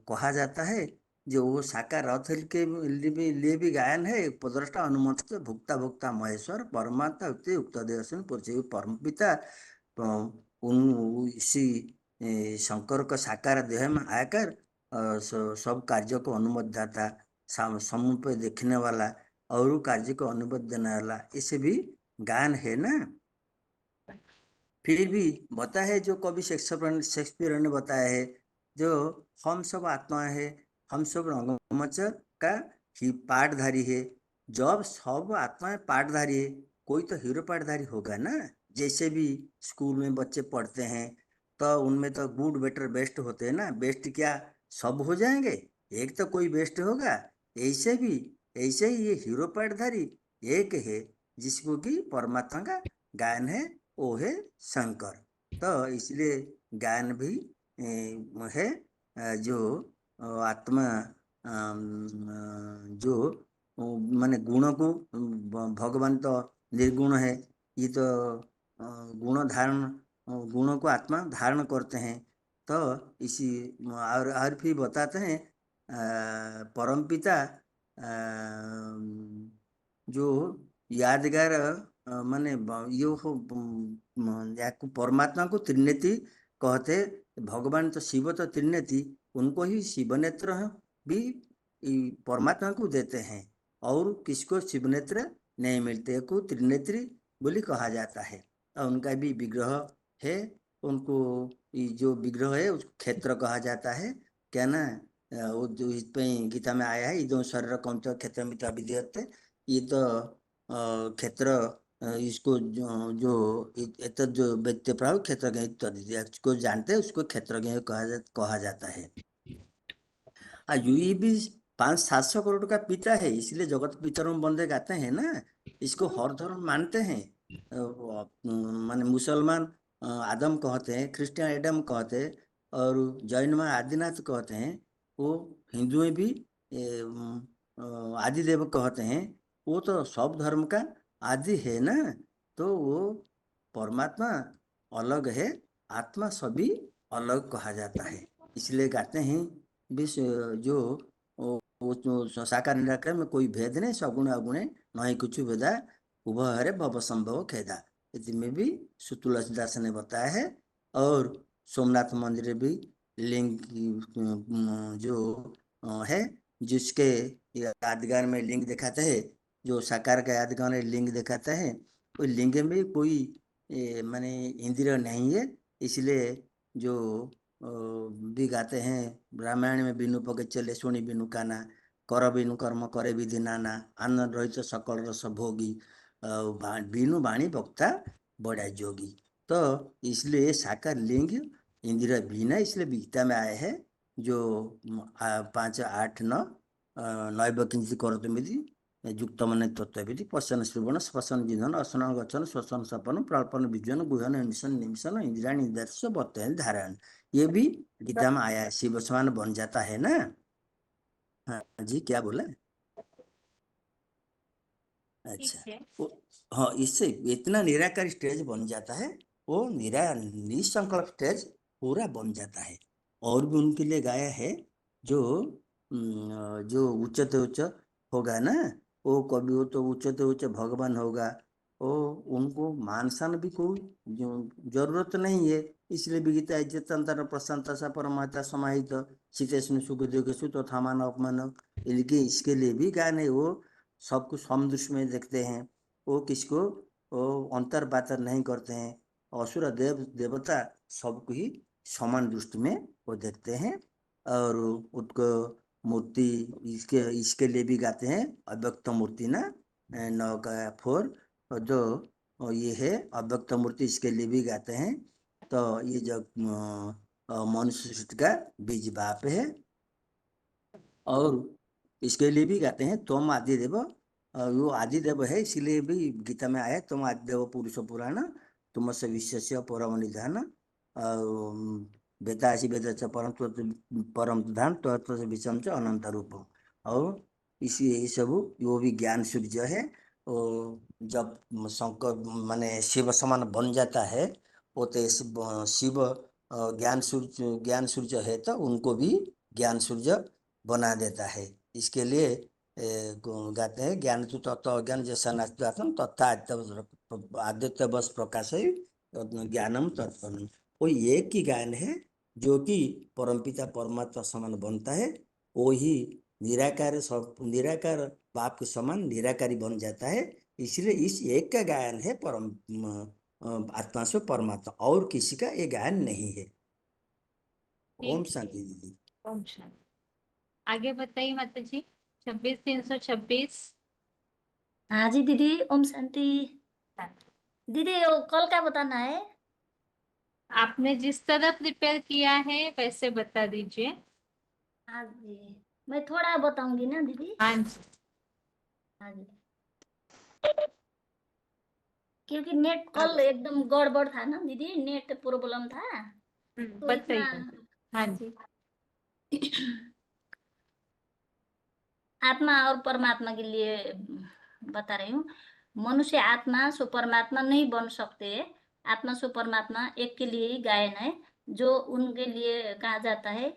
[SPEAKER 15] कहा जाता है जो वो साकार रथ के लिए भी गायन है। उपद्रष्टा अनुमत भुक्ता भुक्ता महेश्वर परमात्मा उक्त देवसन पुरुष परम पिता। इसी शंकर का साकार देह में आकर सब कार्य को अनुमोदाता, समूह पे देखने वाला और कार्य को अनुमोद देने वाला, इसे भी गान है ना। फिर भी बता है जो कवि शेक्सपियर ने बताया है, जो हम सब आत्मा है, हम सब रंगमंच का ही पाठधारी है। जब सब आत्मा पाठधारी है, कोई तो हीरो पाठधारी होगा ना। जैसे भी स्कूल में बच्चे पढ़ते हैं तो उनमें तो गुड बेटर बेस्ट होते हैं ना। बेस्ट क्या सब हो जाएंगे, एक तो कोई बेस्ट होगा। ऐसे ही ये हीरो पाठधारी एक है जिसको कि परमात्मा का गायन है, वो है शंकर। तो इसलिए गायन भी है जो आत्मा जो माने गुणों को भगवान तो निर्गुण है, ये तो गुण धारण गुणों को आत्मा धारण करते हैं। तो इसी और फिर बताते हैं परमपिता जो यादगार माने यो याको परमात्मा को त्रिनेत्री कहते। भगवान तो शिव तो त्रिनेत्री, उनको ही शिव नेत्र भी परमात्मा को देते हैं। और किसको शिव नेत्र नहीं मिलते, को त्रिनेत्री बोली कहा जाता है। और उनका भी विग्रह है। उनको जो विग्रह है उसको क्षेत्र कहा जाता है। क्या ना वो जो इस पे गीता में आया है, इदं शरीर कौन क्षेत्र मित्र विधीयते। ये तो क्षेत्र इसको जो व्यक्ति प्राव क्षेत्रज्ञ इसको जानते हैं, उसको क्षेत्रज्ञ कहा जाता है। ये भी 500-700 करोड़ का पिता है, इसलिए जगत पितरम बंदे गाते हैं ना। इसको हर धर्म मानते हैं। माने मुसलमान आदम कहते हैं, क्रिश्चियन एडम कहते हैं, और जैन में आदिनाथ कहते हैं। वो हिंदू में भी आदिदेव कहते हैं। वो तो सब धर्म का आदि है ना। तो वो परमात्मा अलग है, आत्मा सभी अलग कहा जाता है। इसलिए गाते हैं विश्व जो साकार निराकार में कोई भेद नहीं, सगुण अगुणे नहीं कुछ भेदा, उभय हरे भव संभव खेदा। इसमें भी तुलसीदास ने बताया है। और सोमनाथ मंदिर भी लिंग जो है, जिसके यादगार में लिंग दिखाता है, जो साकार का यादगार में लिंग दिखाता है, वो लिंग में कोई माने इंद्रिय नहीं है। इसलिए जो भी गाते हैं रामायण में, बिनु पगे चले सुनी बिनु काना, कर बिनु कर्म करे विधि नाना, आनंद रहित सकल रस भोगी, बिनु वाणी वक्ता बड़ा जोगी। तो इसलिए साकार लिंग इंद्रिय बिना, इसलिए गीता में आए हैं जो 5, 8, 9 नैव किंचित् करोतुमिति युक्त मन तत्वविधि पश्यन श्रवण स्पर्शन जिधन असन गचन श्वसन सपन प्राल्पन विज्ञान गुहन निशन निमिशन इंद्रियाणी दर्श वर्तन धारण। ये भी गीता में आया है। शिव समान बन जाता है ना। हाँ जी, क्या बोला? अच्छा, हाँ, इससे इतना निराकार स्टेज बन जाता है, वो निसंकल्प स्टेज पूरा बन जाता है। और भी उनके लिए गाया है जो उच्चते उच्च होगा ना, वो कभी वो तो उच्चते उच्च भगवान होगा, और उनको मान सान भी कोई जरूरत नहीं है। इसलिए भी गीता इज्जतंतर प्रशांत सा परमात्मा समाहित शीतेष्ण सुख दुखेषु तथा मान अपमान, लेकिन इसके लिए भी ज्ञान है। वो सबको समदृष्टि में देखते हैं, वो किसको वो अंतर बातर नहीं करते हैं। असुर देव देवता सबको ही समान दृष्टि में वो देखते हैं। और उसको मूर्ति इसके लिए भी गाते हैं अव्यक्त मूर्ति ना 9 का 4 जो ये है अव्यक्त मूर्ति, इसके लिए भी गाते हैं। तो ये जो मनुष्य सृष्टि का बीज बाप है। और इसके लिए भी गाते हैं तुम आदिदेव, वो आदिदेव है इसलिए भी गीता में आया तुम आदिदेव पुरुष पुराण तुम से विश्व परम निधान वेदासी वेद परम धान तत्व से विषम से अनंत रूप। और इसी ये सब वो भी ज्ञान सूर्य है। और जब शंकर माने शिव समान बन जाता है वो तो शिव ज्ञान सूर्य है तो उनको भी ज्ञान सूर्य बना देता है। इसके लिए गाते हैं ज्ञान तो तत्व अज्ञान जैसा नास्तात्म तथा आदित्य बस प्रकाश है ज्ञानम तत्व। कोई एक ही ज्ञान है जो कि परमपिता परमात्मा समान बनता है, वो ही निराकार बाप के समान निराकारी बन जाता है। इसलिए इस एक का गायन है परम आत्मा से परमात्मा, और किसी का ये गायन नहीं है। ओम शांति दीदी।
[SPEAKER 1] ओम शांति। आगे बताइए माता जी। 26-326।
[SPEAKER 10] हाँ जी दीदी, ओम शांति। दीदी वो कल का बताना है।
[SPEAKER 1] आपने जिस तरह प्रिपेयर किया है वैसे बता दीजिए।
[SPEAKER 10] हाँ जी, मैं थोड़ा बताऊंगी ना दीदी।
[SPEAKER 1] हाँ जी।
[SPEAKER 10] हाँ जी, क्योंकि नेट कल एकदम गड़बड़ था ना दीदी, नेट प्रॉब्लम था तो
[SPEAKER 1] बताइए। हाँ जी।
[SPEAKER 10] आत्मा और परमात्मा के लिए बता रही हूँ। मनुष्य आत्मा सो परमात्मा नहीं बन सकते। आत्मा सो परमात्मा एक के लिए ही गायन है, जो उनके लिए कहा जाता है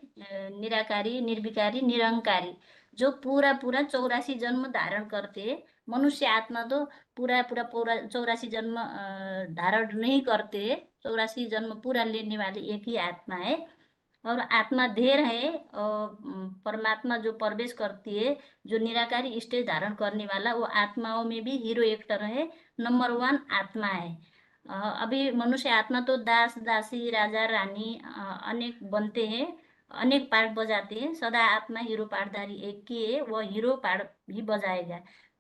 [SPEAKER 10] निराकारी, निर्विकारी, निरंकारी, जो पूरा 84 जन्म धारण करते। मनुष्य आत्मा तो पूरा 84 जन्म धारण नहीं करते। 84 जन्म पूरा लेने वाली एक ही आत्मा है। और आत्मा ढेर है और परमात्मा जो प्रवेश करती है, जो निराकारी स्टेज धारण करने वाला, वो आत्माओं में भी हीरो एक्टर है, नंबर 1 आत्मा है। अभी मनुष्य आत्मा तो दास दासी राजा रानी अनेक बनते हैं, अनेक पार्ट बजाते हैं। सदा आत्मा हीरो पार्टधारी एक ही है, वो हीरो पार्ट ही बजाएगा।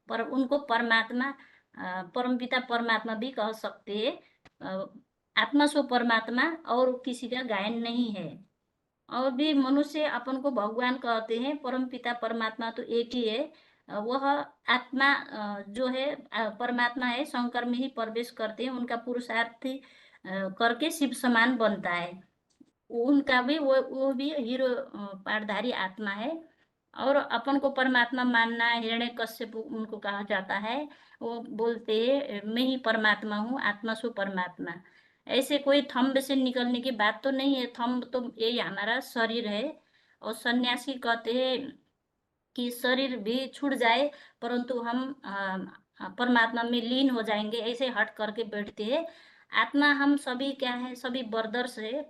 [SPEAKER 10] पर उनको परमात्मा परमपिता परमात्मा भी कह सकते हैं। आत्मा सो परमात्मा और किसी का गायन नहीं है। और भी मनुष्य अपन को भगवान कहते हैं, परम पिता परमात्मा तो एक ही है। वह आत्मा जो है परमात्मा है, शंकर में ही प्रवेश करते हैं। उनका पुरुषार्थ करके शिव समान बनता है। उनका भी वो भी हीरो पाठधारी आत्मा है। और अपन को परमात्मा मानना, हिरण्यकश्यप उनको कहा जाता है, वो बोलते हैं मैं ही परमात्मा हूँ, आत्मा सो परमात्मा। ऐसे कोई थंब से निकलने की बात तो नहीं है। थंब तो ये हमारा शरीर है। और सन्यासी कहते हैं कि शरीर भी छूट जाए परंतु हम परमात्मा में लीन हो जाएंगे, ऐसे हट करके बैठते हैं। आत्मा हम सभी क्या है, सभी ब्रदर्स है।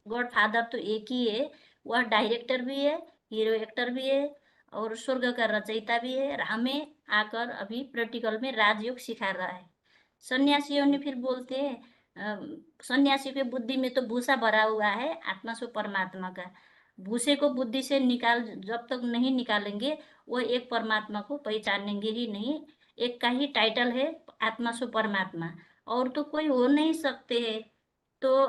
[SPEAKER 10] गॉड फादर तो एक ही है, वह डायरेक्टर भी है, हीरो एक्टर भी है और स्वर्ग का रचयिता भी है। हमें आकर अभी प्रैक्टिकल में राजयोग सिखा रहा है। सन्यासियों ने फिर बोलते हैं सन्यासी के बुद्धि में तो भूसा भरा हुआ है आत्मा सो परमात्मा का। भूसे को बुद्धि से जब तक नहीं निकालेंगे वो एक परमात्मा को पहचानेंगे ही नहीं। एक का ही टाइटल है आत्मा सो परमात्मा, और तो कोई हो नहीं सकते है। तो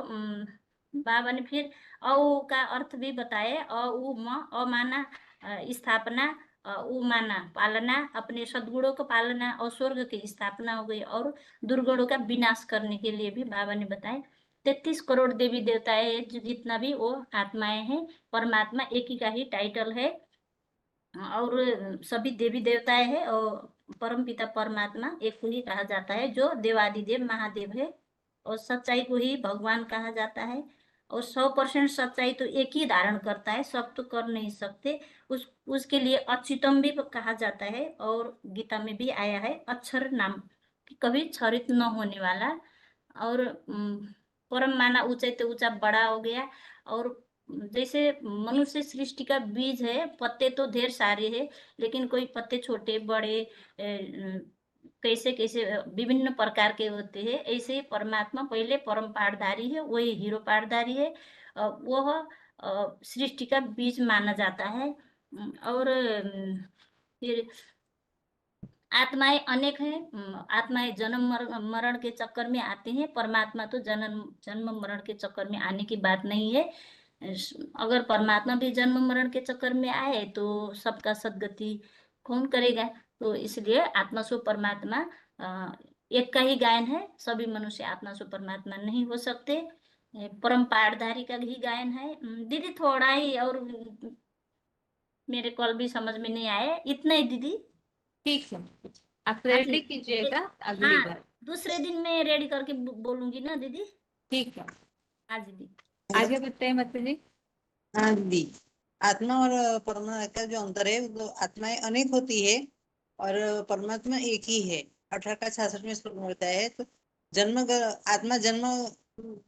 [SPEAKER 10] बाबा ने फिर अ का अर्थ भी बताए। अ उ म अ माना स्थापना, उ माना पालना, अपने सद्गुणों को पालना और स्वर्ग की स्थापना हो गई। और दुर्गुणों का विनाश करने के लिए भी बाबा ने बताए। 33 करोड़ देवी देवताएं जितना भी वो आत्माएं हैं, परमात्मा एक ही का ही टाइटल है। और सभी देवी देवताएं हैं और परम पिता परमात्मा एक को ही कहा जाता है, जो देवादिदेव महादेव है। और सच्चाई को ही भगवान कहा जाता है। और 100% सच्चाई तो एक ही धारण करता है, सब तो कर नहीं सकते। उसके लिए अच्युतम भी कहा जाता है। और गीता में भी आया है अक्षर नाम
[SPEAKER 16] कि कभी क्षरित न होने वाला और परम माना ऊंचाई तो ऊंचा बड़ा हो गया। और जैसे मनुष्य सृष्टि का बीज है, पत्ते तो ढेर सारे हैं, लेकिन कोई पत्ते छोटे बड़े कैसे कैसे विभिन्न प्रकार के होते हैं। ऐसे ही परमात्मा पहले परम पाठधारी है, वही हीरो पाठधारी है। वह सृष्टि का बीज माना जाता है। और फिर आत्माएं अनेक हैं। आत्माएं जन्म मरण के चक्कर में आते हैं, परमात्मा तो जन्म मरण के चक्कर में आने की बात नहीं है। अगर परमात्मा भी जन्म मरण के चक्कर में आए तो सबका सदगति कौन करेगा। तो इसलिए आत्मा सो परमात्मा एक का ही गायन है। सभी मनुष्य आत्मा सो परमात्मा नहीं हो सकते। परम पाठधारी का ही गायन है। दीदी थोड़ा ही और मेरे कॉल भी समझ में नहीं आया, इतना ही दीदी।
[SPEAKER 1] ठीक है, आप रेडी कीजिएगा अगली
[SPEAKER 16] हाँ,
[SPEAKER 1] बार।
[SPEAKER 16] दूसरे दिन मैं रेडी करके बोलूंगी ना दीदी।
[SPEAKER 1] ठीक है।
[SPEAKER 16] हाँ दीदी,
[SPEAKER 1] आगे बताइए मत जी।
[SPEAKER 17] हाँ दीदी, आत्मा और परमात्मा का जो अंतर है, तो आत्माएं अनेक होती है और परमात्मा एक ही है। 18 का 66 में श्लोक में बताया है। तो आत्मा जन्म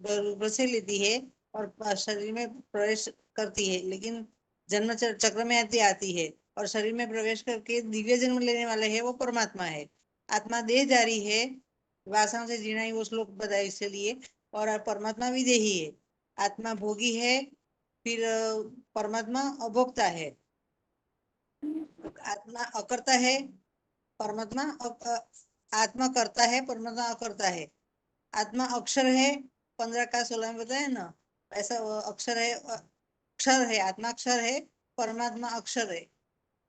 [SPEAKER 17] गर्भ से लेती है और शरीर में प्रवेश करती है, लेकिन जन्म चक्र में आती है और शरीर में प्रवेश करके दिव्य जन्म लेने वाले है वो परमात्मा है। आत्मा देहधारी है, वासना से जीना ही वो श्लोक बताया इसलिए। और परमात्मा भी देही है। आत्मा भोगी है, फिर परमात्मा अभोक्ता है। आत्मा अकर्ता है, परमात्मा आत्मा करता है, परमात्मा अकर्ता है। आत्मा अक्षर है, 15 का 16 में बताया ना, ऐसा अक्षर है, आत्मा अक्षर है, परमात्मा अक्षर है।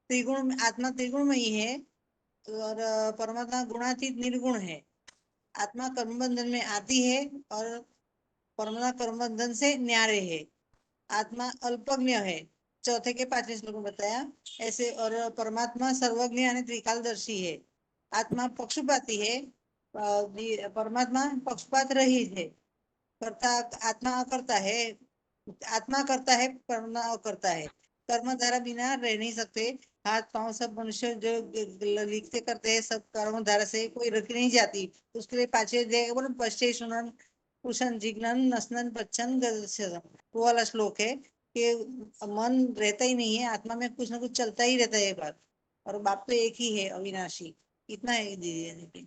[SPEAKER 17] त्रिगुण, आत्मा त्रिगुणमयी है और परमात्मा गुणातीत निर्गुण है। आत्मा कर्मबंधन में आती है और परमात्मा कर्मबंधन से न्यारे है। आत्मा अल्पज्ञ है, चौथे के 5वें श्लोक में बताया ऐसे। और परमात्मा सर्वज्ञ यानी त्रिकालदर्शी है। आत्मा पक्षपाती है, परमात्मा पक्षपात रहित है। आत्मा करता है, परमात्मा करता है। कर्म धारा बिना रह नहीं सकते। हाथ पांव सब मनुष्य जो लिखते करते हैं, सब कर्म धारा से कोई रखी नहीं जाती। उसके लिए पांचवे अध्याय बोलो, पश्चे सुनन कुशन जिग्नन नसनन पच्छन गदस्यम, वो वाला श्लोक है कि मन रहता ही नहीं है, आत्मा में कुछ ना कुछ चलता ही रहता है बात। और बाप तो एक ही है, अविनाशी। इतना है दीदी।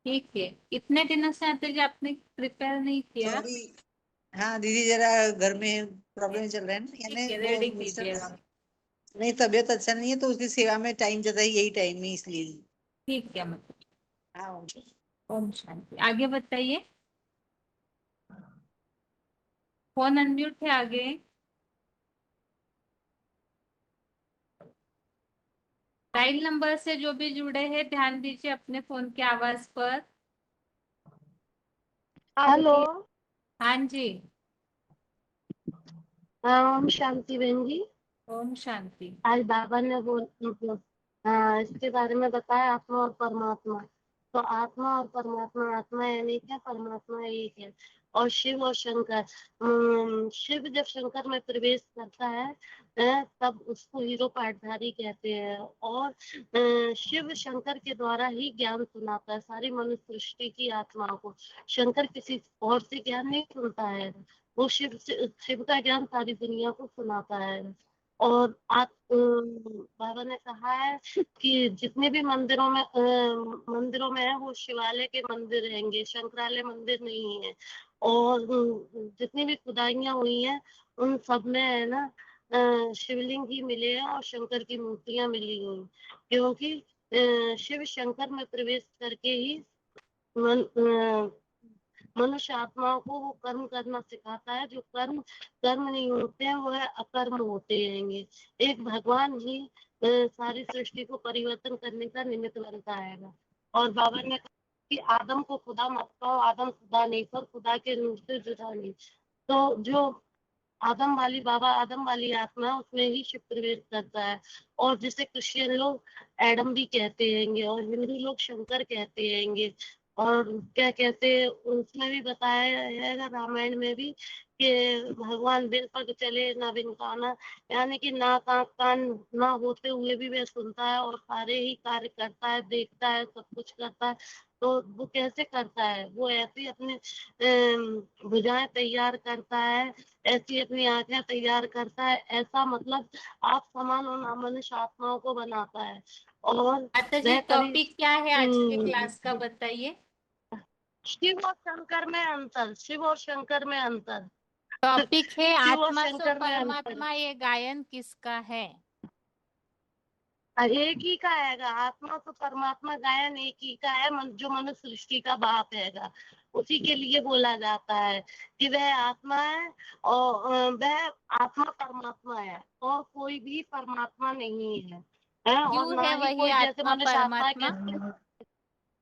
[SPEAKER 1] ठीक है, इतने दिनों से आते जी आपने प्रिपेयर नहीं किया।
[SPEAKER 17] हाँ दीदी, जरा घर में प्रॉब्लम चल रहा है ना, यानी
[SPEAKER 1] रेडी
[SPEAKER 17] वो
[SPEAKER 1] कीजिएगा।
[SPEAKER 17] नहीं, तबीयत अच्छा नहीं है तो उसकी सेवा में टाइम जाता है, यही टाइम में, इसलिए।
[SPEAKER 1] ठीक है मतलब।
[SPEAKER 17] हाँ,
[SPEAKER 1] ओम शांति। आगे बताइए। फोन अनम्यूट है आगे। डायल नंबर से जो भी जुड़े हैं ध्यान दीजिए अपने फोन की आवाज पर।
[SPEAKER 4] हेलो।
[SPEAKER 1] हाँ जी।
[SPEAKER 4] ओम शांति बहन जी।
[SPEAKER 1] ओम शांति।
[SPEAKER 4] आज बाबा ने मतलब इसके बारे में बताया, आत्मा और परमात्मा। तो आत्मा और परमात्मा, आत्मा यानी क्या, परमात्मा एक है। और शिव और शंकर, शिव जब शंकर में प्रवेश करता है तब उसको हीरो पाठधारी कहते हैं। और शिव शंकर के द्वारा ही ज्ञान सुनाता है सारी मनुष्य सृष्टि की आत्माओं को। शंकर किसी और से ज्ञान नहीं सुनता है, वो शिव का ज्ञान सारी दुनिया को सुनाता है। और बाबा ने कहा है कि जितने भी मंदिरों में है वो शिवालय के मंदिर रहेंगे, शंकरालय मंदिर नहीं है। और जितनी भी खुदाइयां हुई हैं उन सब में है ना शिवलिंग ही मिले हैं और शंकर की मूर्तियां मिली हुई, क्योंकि शिव शंकर में प्रवेश करके ही मनुष्य आत्माओं को वो कर्म करना सिखाता है। जो कर्म नहीं होते हैं वो है अकर्म होते रहेंगे। एक भगवान ही सारी सृष्टि को परिवर्तन करने का निमित्त बनता है। और बाबा ने कहा कि आदम को खुदा मत कहो, आदम खुदा नहीं, पर खुदा के रूप से जुदा नहीं। तो जो आदम वाली आत्मा उसमें ही शिव प्रवेश करता है। और जिसे क्रिश्चियन लोग एडम भी कहते हैंगे और हिंदू लोग शंकर कहते हैंगे। और क्या कहते हैं, उसमें भी बताया है रामायण में भी
[SPEAKER 18] कि भगवान बिन पग चले ना बिन काना, यानी कि ना कान ना होते हुए भी वह सुनता है और सारे ही कार्य करता है, देखता है, सब कुछ करता है। तो वो कैसे करता है? वो ऐसी अपनी भुजाएं तैयार करता है, ऐसी अपनी आंखें तैयार करता है, ऐसा मतलब आप समान और मनुष्य आत्माओं को बनाता है। और
[SPEAKER 1] माता जी
[SPEAKER 18] वह कभी
[SPEAKER 1] टॉपिक क्या है आज के क्लास का बताइए।
[SPEAKER 18] शिव और शंकर में अंतर, शिव और शंकर में अंतर।
[SPEAKER 1] टॉपिक है
[SPEAKER 18] शिव और
[SPEAKER 1] आत्मा सो
[SPEAKER 18] शंकर में अंतर।
[SPEAKER 1] परमात्मा, ये गायन किसका है?
[SPEAKER 18] एक ही का हैगा, आत्मा तो परमात्मा गायन एक ही का है, जो मनुष्य सृष्टि का बाप हैगा, उसी के लिए बोला जाता है कि वह आत्मा है और वह आत्मा परमात्मा है, और कोई भी परमात्मा नहीं है, और
[SPEAKER 1] क्यों
[SPEAKER 18] ना
[SPEAKER 1] है
[SPEAKER 18] ही
[SPEAKER 1] वही
[SPEAKER 18] कोई जैसे
[SPEAKER 1] आत्मा
[SPEAKER 18] मनुष्य आत्मा
[SPEAKER 1] परमात्मा?
[SPEAKER 18] कहते,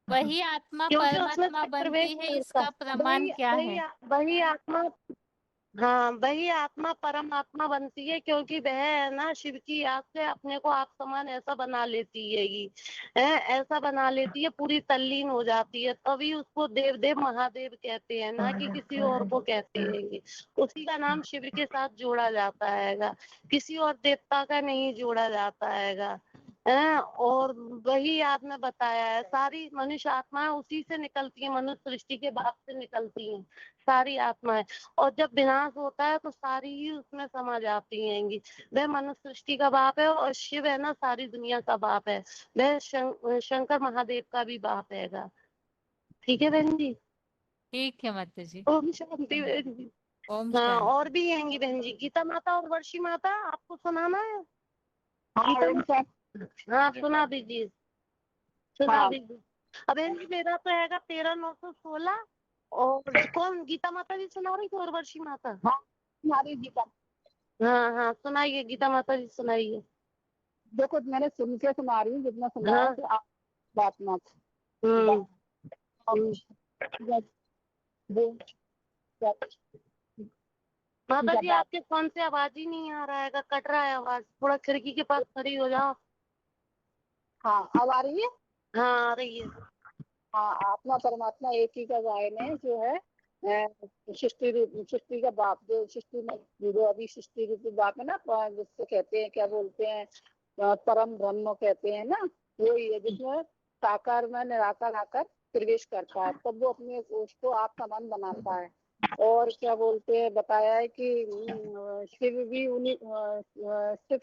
[SPEAKER 1] वही आत्मा
[SPEAKER 18] क्योंकि उसमें
[SPEAKER 1] परमात्मा
[SPEAKER 18] प्रवेश
[SPEAKER 1] बनती है,
[SPEAKER 18] करता
[SPEAKER 1] इसका प्रमाण क्या है?
[SPEAKER 18] वही आत्मा, हाँ वही आत्मा परम आत्मा बनती है, क्योंकि वह है ना शिव की याद से अपने को आप समान ऐसा बना लेती है, ऐसा बना लेती है, पूरी तल्लीन हो जाती है, तभी उसको देव देव महादेव कहते हैं, ना कि किसी और को कहते हैं। उसी का नाम शिव के साथ जोड़ा जाता हैगा, किसी और देवता का नहीं जोड़ा जाता हैगा। और वही आपने बताया है, सारी मनुष्य आत्माएं उसी से निकलती है, मनुष्य सृष्टि के बाप से निकलती हैं सारी आत्माएं, और जब विनाश होता है तो सारी ही उसमें समा जाती हैंगी। वह मनुष्य सृष्टि का बाप है, और शिव है ना सारी दुनिया का बाप है, वह शंकर महादेव का भी बाप हैगा। ठीक है बहन जी?
[SPEAKER 1] ठीक है माता जी।
[SPEAKER 18] ओम शांति बहन जी।
[SPEAKER 1] ओम
[SPEAKER 18] हाँ
[SPEAKER 1] शांति।
[SPEAKER 18] और भी हैंगी बहन जी, गीता माता और वर्षी माता आपको सुनाना है? हाँ सुना दीजिए, सुना दीजिए। अब बहन जी मेरा तो हैगा 13,916, और कौन गीता माता जी सुना रही थी और वर्षी माता?
[SPEAKER 3] हमारी गीता,
[SPEAKER 18] हाँ हाँ सुनाइए, गीता माता जी सुनाइए।
[SPEAKER 3] देखो मैंने सुन के सुना रही हूँ, जितना सुना
[SPEAKER 18] हाँ।
[SPEAKER 3] है कि आप बात मत।
[SPEAKER 18] माता जी आपके फोन से आवाज ही नहीं आ रहा है, कट रहा है आवाज, थोड़ा खिड़की के पास खड़ी हो जाओ।
[SPEAKER 3] हाँ अब आ रही है?
[SPEAKER 18] हाँ आ रही है।
[SPEAKER 3] हाँ आत्मा परमात्मा एक ही का गायन है, जो है सृष्टि का बाप, जो सृष्टि में जो अभी सृष्टि रूपी बाप है ना, जिसको कहते हैं क्या बोलते हैं, परम ब्रह्म कहते हैं ना, वही है जिसमें साकार में निराकार आकर प्रवेश करता है, तब वो अपने उसको आप समान बनाता है। और क्या बोलते हैं, बताया है कि शिव भी उन्हीं शिव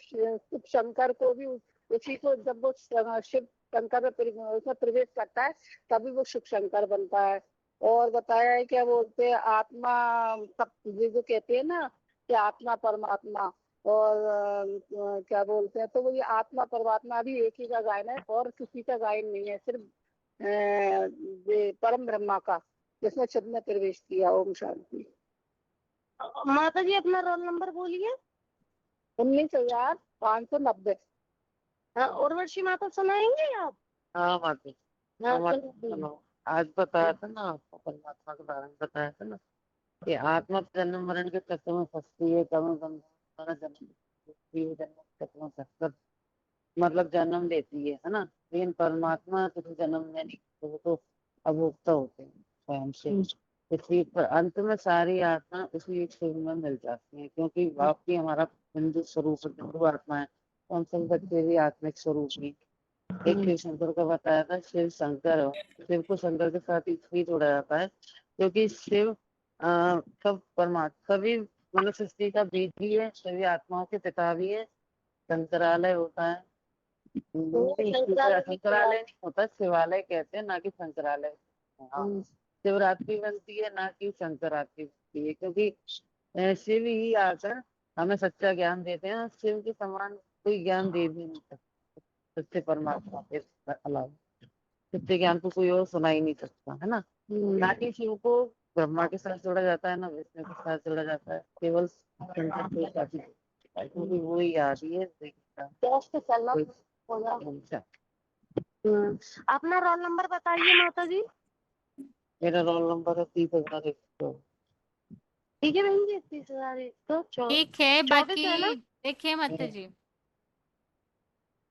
[SPEAKER 3] शंकर को भी उसी को, जब वो शिव शंकर में उसमें प्रवेश करता है तभी वो शिव शंकर बनता है। और बताया है क्या बोलते हैं, आत्मा सब ये जो कहते हैं ना कि आत्मा परमात्मा, और क्या बोलते हैं, तो वो ये आत्मा परमात्मा भी एक ही का गायन है, और किसी का गायन नहीं है, सिर्फ ये परम ब्रह्मा का, जिसने शिव में प्रवेश किया। ओम शांति।
[SPEAKER 18] माता जी अपना रोल नंबर बोलिए।
[SPEAKER 3] 19,590।
[SPEAKER 18] हाँ उर्वशी माता सुनाएंगे आप?
[SPEAKER 5] हाँ माता जी।
[SPEAKER 18] हाँ
[SPEAKER 5] माता
[SPEAKER 18] सुना
[SPEAKER 5] जी,
[SPEAKER 18] दीजिए।
[SPEAKER 5] सुनो, आज बताया था ना आपको, परमात्मा के बारे में बताया था ना कि आत्मा जन्म मरण के चक्कर में फंसती है, कभी जन्म चक्कर में फंसकर मतलब जन्म लेती है ना, लेकिन परमात्मा किसी जन्म में नहीं, तो वो तो अभोक्ता होते हैं स्वयं से पृथ्वी पर, अंत में सारी आत्मा उसी एक शिव में मिल जाती है, क्योंकि बाप भी हमारा बिंदु स्वरूप बिंदु आत्मा है, तो हम सब बच्चे भी आत्मिक स्वरूप ही। एक शिव शंकर का बताया था, शिव शंकर, शिव को शंकर के साथ इसलिए जोड़ा जाता है क्योंकि शिव सब परमात्मा, सभी मतलब सृष्टि का बीज भी है, सभी आत्माओं के पिता भी है। शंकरालय होता है, शंकरालय नहीं होता, शिवालय कहते हैं, ना कि शंकरालय। हाँ शिवरात्रि बनती है, ना कि शंकरात्रि बनती है, क्योंकि शिव ही आकर हमें सच्चा ज्ञान देते हैं, शिव के समान कोई ज्ञान दे भी नहीं सकता सच्चे परमात्मा के अलावा, सच्चे ज्ञान को कोई और सुना ही नहीं सकता है ना। ना कि शिव को ब्रह्मा के साथ जोड़ा जाता है, ना विष्णु के साथ जोड़ा जाता है, केवल शंकर के साथ ही, क्योंकि वो ही आदि है।
[SPEAKER 18] अपना रोल नंबर बताइए माता जी।
[SPEAKER 5] मेरा रोल नंबर है 30,100।
[SPEAKER 18] ठीक है बहन जी, 30,100।
[SPEAKER 1] ठीक है,
[SPEAKER 18] 24 है ना?
[SPEAKER 1] बाकी देखिए माता जी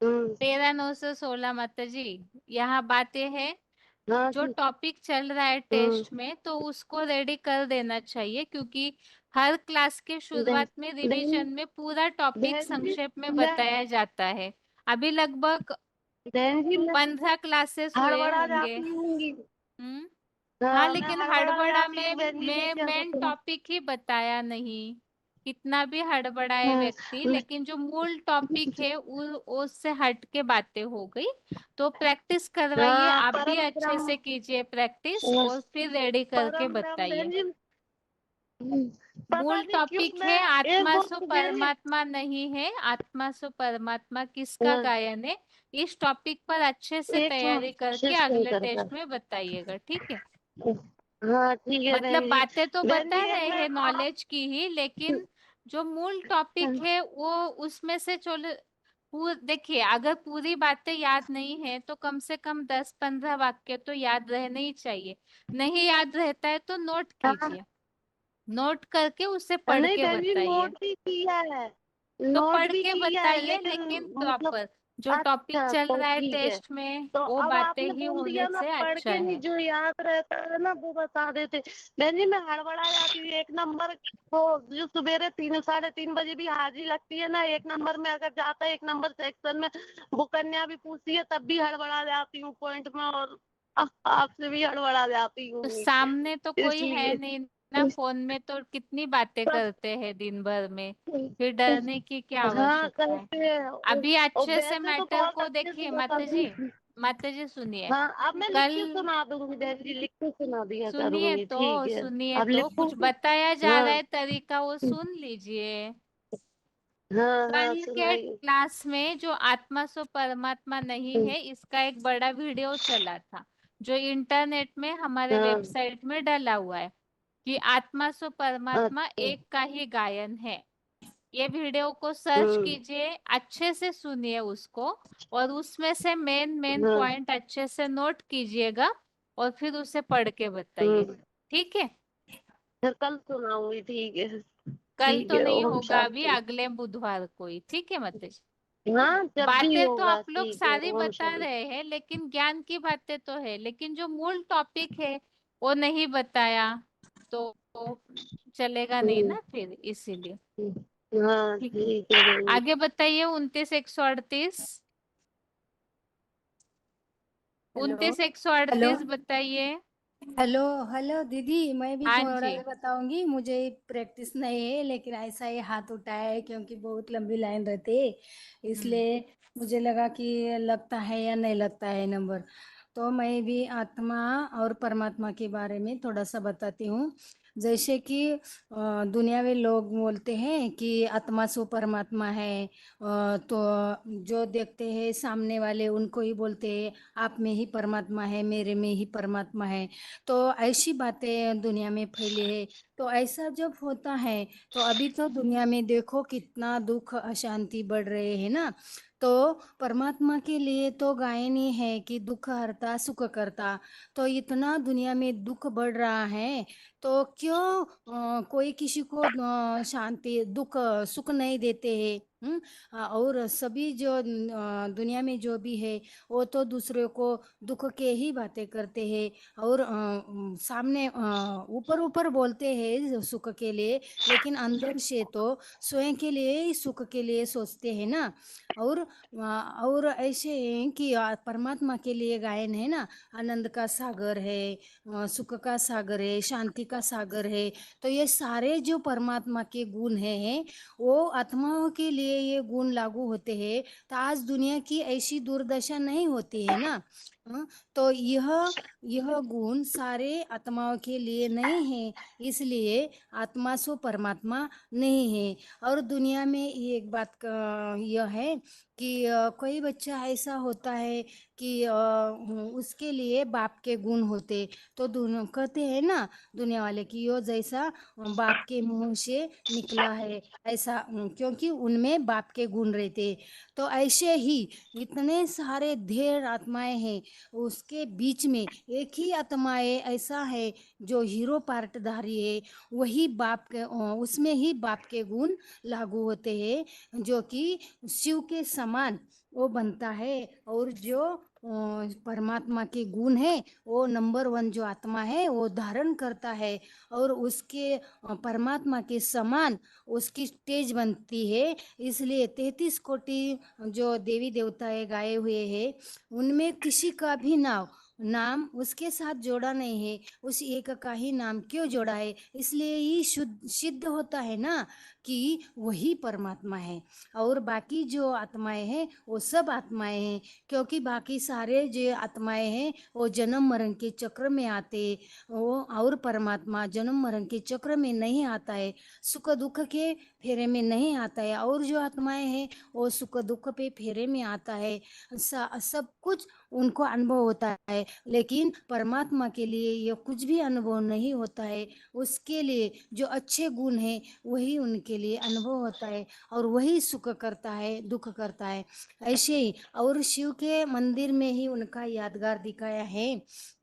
[SPEAKER 1] 13,916 माता जी, यहाँ बातें है जो टॉपिक चल रहा है टेस्ट में, तो उसको रेडी कर देना चाहिए, क्योंकि हर क्लास के शुरुआत में
[SPEAKER 18] बहन
[SPEAKER 1] रिवीजन में पूरा टॉपिक
[SPEAKER 18] बहन जी
[SPEAKER 1] संक्षेप में
[SPEAKER 18] मैं
[SPEAKER 1] बताया जाता है। अभी लगभग
[SPEAKER 18] बहन जी मैं
[SPEAKER 1] 15 क्लासेस हुए
[SPEAKER 18] हड़बड़ा
[SPEAKER 1] होंगे।
[SPEAKER 18] जाती हूँगी।
[SPEAKER 1] हम्म। हाँ,
[SPEAKER 18] हाँ मैं
[SPEAKER 1] लेकिन
[SPEAKER 18] हड़बड़ा
[SPEAKER 1] हड़बड़ा
[SPEAKER 18] जाती हूँ बहन जी, मैं
[SPEAKER 1] में
[SPEAKER 18] क्या
[SPEAKER 1] मेन
[SPEAKER 18] करूँ।
[SPEAKER 1] टॉपिक ही बताया नहीं। कितना भी हड़बड़ाए व्यक्ति, लेकिन जो मूल टॉपिक है उससे हट के बातें हो गई। तो प्रैक्टिस करवाइए,
[SPEAKER 18] हाँ
[SPEAKER 1] आप भी
[SPEAKER 18] परम
[SPEAKER 1] अच्छे से
[SPEAKER 18] ब्रह्म
[SPEAKER 1] कीजिए प्रैक्टिस, और फिर रेडी करके
[SPEAKER 18] परम ब्रह्म
[SPEAKER 1] बताइए।
[SPEAKER 18] बहन जी पता
[SPEAKER 1] मूल
[SPEAKER 18] नहीं क्यों
[SPEAKER 1] टॉपिक है
[SPEAKER 18] मैं एक
[SPEAKER 1] आत्मा सो
[SPEAKER 18] बार बहन जी
[SPEAKER 1] परमात्मा नहीं है, आत्मा सो परमात्मा किसका
[SPEAKER 18] हाँ,
[SPEAKER 1] गायन है। इस टॉपिक पर अच्छे से
[SPEAKER 18] एक
[SPEAKER 1] तैयारी करके
[SPEAKER 18] शिष्य
[SPEAKER 1] अगले
[SPEAKER 18] कर
[SPEAKER 1] टेस्ट में बताइएगा, ठीक है।
[SPEAKER 18] हाँ ठीक है
[SPEAKER 1] मतलब
[SPEAKER 18] बहन जी।
[SPEAKER 1] बातें तो
[SPEAKER 18] बहन
[SPEAKER 1] बता
[SPEAKER 18] जी एक
[SPEAKER 1] रहे
[SPEAKER 18] मैं
[SPEAKER 1] हैं नॉलेज की ही, लेकिन जो मूल टॉपिक है वो उसमें से देखिए, अगर पूरी बातें याद नहीं है तो कम से कम 10-15 वाक्य तो याद रहने ही चाहिए। नहीं याद रहता है तो नोट कीजिए, नोट करके उसे पढ़
[SPEAKER 18] नहीं
[SPEAKER 1] के
[SPEAKER 18] बहन जी
[SPEAKER 1] बताइए।
[SPEAKER 18] नोट भी किया है,
[SPEAKER 1] तो
[SPEAKER 18] नोट
[SPEAKER 1] पढ़
[SPEAKER 18] भी
[SPEAKER 1] के
[SPEAKER 18] किया है
[SPEAKER 1] बताइए,
[SPEAKER 18] लेकिन
[SPEAKER 1] लेकिन
[SPEAKER 18] मतलब
[SPEAKER 1] प्रॉपर जो टॉपिक
[SPEAKER 18] अच्छा
[SPEAKER 1] चल
[SPEAKER 18] तो
[SPEAKER 1] रहा है
[SPEAKER 18] ठीक है।
[SPEAKER 1] टेस्ट में
[SPEAKER 18] तो
[SPEAKER 1] वो
[SPEAKER 18] अब
[SPEAKER 1] बातें
[SPEAKER 18] आपने
[SPEAKER 1] ही
[SPEAKER 18] बोल
[SPEAKER 1] होने
[SPEAKER 18] दिया ना
[SPEAKER 1] से
[SPEAKER 18] पढ़
[SPEAKER 1] अच्छा
[SPEAKER 18] के नहीं
[SPEAKER 1] है।
[SPEAKER 18] जो याद रहता है ना वो बता देते। बहन जी मैं हड़बड़ा जाती हूँ, एक नंबर को जो सवेरे 3-3:30 बजे भी हाजिरी लगती है ना, एक नंबर में अगर जाता है, एक नंबर सेक्शन में वो कन्या भी पूछती है तब भी हड़बड़ा जाती हूँ पॉइंट में, और आपसे भी हड़बड़ा जाती
[SPEAKER 1] तो
[SPEAKER 18] हूँ
[SPEAKER 1] सामने तो कोई है
[SPEAKER 18] इसलिए।
[SPEAKER 1] नहीं ना, फोन में तो कितनी बातें करते हैं दिन भर में, फिर डरने की क्या
[SPEAKER 18] हाँ
[SPEAKER 1] आवश्यकता है।
[SPEAKER 18] करते हैं
[SPEAKER 1] अभी
[SPEAKER 18] और
[SPEAKER 1] अच्छे से
[SPEAKER 18] वैसे तो
[SPEAKER 1] मैटर
[SPEAKER 18] बहुत
[SPEAKER 1] को
[SPEAKER 18] अच्छे से
[SPEAKER 1] देखिए
[SPEAKER 18] बताती हूँ।
[SPEAKER 1] माता जी सुनिए।
[SPEAKER 18] हाँ अब मैं लिख
[SPEAKER 1] कल
[SPEAKER 18] के सुना दूंगी बहन जी, लिख के सुना दिया करूंगी, ठीक है
[SPEAKER 1] सुनिए
[SPEAKER 18] अब
[SPEAKER 1] तो
[SPEAKER 18] लिखूं।
[SPEAKER 1] कुछ बताया जा
[SPEAKER 18] हाँ
[SPEAKER 1] रहा है तरीका, वो सुन लीजिए।
[SPEAKER 18] हाँ हाँ
[SPEAKER 1] कल के
[SPEAKER 18] सुनाइए।
[SPEAKER 1] क्लास में जो आत्मा सो परमात्मा नहीं है, इसका एक बड़ा वीडियो चला था, जो इंटरनेट में हमारे
[SPEAKER 18] हाँ
[SPEAKER 1] वेबसाइट में डला हुआ है, कि आत्मा सो परमात्मा
[SPEAKER 18] अच्छा
[SPEAKER 1] एक का ही गायन है। ये वीडियो को सर्च कीजिए, अच्छे से सुनिए उसको, और उसमें से मेन मेन
[SPEAKER 18] हाँ
[SPEAKER 1] पॉइंट अच्छे से नोट कीजिएगा, और फिर उसे पढ़ के बताइए, ठीक है।
[SPEAKER 18] फिर कल सुनाऊंगी, ठीक है
[SPEAKER 1] कल
[SPEAKER 18] ठीक
[SPEAKER 1] तो
[SPEAKER 18] है।
[SPEAKER 1] नहीं
[SPEAKER 18] ओम
[SPEAKER 1] होगा, अभी
[SPEAKER 18] शांति।
[SPEAKER 1] अगले बुधवार को ही, ठीक है माता जी।
[SPEAKER 18] हाँ जब भी
[SPEAKER 1] बातें तो
[SPEAKER 18] होगा
[SPEAKER 1] आप लोग
[SPEAKER 18] ठीक है।
[SPEAKER 1] सारी
[SPEAKER 18] ओम
[SPEAKER 1] बता
[SPEAKER 18] शांति।
[SPEAKER 1] रहे हैं, लेकिन ज्ञान की बातें तो है, लेकिन जो मूल टॉपिक है वो नहीं बताया तो चलेगा नहीं ना फिर, इसीलिए।
[SPEAKER 18] हाँ
[SPEAKER 1] ठीक है,
[SPEAKER 18] ठीक है बहन
[SPEAKER 1] आगे बताइए। 29-138,
[SPEAKER 19] हेलो
[SPEAKER 1] 29-138 बताइए।
[SPEAKER 19] हेलो हेलो दीदी, मैं भी
[SPEAKER 1] हाँ
[SPEAKER 19] थोड़ा
[SPEAKER 1] जी।
[SPEAKER 19] सा बताऊंगी। मुझे प्रैक्टिस नहीं है, लेकिन ऐसा ही हाथ उठाया है क्योंकि बहुत लंबी लाइन रहती है, इसलिए मुझे लगा कि लगता है या नहीं लगता है नंबर। तो मैं भी आत्मा और परमात्मा के बारे में थोड़ा सा बताती हूँ। जैसे कि दुनिया में लोग बोलते हैं कि आत्मा सो परमात्मा है, तो जो देखते हैं सामने वाले उनको ही बोलते हैं आप में ही परमात्मा है, मेरे में ही परमात्मा है। तो ऐसी बातें दुनिया में फैली है। तो ऐसा जब होता है तो अभी तो दुनिया में देखो कितना दुख अशांति बढ़ रहे हैं ना। तो परमात्मा के लिए तो गायन ही है कि दुख हरता सुख करता। तो इतना दुनिया में दुख बढ़ रहा है, तो क्यों कोई किसी को शांति दुख सुख नहीं देते हैं। और सभी जो दुनिया में जो भी है वो तो दूसरे को दुख के ही बातें करते हैं, और सामने ऊपर ऊपर बोलते हैं सुख के लिए, लेकिन अंदर से तो स्वयं के लिए ही सुख के लिए सोचते हैं ना। और ऐसे हैं कि परमात्मा के लिए गायन है ना, आनंद का सागर है, सुख का सागर है, शांति का सागर है। तो ये सारे जो परमात्मा के गुण हैं वो आत्माओं के लिए ये गुण लागू होते हैं, तो आज दुनिया की ऐसी दुर्दशा नहीं होती है ना। तो यह गुण सारे आत्माओं के लिए नहीं है, इसलिए आत्मा सो परमात्मा नहीं है। और दुनिया में ये एक बात यह है कि कोई बच्चा ऐसा होता है कि उसके लिए बाप के गुण होते, तो दोनों कहते हैं ना दुनिया वाले कि यो जैसा बाप के मुंह से निकला है ऐसा, क्योंकि उनमें बाप के गुण रहते। तो ऐसे ही इतने सारे ढेर आत्माएं हैं, उसके बीच में एक ही आत्माएं ऐसा है जो हीरो पार्टधारी है, वही बाप के उसमें ही बाप के गुण लागू होते हैं, जो कि शिव के समान वो बनता है। और जो परमात्मा के गुण है वो नंबर 1 जो आत्मा है वो धारण करता है और उसके परमात्मा के समान उसकी स्टेज बनती है। इसलिए 33 कोटि जो देवी देवताएं गाए हुए हैं उनमें किसी का भी नाम उसके साथ जोड़ा नहीं है, उस एक का ही नाम क्यों जोड़ा है? इसलिए ही शुद्ध सिद्ध होता है ना कि वही परमात्मा है और बाकी जो आत्माएं हैं वो सब आत्माएं हैं, क्योंकि बाकी सारे जो आत्माएं हैं वो जन्म मरण के चक्र में आते वो, और परमात्मा जन्म मरण के चक्र में नहीं आता है, सुख दुख के फेरे में नहीं आता है, और जो आत्माएं हैं वो सुख दुख पे फेरे में आता है। सब कुछ उनको अनुभव होता है, लेकिन परमात्मा के लिए ये कुछ भी अनुभव नहीं होता है। उसके लिए जो अच्छे गुण हैं वही उनके लिए अनुभव होता है और वही सुख करता है दुख करता है। ऐसे ही और शिव के मंदिर में ही उनका यादगार दिखाया है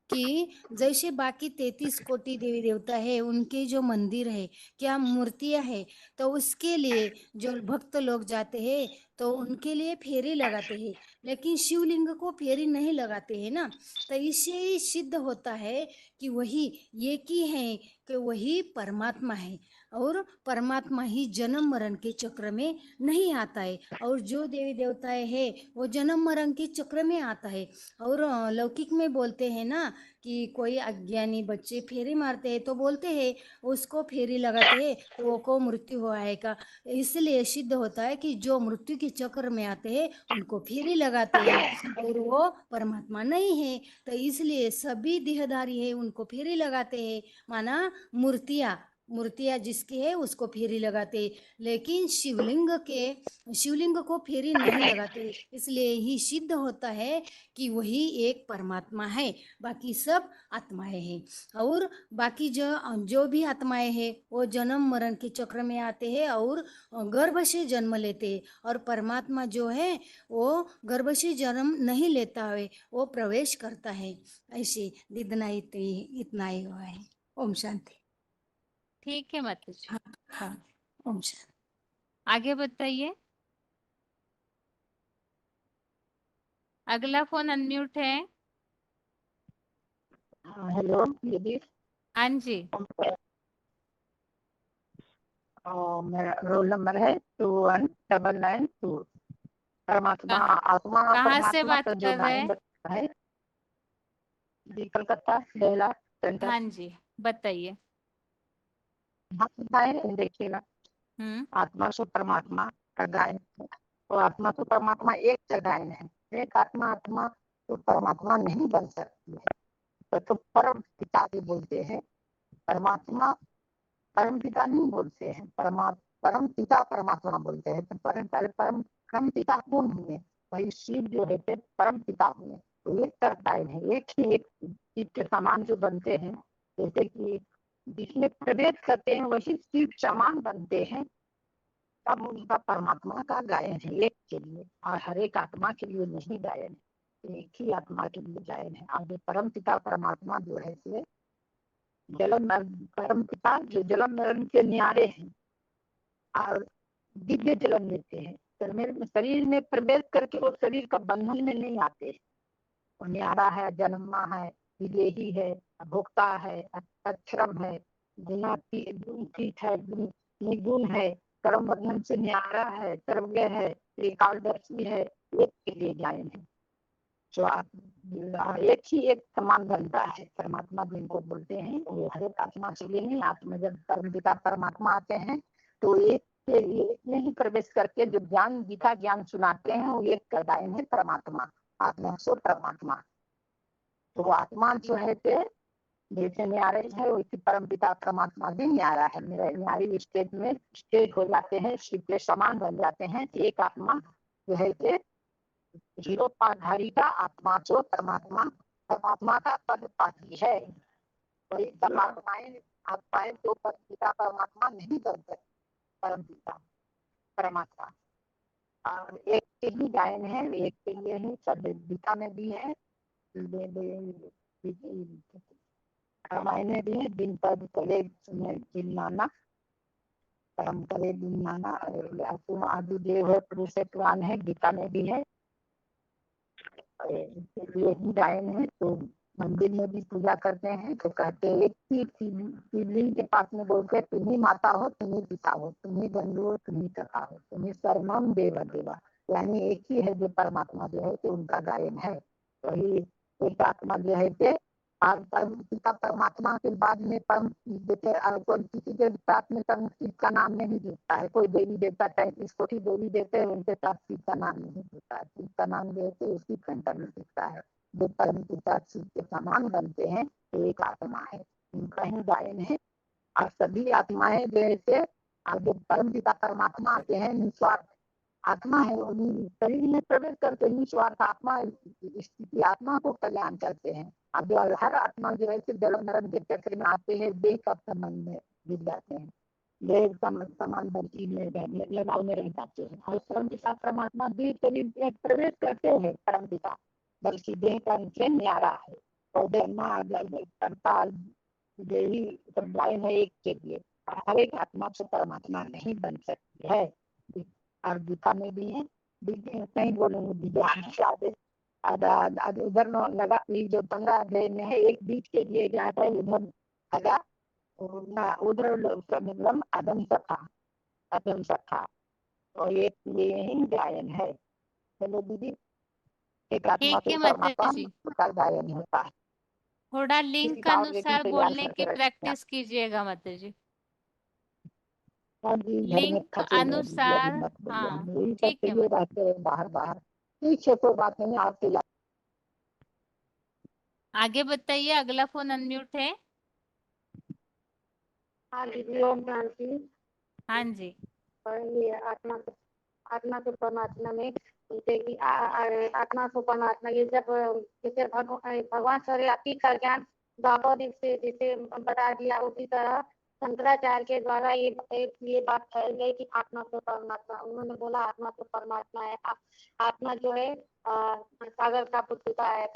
[SPEAKER 19] कि जैसे बाकी 33 कोटि देवी देवता है उनके जो मंदिर है क्या मूर्तियां है, तो उसके लिए जो भक्त लोग जाते हैं तो उनके लिए फेरी लगाते हैं, लेकिन शिवलिंग को फेरी नहीं लगाते हैं ना। तो इससे ही सिद्ध होता है कि वही एक ही है, कि वही परमात्मा है और परमात्मा ही जन्म मरण के चक्र में नहीं आता है, और जो देवी देवताएं हैं वो जन्म मरण के चक्र में आता है। और लौकिक में बोलते हैं ना कि कोई अज्ञानी बच्चे फेरी मारते हैं तो बोलते हैं उसको फेरी लगाते हैं तो वो को मृत्यु हो आएगा। इसलिए सिद्ध होता है कि जो मृत्यु के चक्र में आते हैं उनको फेरी लगाते हैं और वो परमात्मा नहीं है। तो इसलिए सभी देहधारी है उनको फेरी लगाते हैं, माना मूर्तियां जिसकी है उसको फेरी लगाते, लेकिन शिवलिंग को फेरी नहीं लगाते। इसलिए ही सिद्ध होता है कि वही एक परमात्मा है, बाकी सब आत्माएं हैं। और बाकी जो भी आत्माएं हैं वो जन्म मरण के चक्र में आते हैं और गर्भ से जन्म लेते हैं, और परमात्मा जो है वो गर्भ से जन्म नहीं लेता है, वो प्रवेश करता है। ऐसे इतना ही हुआ है। ओम शांति।
[SPEAKER 1] ठीक है माता जी।
[SPEAKER 19] हाँ हाँ, ओम शांति।
[SPEAKER 1] आगे बताइए। अगला फोन अनम्यूट है।
[SPEAKER 3] हेलो दीदी।
[SPEAKER 1] हाँ जी।
[SPEAKER 3] मेरा रोल नंबर है 21992। परमात्मा आत्मा
[SPEAKER 1] कहाँ से
[SPEAKER 3] परमात्मा
[SPEAKER 1] बात
[SPEAKER 3] का जो
[SPEAKER 1] कर रहे हैं?
[SPEAKER 3] गायन है जी कलकत्ता बेला सेंटर।
[SPEAKER 1] हाँ जी बताइए।
[SPEAKER 3] देखिएगा आत्मा सो परमात्मा का गायन है, तो आत्मा तो परमात्मा एक का गायन है। एक आत्मा तो परमात्मा नहीं बन सकती है, तो परम पिता भी बोलते हैं, परमात्मा परम पिता नहीं बोलते हैं, परम पिता परमात्मा बोलते हैं। तो परम पिता कौन हुए? वही शिव जो है परम पिता हुए। तो एक का गायन है, एक ही एक चीज के समान जो बनते हैं, जैसे कि जिसमें प्रवेश करते हैं वही शिव समान बनते हैं, तब उनका परमात्मा का गायन है एक के लिए, और हर एक आत्मा के लिए नहीं गायन है, एक ही आत्मा के लिए गायन है। आगे परम पिता परमात्मा जो है परम पिता जो जन्म मरण के न्यारे हैं और दिव्य जन्म लेते हैं, शरीर में प्रवेश करके वो शरीर का बंधन में नहीं आते। वो न्यारा है, जन्मा है, विदेही है, भोक्ता है, अक्षरम है, है, निगुण है, कर्म बंधन से न्यारा है, सर्वज्ञ है, एकादशी है, एक के लिए गायन है। जो एक ही एक समान बनता है परमात्मा जिनको बोलते हैं, वो हर एक आत्मा के लिए नहीं। आत्मा जब परमपिता परमात्मा आते हैं तो एक के लिए में ही प्रवेश करके जो ज्ञान गीता ज्ञान सुनाते हैं वो एक का गायन है परमात्मा, आत्मा सो परमात्मा। तो आत्मा जो है जैसे न्यारे है वैसे परमपिता परमात्मा भी न्यारा है। मेरा न्यारी स्टेज में स्टेज हो जाते हैं, शिव के समान बन जाते हैं। एक आत्मा जो है जीरो पाधारी का आत्मा जो परमात्मा का पद पाती है, वही आत्माएं जो परमपिता परमात्मा नहीं बन सकती, परमपिता परमात्मा। और एक के ही गायन है, एक के लिए ही सब गीता में भी है, रामायण में भी है, दिन पद कले नाना परम कले दिन नाना आदिदेव है, पुरुष पुराण है, गीता में भी है। लिए ही गायन है। तो मंदिर में भी पूजा करते हैं तो कहते हैं एक ही शिवलिंग के पास में बोलते हैं, तुम ही माता हो, तुम ही पिता हो, तुम ही बंधु हो, तुम ही सखा हो, तुम ही सर्वम देव देवा। यानी एक ही है जो परमात्मा जो है तो उनका गायन है। वही एक आत्मा जो है कि पिता परमात्मा के बाद में परम जैसे किसी के साथ में शिव का नाम नहीं जुड़ता है। कोई देवी देवता 33 कोटि देवी देवते हैं, उनके साथ शिव का नाम नहीं जुड़ता है। शिव का नाम जो है उसी सेंटर में जुड़ता है। जो परम पिता शिव के समान बनते हैं तो एक आत्मा है, उनका ही गायन है। और सभी आत्माएं जैसे जो परम पिता परमात्मा आते हैं, निस्वार्थ आत्मा है, शरीर में प्रवेश करते निस्वार्थ आत्मा स्थिति आत्मा को कल्याण करते हैं। अब जो हर आत्मा जो है जन्म मरण के चक्र में आते हैं, देह का संबंध में जुड़ जाते हैं, देह समान भक्ति में लगाव में रह जाते हैं। और परम पिता परमात्मा देह शरीर में प्रवेश करते हैं परम पिता, बल्कि देह का नीचे न्यारा है। और करताल यही गायन है एक के लिए। हर एक आत्मा से परमात्मा नहीं बन सकती है। और गीता में भी है, नहीं बोलूंगी उधर लगा जो 15 अध्याय में है, एक बीच के लिए जाता है उधर लगा उधर मतलब आदम सखा। तो ये ही गायन है। चलो दीदी, एक आत्मा
[SPEAKER 1] ठीक
[SPEAKER 3] से
[SPEAKER 1] है माता
[SPEAKER 3] परमात्मा
[SPEAKER 1] जी,
[SPEAKER 3] का गायन होता है।
[SPEAKER 1] थोड़ा लिंक
[SPEAKER 3] ठीक है, और लेकिन
[SPEAKER 1] अनुसार
[SPEAKER 3] तैयार
[SPEAKER 1] बोलने की
[SPEAKER 3] करके रखना।
[SPEAKER 1] प्रैक्टिस कीजिएगा माता जी।
[SPEAKER 3] हाँ जी, घर में
[SPEAKER 1] लिंक
[SPEAKER 3] फंसे हुए दीदी, अभी
[SPEAKER 1] अनुसार,
[SPEAKER 3] मत बोलिए,
[SPEAKER 1] हाँ
[SPEAKER 3] हम यही
[SPEAKER 1] ठीक
[SPEAKER 3] करते
[SPEAKER 1] है
[SPEAKER 3] हुए
[SPEAKER 1] माता।
[SPEAKER 3] रहते हैं बाहर बाहर। ठीक है, कोई बात नहीं, आप तैयार।
[SPEAKER 1] आगे बताइए, अगला फोन अनम्यूट है।
[SPEAKER 4] हाँ दीदी, ओम शांति।
[SPEAKER 1] हाँ जी।
[SPEAKER 4] और ये आत्मा तो परमात्मा में जैसे कि आत्मा को परमात्मा ये जब जैसे भगवान सर्वव्यापी का ज्ञान बाबा जी से जैसे बता दिया, उसी तरह शंकराचार्य के द्वारा ये बात फैल गई कि आत्मा तो परमात्मा। उन्होंने बोला आत्मा तो परमात्मा है। आत्मा जो है सागर का पुत्र है।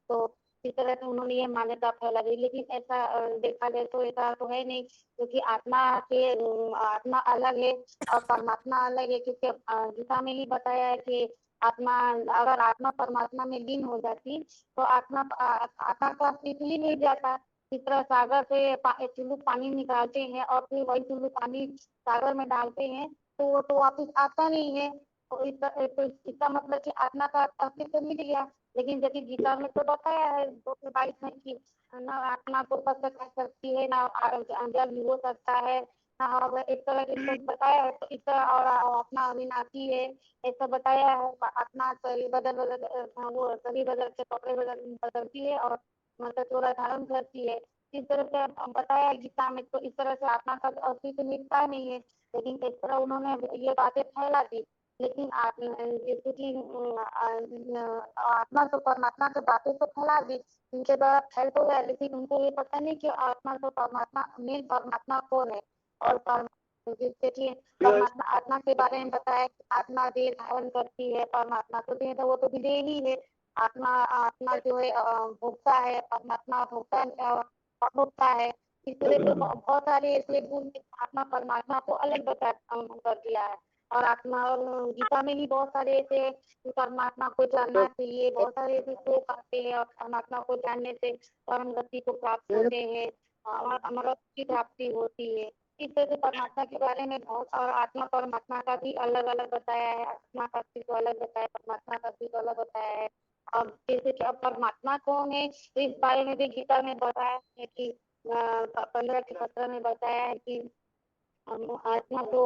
[SPEAKER 4] तो इस तरह से उन्होंने ये मान्यता फैला दी। लेकिन ऐसा देखा जाए तो ऐसा तो है नहीं, क्योंकि आत्मा अलग है और परमात्मा अलग है। क्योंकि गीता में ही बताया है कि अगर आत्मा परमात्मा में लीन हो जाती तो आत्मा का अस्तित्व ही नहीं जाता। इस तरह सागर से चुल्लू पानी निकालते हैं और फिर वही चुल्लू पानी सागर में डालते हैं तो वो तो वापिस आता नहीं है। तो इसका मतलब कि आत्मा का अस्तित्व मिल गया। लेकिन जैसे गीता में तो बताया है 2:22 में कि ना आत्मा को स्पर्श कर सकती है, ना जल हो सकता है, ना एक तरह से बताया है। तो इस तरह और आत्मा अविनाशी है ऐसा बताया है। आत्मा शरीर बदल के कपड़े बदलती है और मतलब चोरा धारण करती है। इस तरह से बताया गीता में। तो इस तरह से आत्मा का अस्तित्व मिलता नहीं है। लेकिन इस तरह उन्होंने ये बातें फैला दी। लेकिन जैसे कि आत्मा तो परमात्मा की बातें तो फैला दी, उनके द्वारा फैल तो गया, लेकिन उनको ये पता नहीं कि आत्मा तो परमात्मा मेन परमात्मा कौन है। और जैसे कि परमात्मा आत्मा के बारे में बताया कि आत्मा देह धारण करती है, परमात्मा तो देह वो तो देह ही है। आत्मा जो है भोक्ता है, परमात्मा भोक्ता है। इस तरह से बहुत सारे ऐसे गुण आत्मा परमात्मा को अलग कर दिया है। और आत्मा और गीता में भी बहुत सारे ऐसे परमात्मा को जानना चाहिए, बहुत सारे ऐसे श्लोक आते हैं और परमात्मा को जानने से परम गति को प्राप्त होते हैं और अमरत्व की प्राप्ति होती है। इस तरह से परमात्मा के बारे में बहुत, और आत्मा परमात्मा का भी अलग अलग बताया है। आत्मा का अस्तित्व अलग बताया, परमात्मा का अस्तित्व अलग बताया है। अब जैसे कि अब परमात्मा कौन है तो इस बारे में भी गीता में बताया है कि 15 के 17 में बताया है कि आत्मा को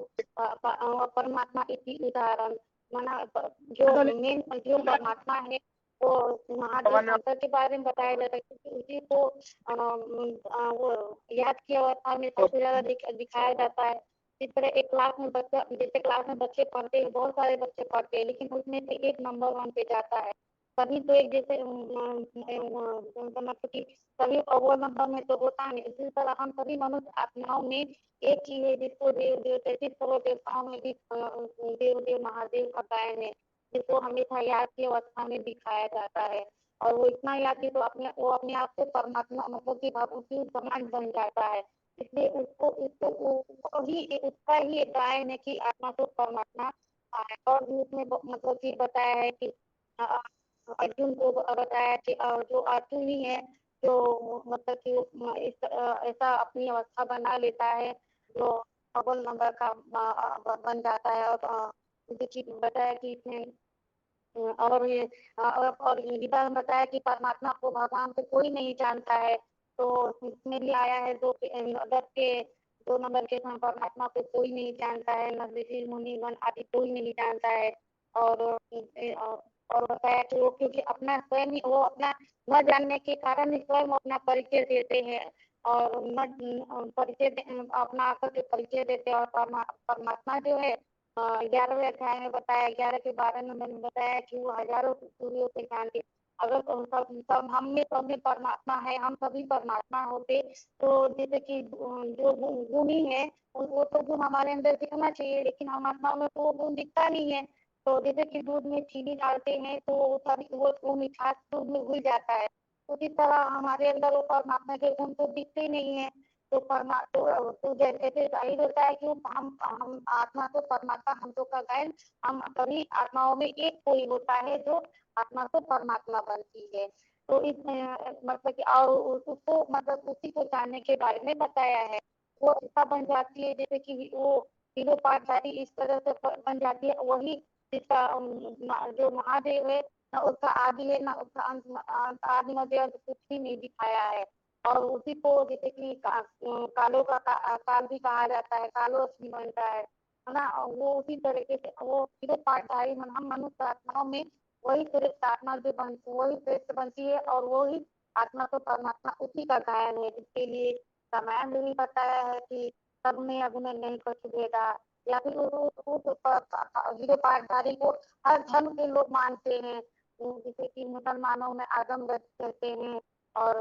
[SPEAKER 4] परमात्मा इति उदाहरण माना जो मेन जो परमात्मा है वो महादेव शंकर के बारे में बताया जाता है, क्योंकि उसी को वो याद की अवस्था में सबसे ज्यादा दिखाया जाता है। इस तरह एक क्लास में बच्चा जैसे क्लास में बच्चे पढ़ते हैं, बहुत सारे बच्चे पढ़ते हैं, लेकिन उसमें से एक नंबर 1 पे जाता है। सभी तो एक जैसे मतलब कि सभी अव्वल नंबर में तो होता नहीं। इसी तरह हम सभी मनुष्य आत्माओं में एक ही है जिसको देव 33 करोड़ देवताओं में भी देव महादेव का गायन है, जिसको हमेशा याद की अवस्था में दिखाया जाता है। और वो इतना याद है तो वो अपने आप से परमात्मा मतलब कि उसी समान बन जाता है। इसलिए उसका ही एक गायन है कि आत्मा तो परमात्मा। और भी उसमें मतलब कि बताया है कि अर्जुन को बताया कि जो अर्जुन ही है जो मतलब कि ऐसा अपनी अवस्था बना लेता है जो अव्वल नंबर का बन जाता है। और बताया कि इसमें और ये और गीता में बताया कि परमात्मा को भगवान को कोई नहीं जानता है। तो इसमें भी आया है दो नंबर के परमात्मा को कोई नहीं जानता है, न ऋषि मुनि गण आदि कोई नहीं जानता है। और बताया कि वो क्योंकि अपना स्वयं वो अपना न जानने के कारण स्वयं अपना परिचय देते हैं और अपना आकर के परिचय देते हैं। और परमात्मा जो है 11वें अध्याय में बताया, 11 के बारे में मैंने बताया कि वो हजारों सूर्यों से ज्ञानी। अगर सब हम में परमात्मा है, हम सभी परमात्मा होते तो जैसे कि जो गुणी है वो तो गुण हमारे अंदर दिखना चाहिए, लेकिन हमारे में तो वो गुण दिखता नहीं है। तो जैसे कि दूध में चीनी डालते हैं तो वो मिठास दूध में घुल जाता है, उसी तरह हमारे अंदर वो परमात्मा के गुण तो दिखते नहीं है। तो जैसे जाहिर होता है कि हम आत्मा तो परमात्मा हम तो का गायन हम सभी आत्माओं में एक कोई होता है जो आत्मा तो परमात्मा बनती है। तो इसमें मतलब कि और उसको मतलब उसी को जानने के बारे में बताया है। वो ऐसा बन जाती है जैसे कि वो तीनों पाठधारी इस तरह से बन जाती है, वही जिसका जो महादेव है न उसका आदि है न उसका अंत, आदि मध्य अंत कुछ भी नहीं दिखाया है। और उसी को जैसे कि कालों का काल भी कहा जाता है, कालो अश्विनी बनता है ना। वो उसी तरीके से वो सीधे पाठधारी हम मनुष्य आत्माओं में वही श्रेष्ठ आत्मा जो वही श्रेष्ठ बनती है और वही आत्मा को परमात्मा उसी का गायन है, जिसके लिए रामायण में भी बताया है कि सब में अगुण नहीं कुछ भेदा। या फिर जो पाठधारी को हर धर्म के लोग मानते हैं, जैसे कि मुसलमानों में आदम कहते हैं और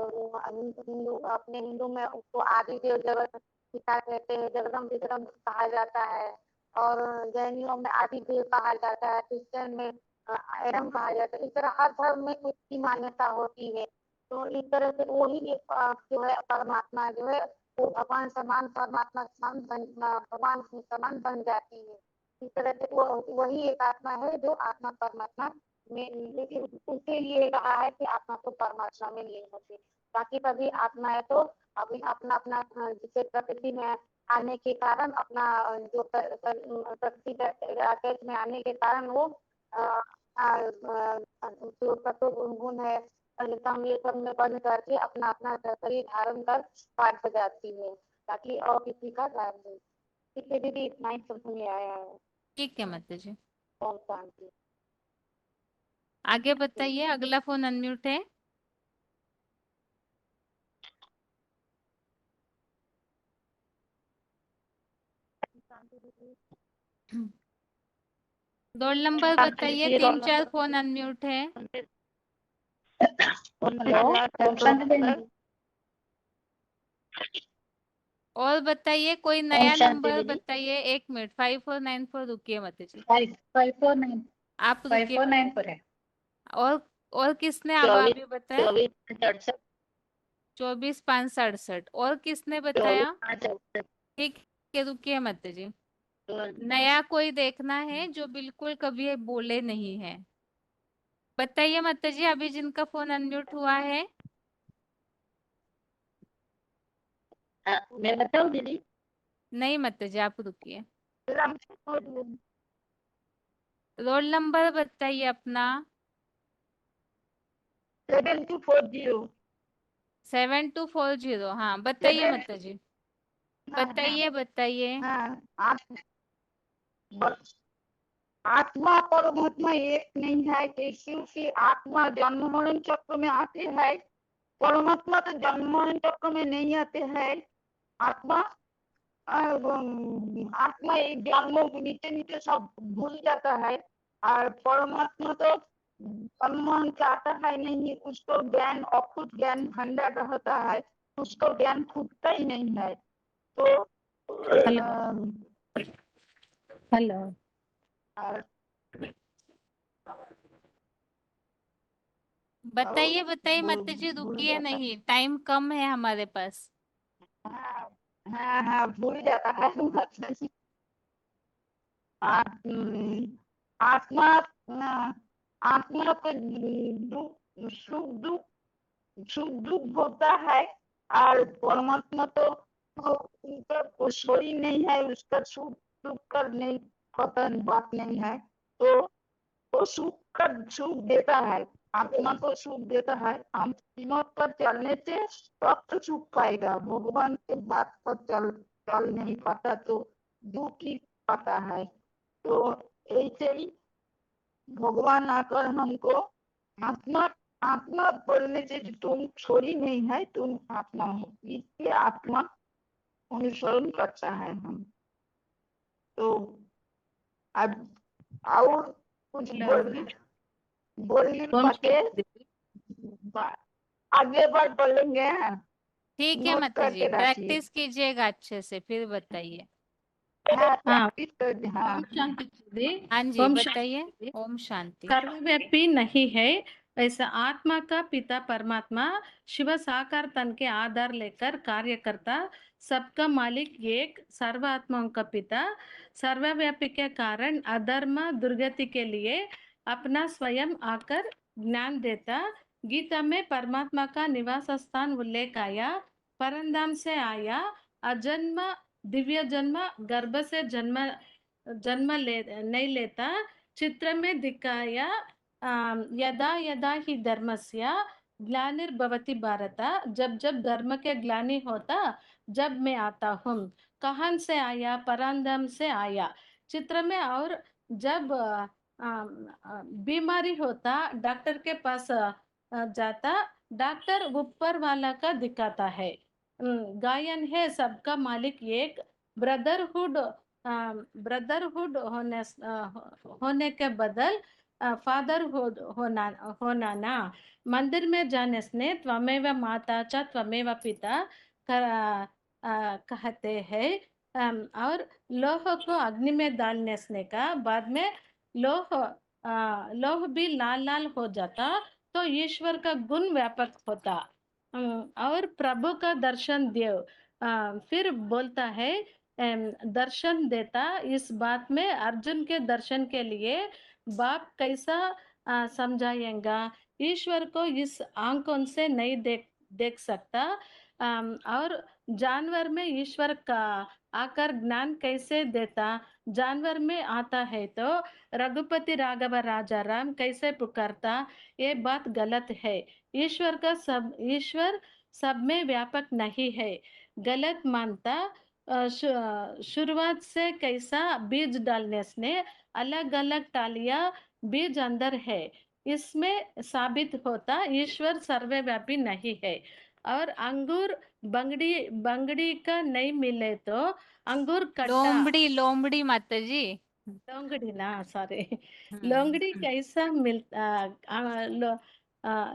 [SPEAKER 4] हिंदू अपने हिंदू में उसको आदि देव जगत पिता कहते हैं, जगदम विक्रम कहा जाता है। और जैनियों में आदि देव कहा जाता है, क्रिश्चियन में एरम कहा जाता है। इस तरह हर धर्म में उसकी मान्यता होती है। तो इस तरह से वही एक जो है परमात्मा जो है वो भगवान समान परमात्मा भगवान समान बन जाती है। इस तरह से वो वही एक आत्मा है जो आत्मा परमात्मा में, लेकिन उसके लिए कहा है कि आत्मा को परमात्मा में लीन होती है। बाकी सभी आत्माएं तो अभी अपना अपना जिसे प्रकृति में आने के कारण अपना जो प्रकृति राकेश में आने के कारण वो जो तत्व गुण है ये सब में बन करके अपना अपना शरीर धारण कर पाठ बजाती है, ताकि और किसी का गायब नहीं। ठीक है दीदी, इतना ही समझ में आया है।
[SPEAKER 1] ठीक है माता जी,
[SPEAKER 4] ओम शांति।
[SPEAKER 1] आगे बताइए, अगला फोन अनम्यूट है। रोल नंबर बताइए, 3-4 फोन अनम्यूट है। और बताइए कोई नया नंबर बताइए। 1 मिनट, 5494 रुकिए माता जी,
[SPEAKER 3] 5494
[SPEAKER 1] आप रुकिए।
[SPEAKER 3] 5494 है।
[SPEAKER 1] और किसने अब अभी बताया? 24,567। और किसने बताया? ठीक है, रुकिए माता जी, नया कोई देखना है जो बिल्कुल कभी बोले नहीं है। बताइए माता जी, अभी जिनका फोन अनम्यूट हुआ है।
[SPEAKER 3] मैं बताऊं दीदी?
[SPEAKER 1] नहीं माता जी, आप रुकिए। रोल नंबर बताइए अपना।
[SPEAKER 3] 7240।
[SPEAKER 1] 7240। हाँ बताइए माता जी, बताइए बताइए।
[SPEAKER 3] आत्मा परमात्मा एक नहीं है, क्योंकि आत्मा जन्म मरण चक्र में आते हैं, परमात्मा तो जन्म मरण चक्र में नहीं आते हैं। आत्मा आत्मा एक जन्मों के नीचे नीचे सब भूल जाता है, और परमात्मा तो सम्मान चाहता है नहीं, उसको ज्ञान अखुद ज्ञान भंडार रहता है, उसको ज्ञान फूटता ही नहीं है। तो
[SPEAKER 1] हेलो, बताइए बताइए माता जी, रुकिए नहीं, टाइम कम है हमारे पास।
[SPEAKER 3] हाँ भूल जाता है। आत्मा आत्मा को सुख दुख होता है और परमात्मा तो उनका कोई नहीं है, उसका सुख दुख का नहीं पता बात नहीं है, तो वो सुख देता है, आत्मा को सुख देता है। आत्मा पर चलने से तब तो सुख पाएगा, भगवान के बात पर चल नहीं पाता तो दुख ही पाता है। तो ऐसे ही भगवान आकर हमको आत्मा बोलने से तुम छोड़ी नहीं है, तुम आत्मा हो, इसलिए आत्मा अनुसरण करता है हम। तो अब और कुछ बोलने पाते आगे बार बोलेंगे।
[SPEAKER 1] ठीक है माता जी, प्रैक्टिस कीजिएगा अच्छे से, फिर बताइए।
[SPEAKER 3] हाँ
[SPEAKER 1] हाँ जी बताइए। ओम शांति।
[SPEAKER 20] सर्वव्यापी नहीं है ऐसा आत्मा का पिता परमात्मा शिव साकार तन के आधार लेकर कार्य करता, सबका मालिक एक, सर्व आत्माओं का पिता, सर्वव्यापी के कारण अधर्म दुर्गति के लिए अपना स्वयं आकर ज्ञान देता। गीता में परमात्मा का निवास स्थान उल्लेख आया, परमधाम से आया, अजन्म दिव्य जन्म, गर्भ से जन्म नहीं लेता, चित्र में दिखाया यदा यदा ही धर्मस्य ग्लानिर्भवति भारत, जब जब धर्म के ग्लानि होता जब मैं आता हूँ। कहाँ से आया? परमधाम से आया। चित्र में और जब बीमारी होता डॉक्टर के पास जाता, डॉक्टर ऊपर वाला का दिखाता है। गायन है सबका मालिक एक, ब्रदरहुड होने के बदल फादरहुड होना ना। मंदिर में जाने से त्वमेव माता च त्वमेव पिता कहते हैं, और लोह को अग्नि में डालने से का बाद में लोह भी लाल लाल हो जाता, तो ईश्वर का गुण व्यापक होता। और प्रभु का दर्शन देव फिर बोलता है दर्शन देता। इस बात में अर्जुन के दर्शन के लिए बाप कैसा समझाएगा? ईश्वर को इस आंखों से नहीं देख सकता, और जानवर में ईश्वर का आकर ज्ञान कैसे देता? जानवर में आता है तो रघुपति राघव राजा राम कैसे पुकारता? ये बात गलत है। ईश्वर सब में व्यापक नहीं है, गलत मानता। शुरुआत से कैसा बीज डालने से अलग अलग टालियां बीज अंदर है, इसमें साबित होता ईश्वर सर्वव्यापी नहीं है। और अंगूर बंगड़ी का नहीं मिले तो अंगूर कट्टा
[SPEAKER 1] लोमड़ी माता जी,
[SPEAKER 20] लोंगड़ी ना, सॉरी, लोंगड़ी कैसा मिलता?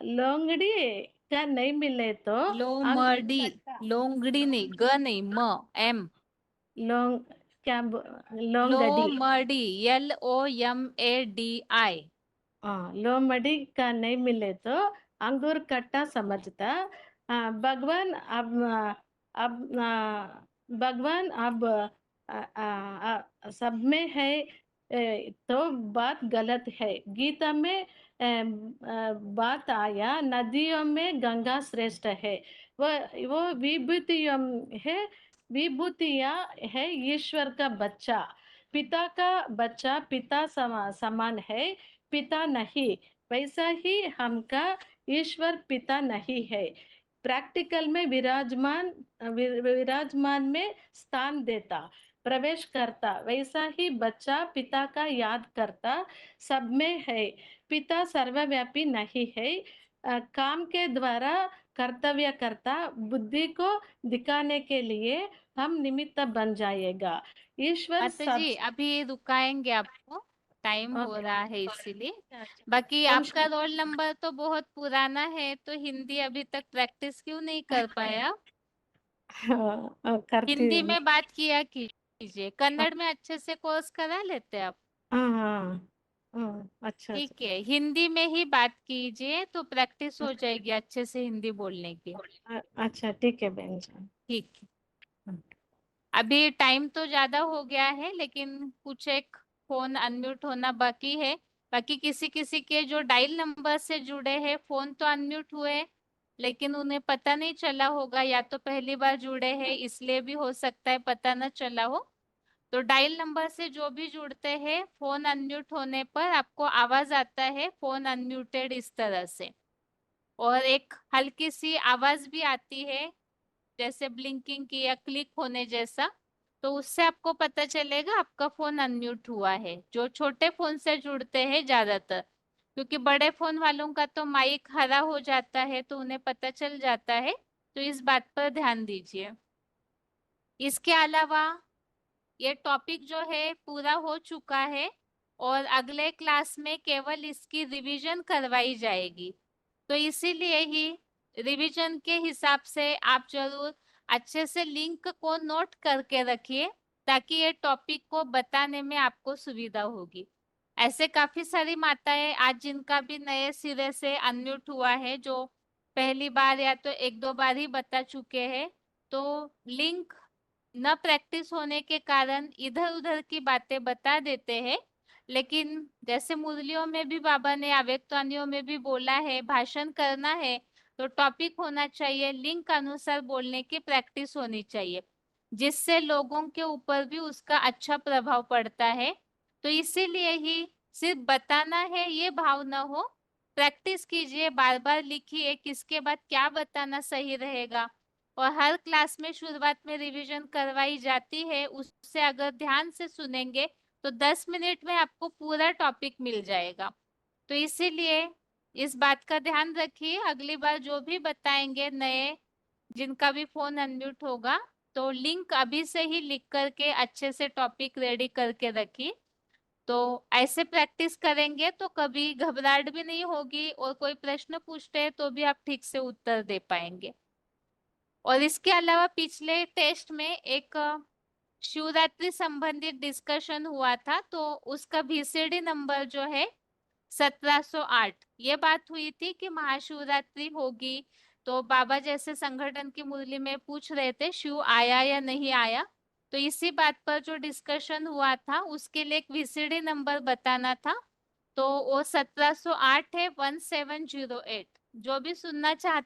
[SPEAKER 20] लोंगड़ी का नहीं मिले तो
[SPEAKER 1] लोमड़ी, लोंगड़ी नहीं, ग नहीं, म एम,
[SPEAKER 20] लोंग क्या
[SPEAKER 1] लोमड़ी, LOMADI।
[SPEAKER 20] लोमड़ी का नहीं मिले तो अंगूर कट्टा समझता। भगवान अब सब में है तो बात गलत है। गीता में बात आया नदियों में गंगा श्रेष्ठ है, वो विभूतियों है, विभूतियां है ईश्वर का बच्चा। पिता का बच्चा पिता समान है, पिता नहीं। वैसा ही हमका ईश्वर पिता नहीं है, प्रैक्टिकल में विराजमान में स्थान देता, प्रवेश करता। वैसा ही बच्चा पिता का याद करता, सब में है। पिता सर्वव्यापी नहीं है, काम के द्वारा कर्तव्य करता, बुद्धि को दिखाने के लिए हम निमित्त बन जाएगा। ईश्वर
[SPEAKER 1] जी अभी रुकाएंगे आपको, टाइम हो रहा है इसीलिए। बाकी आपका रोल नंबर तो बहुत पुराना है, तो हिंदी अभी तक प्रैक्टिस क्यों नहीं कर पाया? हिंदी में बात किया कीजिए, कन्नड़ में अच्छे से कोर्स करा लेते आप।
[SPEAKER 20] अच्छा,
[SPEAKER 1] ठीक है, हिंदी में ही बात कीजिए तो प्रैक्टिस हो जाएगी अच्छे से हिंदी बोलने की।
[SPEAKER 20] अच्छा ठीक है बहन जी।
[SPEAKER 1] ठीक है, अभी टाइम तो ज्यादा हो गया है, लेकिन कुछ एक फोन अनम्यूट होना बाकी है, बाकी किसी किसी के जो डायल नंबर से जुड़े हैं फोन तो अनम्यूट हुए लेकिन उन्हें पता नहीं चला होगा, या तो पहली बार जुड़े हैं इसलिए भी हो सकता है पता न चला हो। तो डायल नंबर से जो भी जुड़ते हैं फोन अनम्यूट होने पर आपको आवाज आता है फोन अनम्यूटेड इस तरह से, और एक हल्की सी आवाज भी आती है जैसे ब्लिंकिंग की या क्लिक होने जैसा, तो उससे आपको पता चलेगा आपका फोन अनम्यूट हुआ है। जो छोटे फोन से जुड़ते हैं ज्यादातर, क्योंकि बड़े फोन वालों का तो माइक हरा हो जाता है तो उन्हें पता चल जाता है, तो इस बात पर ध्यान दीजिए। इसके अलावा ये टॉपिक जो है पूरा हो चुका है और अगले क्लास में केवल इसकी रिवीजन करवाई जाएगी, तो इसीलिए ही रिवीजन के हिसाब से आप जरूर अच्छे से लिंक को नोट करके रखिए ताकि ये टॉपिक को बताने में आपको सुविधा होगी। ऐसे काफी सारी माताएं आज जिनका भी नए सिरे से अनम्यूट हुआ है, जो पहली बार या तो एक दो बार ही बता चुके हैं, तो लिंक न प्रैक्टिस होने के कारण इधर उधर की बातें बता देते हैं। लेकिन जैसे मुरलियों में भी बाबा ने आवेक्तानियों में भी बोला है, भाषण करना है तो टॉपिक होना चाहिए, लिंक अनुसार बोलने की प्रैक्टिस होनी चाहिए, जिससे लोगों के ऊपर भी उसका अच्छा प्रभाव पड़ता है। तो इसीलिए ही सिर्फ बताना है ये भाव न हो, प्रैक्टिस कीजिए, बार बार लिखिए किसके बाद क्या बताना सही रहेगा। और हर क्लास में शुरुआत में रिवीजन करवाई जाती है, उससे अगर ध्यान से सुनेंगे तो 10 मिनट में आपको पूरा टॉपिक मिल जाएगा। तो इसीलिए इस बात का ध्यान रखिए, अगली बार जो भी बताएंगे नए जिनका भी फोन अनम्यूट होगा तो लिंक अभी से ही लिख करके अच्छे से टॉपिक रेडी करके रखिए। तो ऐसे प्रैक्टिस करेंगे तो कभी घबराहट भी नहीं होगी और कोई प्रश्न पूछते हैं तो भी आप ठीक से उत्तर दे पाएंगे। और इसके अलावा पिछले टेस्ट में एक शिवरात्रि संबंधित डिस्कशन हुआ था, तो उसका VCD नंबर जो है 1708, ये बात हुई थी कि महाशिवरात्रि होगी तो बाबा जैसे संगठन की मुरली में पूछ रहे थे शिव आया या नहीं आया, तो इसी बात पर जो डिस्कशन हुआ था उसके लिए एक VCD नंबर बताना था, तो वो 1708 है 1708। जो भी सुनना चाहते